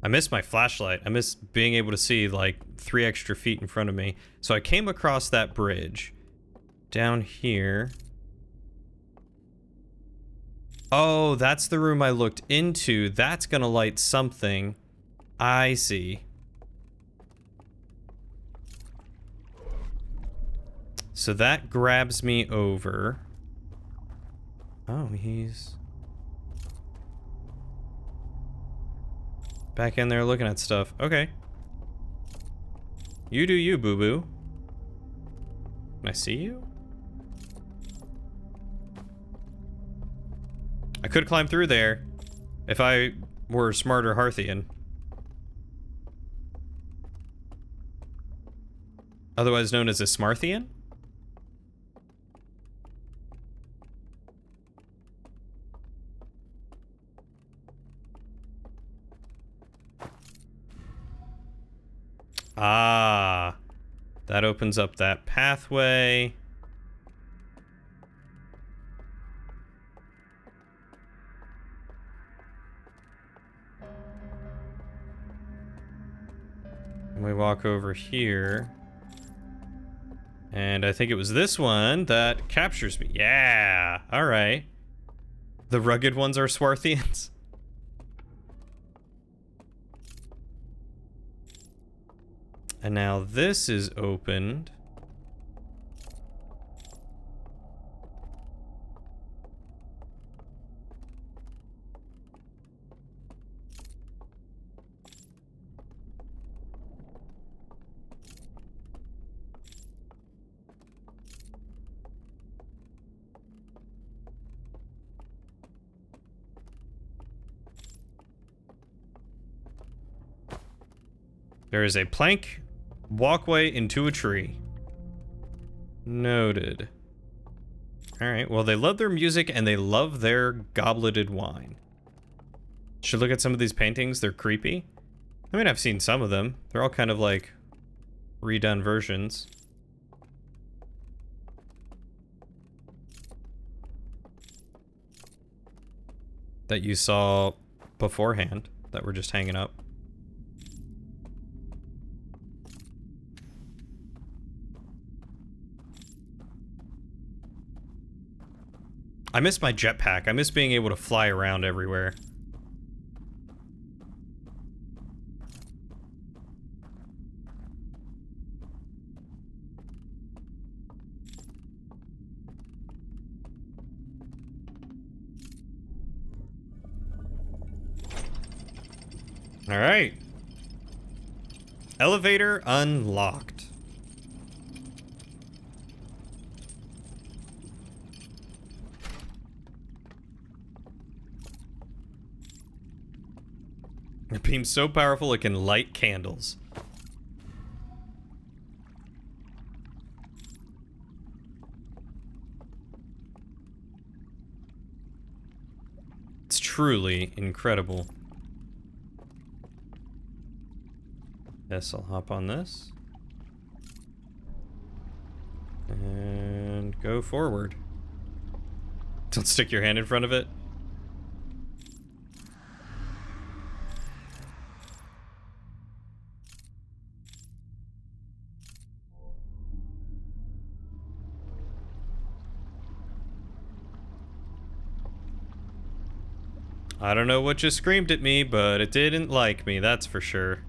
[SPEAKER 1] I miss my flashlight. I miss being able to see like 3 extra feet in front of me. So I came across that bridge. Down here. Oh, that's the room I looked into. That's gonna light something. I see. So that grabs me over. Oh, he's back in there looking at stuff. Okay. You do you, boo-boo. Can I see you? I could climb through there if I were a smarter Hearthian. Otherwise known as a Smarthian? Ah, that opens up that pathway. And we walk over here. And I think it was this one that captures me. Yeah, all right. The rugged ones are Swarthians. And now this is opened. There is a plank walkway into a tree. Noted. Alright, well, they love their music and they love their gobleted wine. Should look at some of these paintings. They're creepy. I mean, I've seen some of them. They're all kind of like redone versions. That you saw beforehand that were just hanging up. I miss my jetpack. I miss being able to fly around everywhere. All right. Elevator unlocked. A beam so powerful it can light candles. It's truly incredible. Yes, I'll hop on this. And go forward. Don't stick your hand in front of it. I don't know what just screamed at me, but it didn't like me, that's for sure.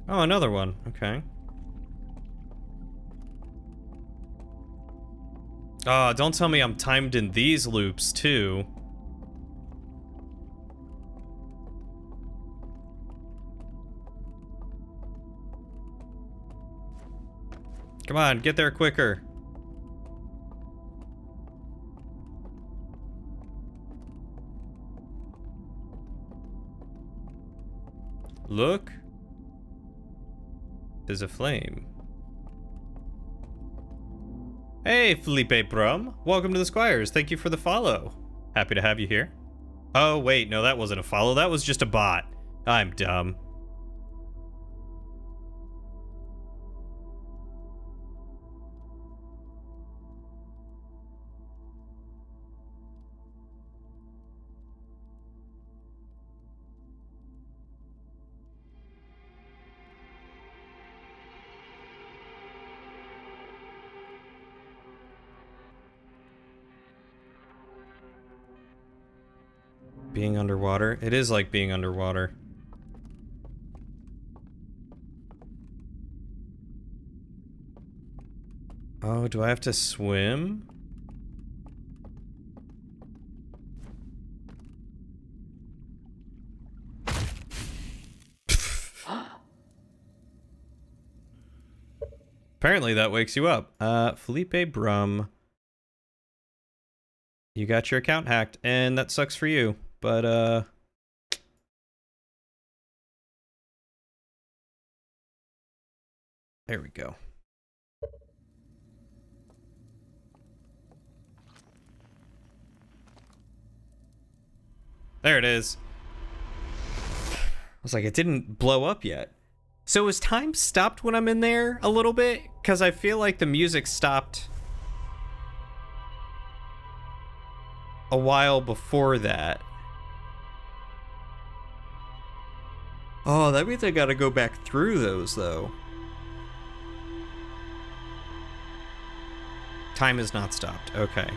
[SPEAKER 1] Oh, another one. Okay. Oh, don't tell me I'm timed in these loops, too. Come on, get there quicker. Look. There's a flame. Hey, Felipe Brum. Welcome to the Squires. Thank you for the follow. Happy to have you here. Oh, wait. No, that wasn't a follow. That was just a bot. I'm dumb. Being underwater? It is like being underwater. Oh, do I have to swim? Apparently that wakes you up. Felipe Brum. You got your account hacked, and that sucks for you. But, there we go. There it is. I was like, it didn't blow up yet. So is time stopped when I'm in there a little bit? Because I feel like the music stopped a while before that. Oh, that means I gotta go back through those, though. Time has not stopped. Okay.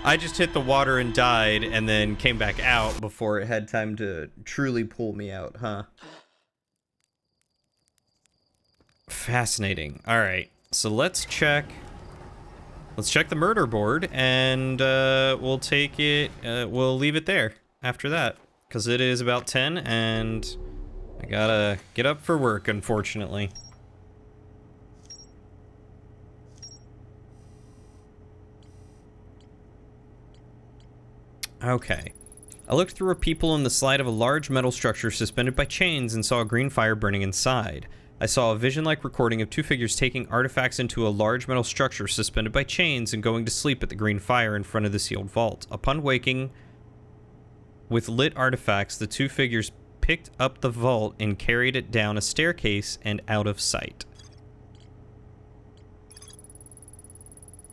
[SPEAKER 1] I just hit the water and died, and then came back out before it had time to truly pull me out, huh? Fascinating. Alright, so let's check... Let's check the murder board, and we'll take it... we'll leave it there after that. Because it is about 10, and I gotta get up for work, unfortunately. Okay. I looked through a peephole in the side of a large metal structure suspended by chains and saw a green fire burning inside. I saw a vision-like recording of two figures taking artifacts into a large metal structure suspended by chains and going to sleep at the green fire in front of the sealed vault. Upon waking... with lit artifacts, the two figures picked up the vault and carried it down a staircase and out of sight.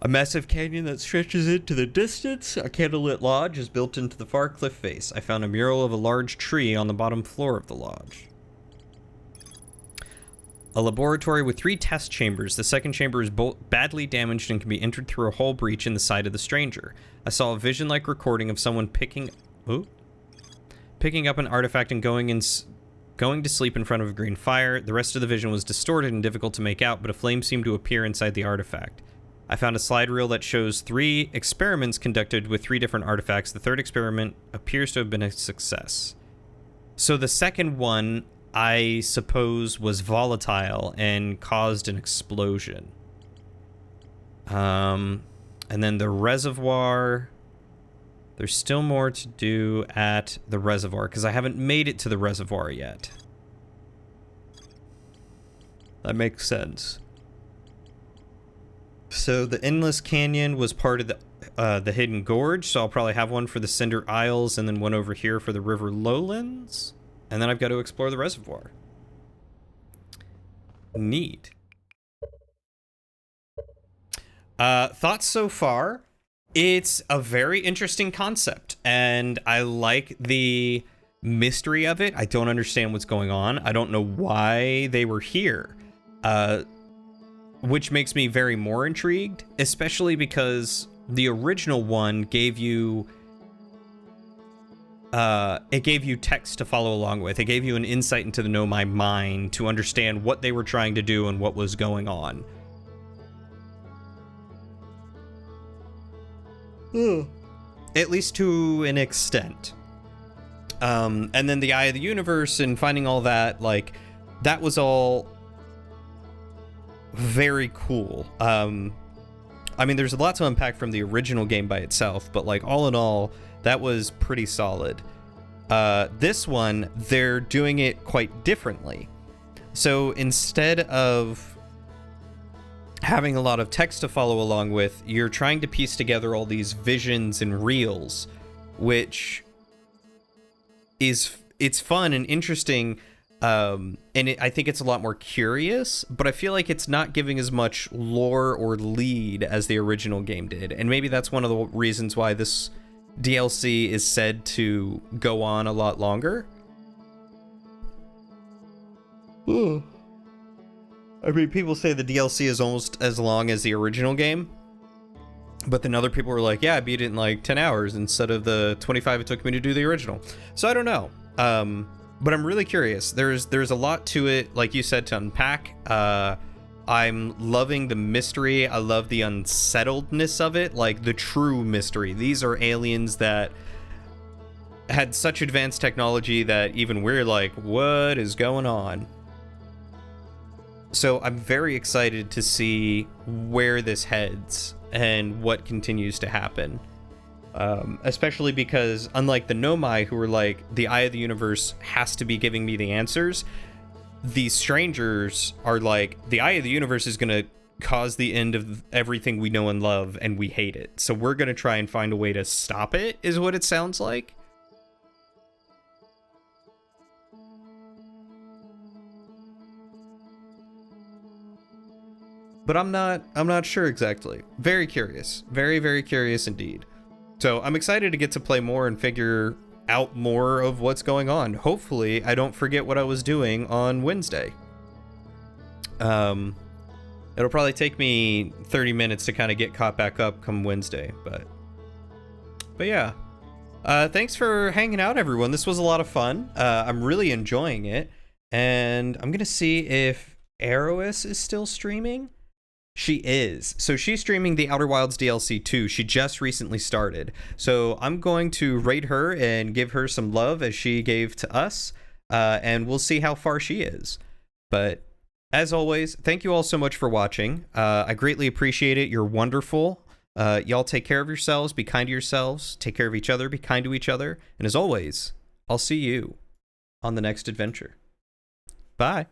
[SPEAKER 1] A massive canyon that stretches into the distance. A candlelit lodge is built into the far cliff face. I found a mural of a large tree on the bottom floor of the lodge. A laboratory with 3 test chambers. The second chamber is badly damaged and can be entered through a hole breach in the side of the stranger. I saw a vision-like recording of someone picking up an artifact and going to sleep in front of a green fire. The rest of the vision was distorted and difficult to make out, but a flame seemed to appear inside the artifact. I found a slide reel that shows 3 experiments conducted with 3 different artifacts. The 3rd experiment appears to have been a success. So the second one, I suppose, was volatile and caused an explosion. And then the reservoir, there's still more to do at the reservoir because I haven't made it to the reservoir yet. That makes sense. So the Endless Canyon was part of the Hidden Gorge, so I'll probably have one for the Cinder Isles and then one over here for the River Lowlands. And then I've got to explore the reservoir. Neat. Thoughts so far? It's a very interesting concept, and I like the mystery of it. I don't understand what's going on. I don't know why they were here. Which makes me very more intrigued, especially because the original one gave you it gave you text to follow along with. It gave you an insight into the Nomai mind to understand what they were trying to do and what was going on. At least to an extent. And then the Eye of the Universe and finding all that, like, that was all very cool. I mean, there's a lot to unpack from the original game by itself, but like all in all, that was pretty solid. This one, they're doing it quite differently. So instead of having a lot of text to follow along with, you're trying to piece together all these visions and reels, which it's fun and interesting. I think it's a lot more curious, but I feel like it's not giving as much lore or lead as the original game did. And maybe that's one of the reasons why this DLC is said to go on a lot longer. I mean, people say the DLC is almost as long as the original game, but then other people were like, yeah, I beat it in like 10 hours instead of the 25 it took me to do the original. So I don't know. But I'm really curious. There's a lot to it, like you said, to unpack. I'm loving the mystery. I love the unsettledness of it, like the true mystery. These are aliens that had such advanced technology that even we're like, what is going on? So I'm very excited to see where this heads and what continues to happen. Especially because, unlike the Nomai, who were like, the Eye of the Universe has to be giving me the answers, these strangers are like, the Eye of the Universe is going to cause the end of everything we know and love, and we hate it. So we're going to try and find a way to stop it, is what it sounds like. But I'm not sure exactly. Very curious. Very, very curious indeed. So I'm excited to get to play more and figure out more of what's going on. Hopefully I don't forget what I was doing on Wednesday. It'll probably take me 30 minutes to kind of get caught back up come Wednesday, but yeah. Thanks for hanging out, everyone. This was a lot of fun. I'm really enjoying it, and I'm gonna see if Aerois is still streaming. She is. So she's streaming the Outer Wilds DLC 2. She just recently started. So I'm going to rate her and give her some love as she gave to us. And we'll see how far she is. But as always, thank you all so much for watching. I greatly appreciate it. You're wonderful. Y'all take care of yourselves. Be kind to yourselves. Take care of each other. Be kind to each other. And as always, I'll see you on the next adventure. Bye.